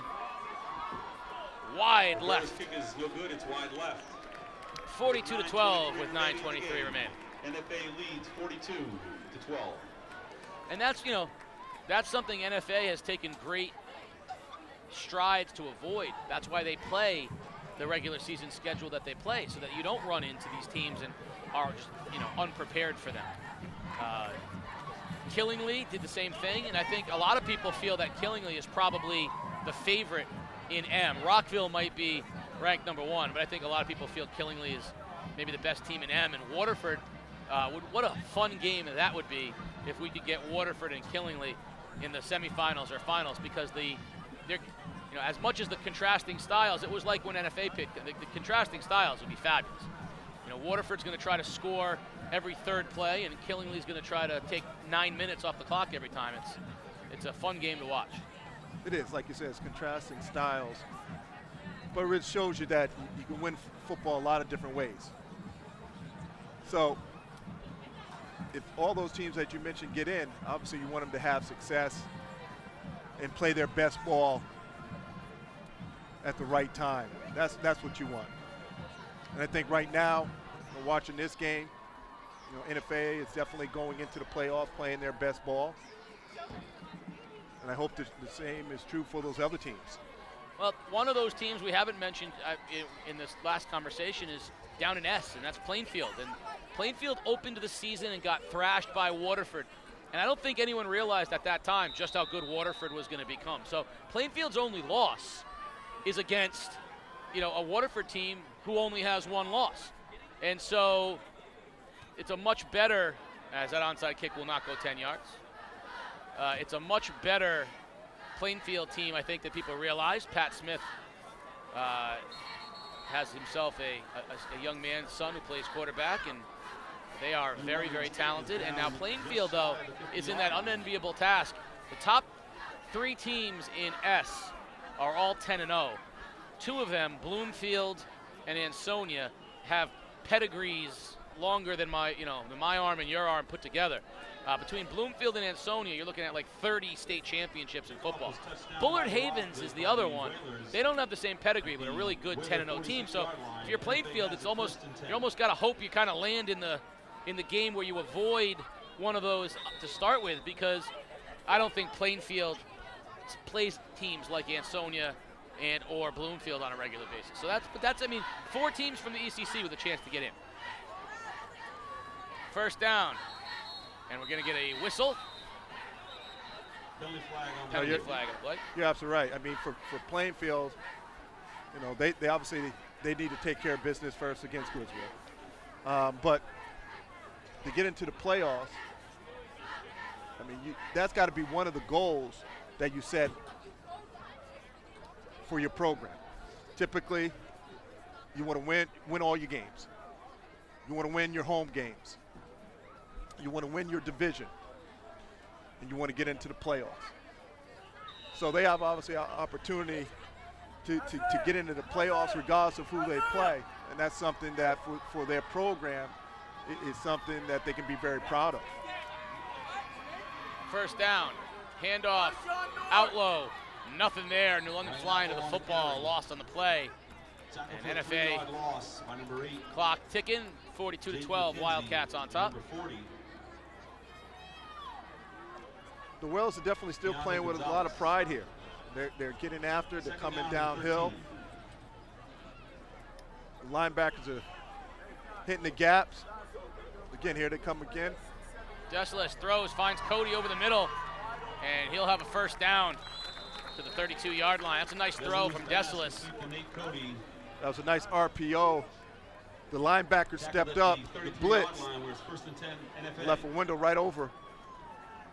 wide left. Kick is no good. It's wide left. 42-12 with 9:23 remaining. NFA leads 42-12. And that's, that's something NFA has taken great strides to avoid. That's why they play the regular season schedule that they play, so that you don't run into these teams and are just, unprepared for them. Killingly did the same thing, and I think a lot of people feel that Killingly is probably the favorite in M. Rockville might be ranked number 1, but I think a lot of people feel Killingly is maybe the best team in M. And Waterford, what a fun game that would be if we could get Waterford and Killingly in the semifinals or finals, because they're, as much as the contrasting styles, it was like when NFA picked the contrasting styles would be fabulous. Waterford's going to try to score every third play, and Killingly's going to try to take 9 minutes off the clock every time. It's a fun game to watch. It is, like you said, it's contrasting styles, but it shows you that you can win football a lot of different ways. So if all those teams that you mentioned get in, obviously you want them to have success and play their best ball at the right time. That's what you want. And I think right now, watching this game, NFA is definitely going into the playoffs playing their best ball. And I hope the same is true for those other teams. Well, one of those teams we haven't mentioned in this last conversation is down in S, and that's Plainfield. And Plainfield opened the season and got thrashed by Waterford. And I don't think anyone realized at that time just how good Waterford was going to become. So Plainfield's only loss is against, a Waterford team who only has 1 loss. And so it's a much better, as that onside kick will not go 10 yards. It's a much better Plainfield team, I think, that people realize. Pat Smith has himself a young man's son who plays quarterback, and they are very, very talented. And now Plainfield, though, is in that unenviable task. The top 3 teams in S are all 10-0. 2 of them, Bloomfield and Ansonia, have pedigrees longer than my arm and your arm put together. Between Bloomfield and Ansonia, you're looking at like 30 state championships in football. Bullard Havens is the other one. They don't have the same pedigree, but a really good 10-0 team. So if you're Plainfield, you almost got to hope you kind of land in the game where you avoid one of those to start with, because I don't think Plainfield plays teams like Ansonia and or Bloomfield on a regular basis. So that's 4 teams from the ECC with a chance to get in. First down, and we're going to get a whistle. Penalty flag. What? You're absolutely right. For Plainfield, they obviously they need to take care of business first against Goodsville. But to get into the playoffs, that's got to be one of the goals that you set for your program. Typically, you want to win all your games. You want to win your home games. You want to win your division, and you want to get into the playoffs. So they have obviously an opportunity to get into the playoffs regardless of who they play, and that's something that for their program is something that they can be very proud of. First down, handoff, out low, nothing there. New London flying to the football, lost on the play. And NFA clock ticking, 42-12, Wildcats on top. The Whales are definitely still playing with a lot of pride here. They're getting after it. They're coming downhill. The linebackers are hitting the gaps. Again, here they come again. Desilis throws, finds Cody over the middle, and he'll have a first down to the 32-yard line. That's a nice throw from Desilis. That was a nice RPO. The linebacker stepped up, the blitz, left a window right over.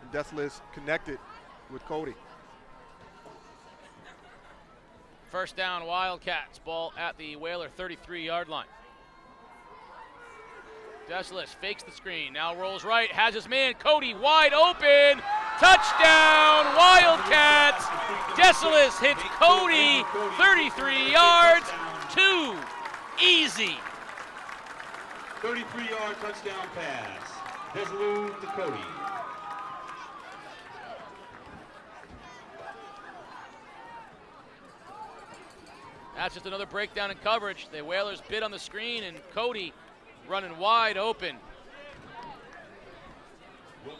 And Desilis connected with Cody. First down, Wildcats. Ball at the Whaler 33-yard line. Desilis fakes the screen, now rolls right, has his man, Cody, wide open. Touchdown, Wildcats. Desilis hits Cody, 33 yards, 2, easy. 33-yard touchdown pass. Desilis to Cody. That's just another breakdown in coverage. The Whalers bid on the screen, and Cody running wide open. And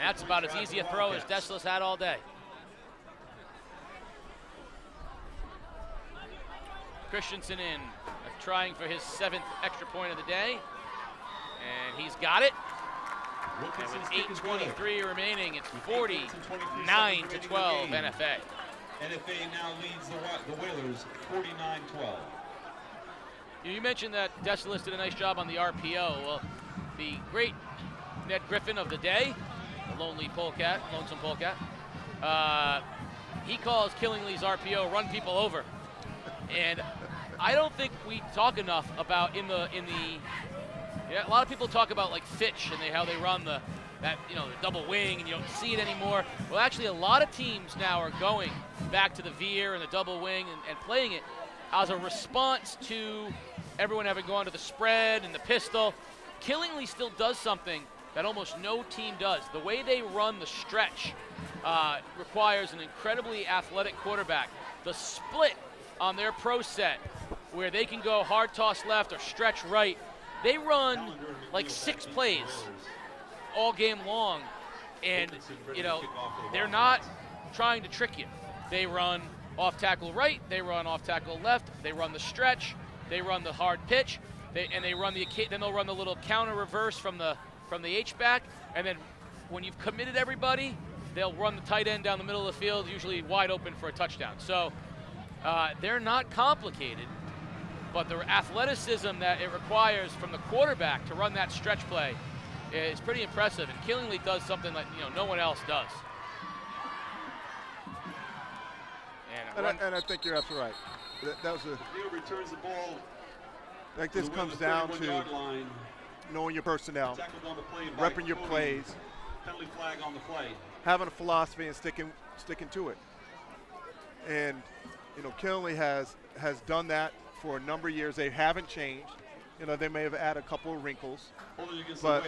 that's about as easy a throw as Deschles had all day. Christensen in, trying for his 7th extra point of the day. And he's got it. And with 8:23 remaining, it's 49-12 NFA. NFA now leads the Whalers 49-12. You mentioned that Deschles did a nice job on the RPO. Well, the great Ned Griffin of the day, the lonesome polecat, he calls Killingly's RPO "run people over," and I don't think we talk enough about a lot of people talk about like Fitch and how they run the double wing, and you don't see it anymore. Well, actually, a lot of teams now are going back to the veer and the double wing and playing it as a response to everyone having gone to the spread and the pistol. Killingly still does something that almost no team does. The way they run the stretch requires an incredibly athletic quarterback. The split on their pro set, where they can go hard toss left or stretch right, they run like 6 plays all game long, and they're not trying to trick you. They run off tackle right, they run off tackle left, they run the stretch, they run the hard pitch, then they'll run the little counter reverse from the H-back, and then when you've committed everybody, they'll run the tight end down the middle of the field, usually wide open for a touchdown. So they're not complicated, but the athleticism that it requires from the quarterback to run that stretch play is pretty impressive, and Killingly does something that no one else does. And I think you're absolutely right. That was returns the ball. Like this comes down to knowing your personnel, repping your plays, penalty flag on the play, having a philosophy and sticking to it. And Killingly has done that for a number of years. They haven't changed. They may have added a couple of wrinkles, but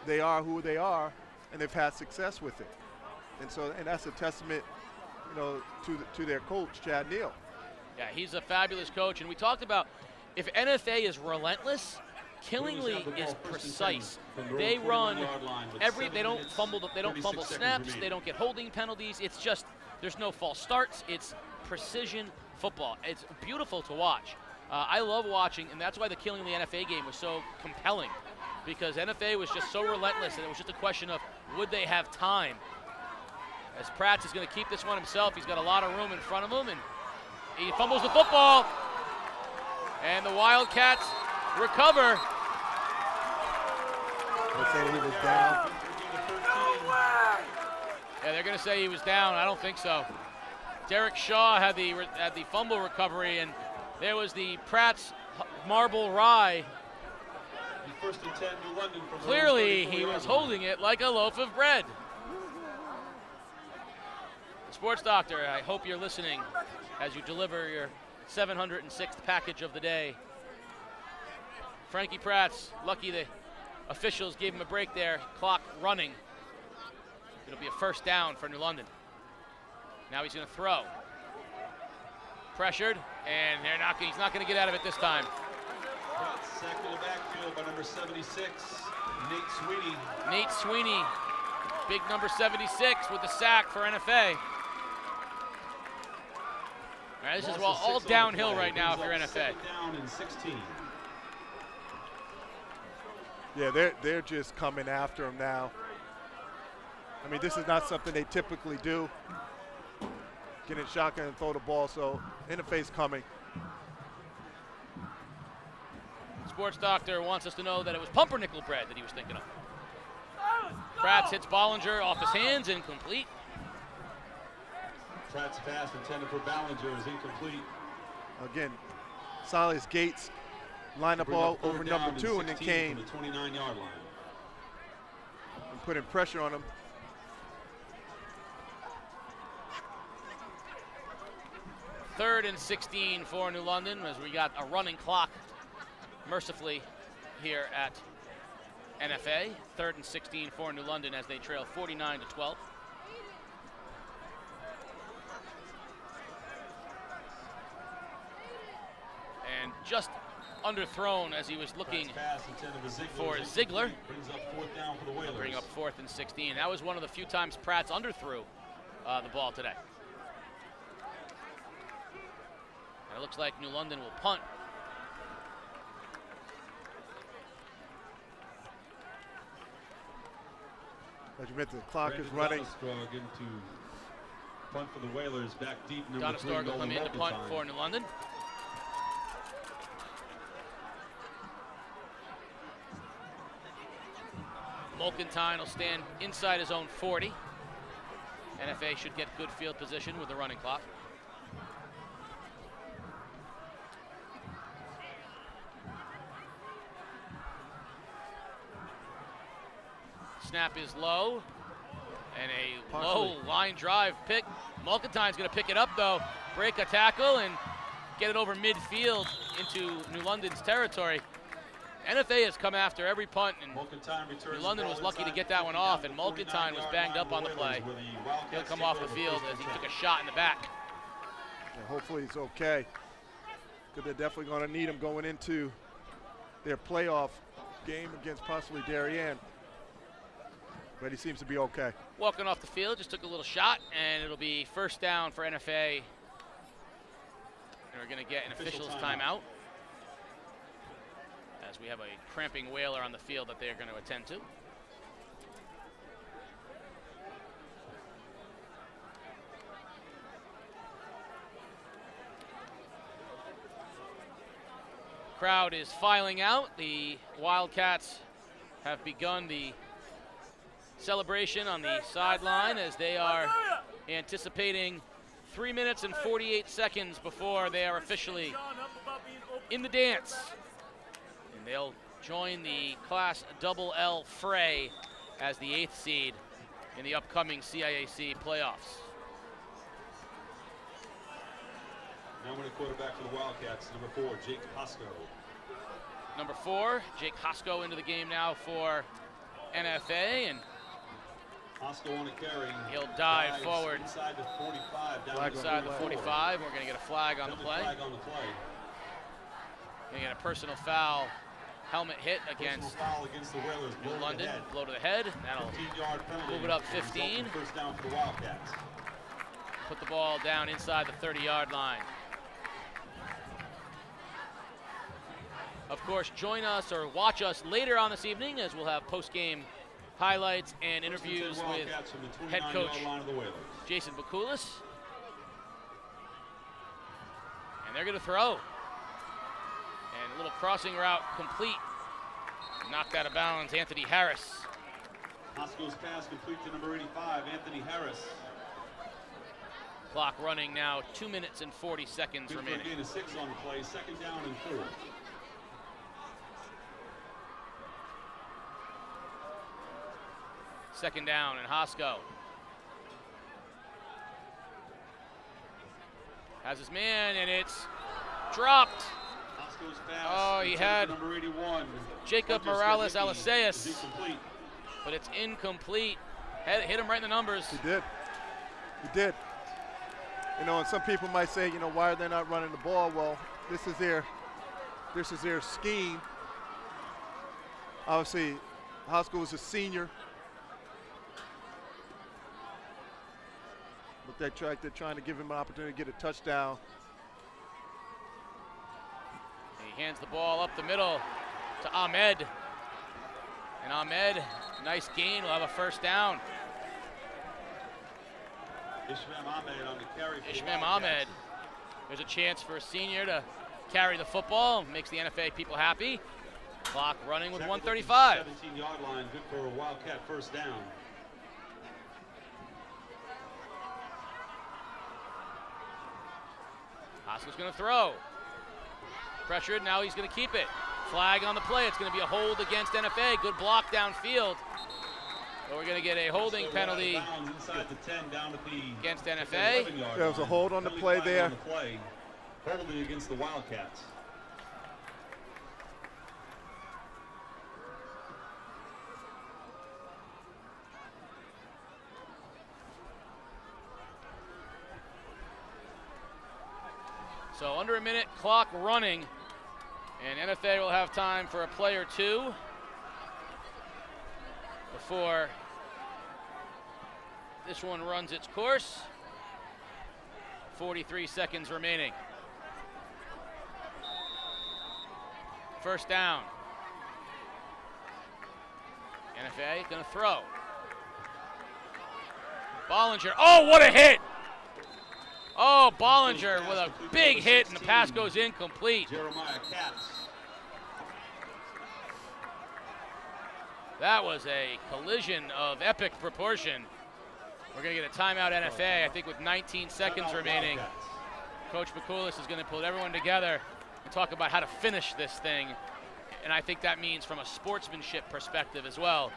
they are who they are, and they've had success with it. And that's a testament, to their coach, Chad Neal. Yeah, he's a fabulous coach, and we talked about if NFA is relentless, Killingly is precise. They run they don't fumble snaps, they don't get holding penalties. It's just there's no false starts. It's precision football. It's beautiful to watch. I love watching, and that's why the Killingly NFA game was so compelling, because NFA was just so relentless, and it was just a question of would they have time. As Pratt is going to keep this one himself, he's got a lot of room in front of him, and he fumbles the football, and the Wildcats recover. They're saying he was down. Yeah, they're going to say he was down. I don't think so. Derek Shaw had the fumble recovery, and there was the Pratt's marble rye. First and 10, New London from Clearly, he was holding it like a loaf of bread. Sports Doctor, I hope you're listening as you deliver your 706th package of the day. Frankie Pratt's lucky the officials gave him a break there. Clock running. It'll be a first down for New London. Now he's going to throw. Pressured, and he's not going to get out of it this time. Sacked in the backfield by number 76, Nate Sweeney. Nate Sweeney, big number 76 with the sack for NFA. All right, this is all downhill right now if you're NFA. Down in 16. Yeah, they're just coming after him now. I mean, this is not something they typically do. Get in shotgun and throw the ball, so NFA's coming. Sports Doctor wants us to know that it was pumpernickel bread that he was thinking of. Pratt hits Bollinger off his hands, incomplete. Pratt's pass intended for Ballinger is incomplete. Again, Silas Gates lined up all over number 2 and then came the 29-yard line and putting pressure on him. Third and 16 for New London as we got a running clock mercifully here at NFA. Third and 16 for New London as they trail 49-12. just underthrown as he was looking for Ziegler. Brings up 4th down for the Whalers. Bring up 4th and 16. That was one of the few times Pratt's underthrew the ball today. And it looks like New London will punt. As you mentioned, the clock is running. Getting to punt for the Whalers, back deep. Number 3, Donistorg will come in to punt for New London. Mulkentine will stand inside his own 40. NFA should get good field position with the running clock. Snap is low, and a low line drive pick. Mulkentine's going to pick it up, though, break a tackle, and get it over midfield into New London's territory. NFA has come after every punt, and New London was lucky to get that one off, and Mulkentine was banged up on the play. He'll come off the field as he took a shot in the back. Yeah, hopefully he's okay, because they're definitely going to need him going into their playoff game against possibly Darien. But he seems to be okay. Walking off the field, just took a little shot, and it'll be 1st down for NFA. And we're going to get an official's timeout, as we have a cramping Whaler on the field that they're going to attend to. Crowd is filing out. The Wildcats have begun the celebration on the sideline as they are anticipating 3 minutes and 48 seconds before they are officially in the dance. And they'll join the Class LL fray as the 8th seed in the upcoming CIAC playoffs. Now we're the quarterback for the Wildcats, number 4, Jake Hosko. Number 4, Jake Hosko into the game now for NFA, and Hosko on a carry. He'll dive forward inside the 45. Down inside the 45. We're going to get a flag on the play. Flag on the play. Going to get a personal foul, helmet hit against the Whalers. New London. Blow to the head. That'll move it up 15. First down for the Wildcats. Put the ball down inside the 30-yard line. Of course, join us or watch us later on this evening as we'll have post-game highlights and interviews with head coach Jason Bakulis. And they're going to throw. And a little crossing route complete. Knocked out of bounds, Anthony Harris. Hosko's pass complete to number 85, Anthony Harris. Clock running now, 2 minutes and 40 seconds remaining. Gain of 6 on the play, 2nd down and 4. Second down, and Hosko has his man, and it's dropped. Hosko's pass. Oh, he had number 81, Jacob Morales Aliceus, but it's incomplete. Hit him right in the numbers. He did. He did. You know, and some people might say, you know, why are they not running the ball? Well, this is their scheme. Obviously, Hosko is a senior. But they're trying to give him an opportunity to get a touchdown. He hands the ball up the middle to Ahmed. And Ahmed, nice gain, will have a 1st down. Ishmael Ahmed on the carry. Ishmael Ahmed. There's a chance for a senior to carry the football. Makes the NFA people happy. Clock running with 1:35. 17-yard line, good for a Wildcat 1st down. Hosko's going to throw. Pressured, now he's going to keep it. Flag on the play. It's going to be a hold against NFA. Good block downfield. But we're going to get a holding penalty against NFA. There was a hold on the play there. Holding against the Wildcats. So under a minute, clock running. And NFA will have time for a play or two before this one runs its course. 43 seconds remaining. First down. NFA gonna throw. Bollinger, oh, what a hit! Oh, Bollinger with a big hit, and the pass goes incomplete. That was a collision of epic proportion. We're gonna get a timeout NFA, I think with 19 seconds remaining. Coach Bakulis is gonna pull everyone together and talk about how to finish this thing. And I think that means from a sportsmanship perspective as well.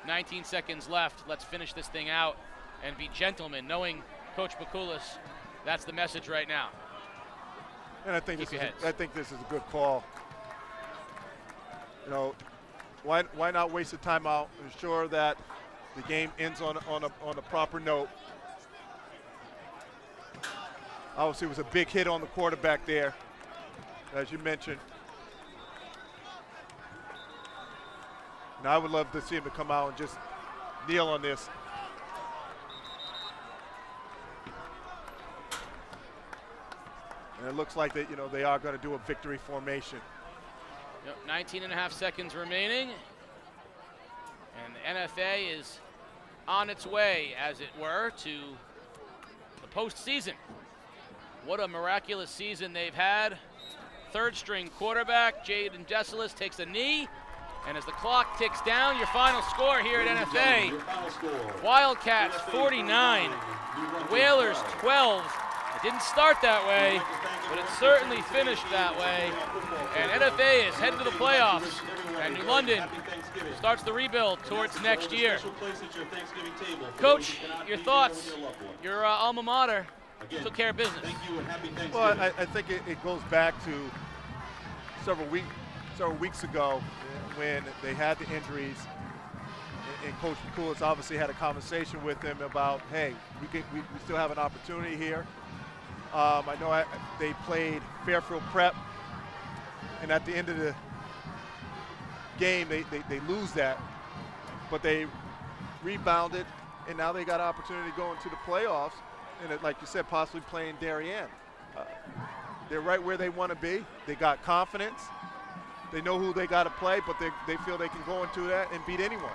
19 seconds left, let's finish this thing out and be gentlemen, knowing Coach Bakulis, that's the message right now. And I think this is a good call. You know, why not waste a timeout? Ensure that the game ends on a proper note. Obviously, it was a big hit on the quarterback there, as you mentioned. Now, I would love to see him to come out and just kneel on this. And it looks like that, you know, they are going to do a victory formation. Yep, 19 and a half seconds remaining. And the NFA is on its way, as it were, to the postseason. What a miraculous season they've had. Third string quarterback, Jaden Desilis, takes a knee. And as the clock ticks down, your final score here at NFA. Wildcats 49, Whalers 12. It didn't start that way, but it certainly finished that way. And NFA is headed to the playoffs. And New London starts the rebuild towards next year. Coach, your thoughts? Your alma mater took care of business. Well, I think it goes back to several weeks ago when they had the injuries, and Coach Bakulis obviously had a conversation with them about, hey, we still have an opportunity here. I know they played Fairfield Prep, and at the end of the game, they lose that, but they rebounded, and now they got an opportunity to go into the playoffs, and like you said, possibly playing Darien. They're right where they want to be. They got confidence. They know who they got to play, but they feel they can go into that and beat anyone.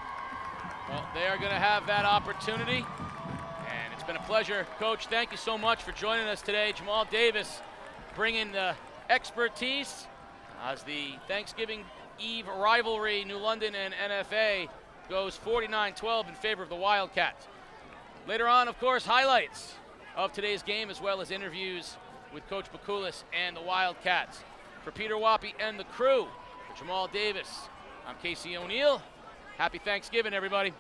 Well, they are going to have that opportunity. And it's been a pleasure. Coach, thank you so much for joining us today. Jamal Davis bringing the expertise as the Thanksgiving Eve rivalry, New London and NFA, goes 49-12 in favor of the Wildcats. Later on, of course, highlights of today's game as well as interviews with Coach Bakulis and the Wildcats. For Peter Wappy and the crew, for Jamal Davis, I'm Casey O'Neill. Happy Thanksgiving, everybody.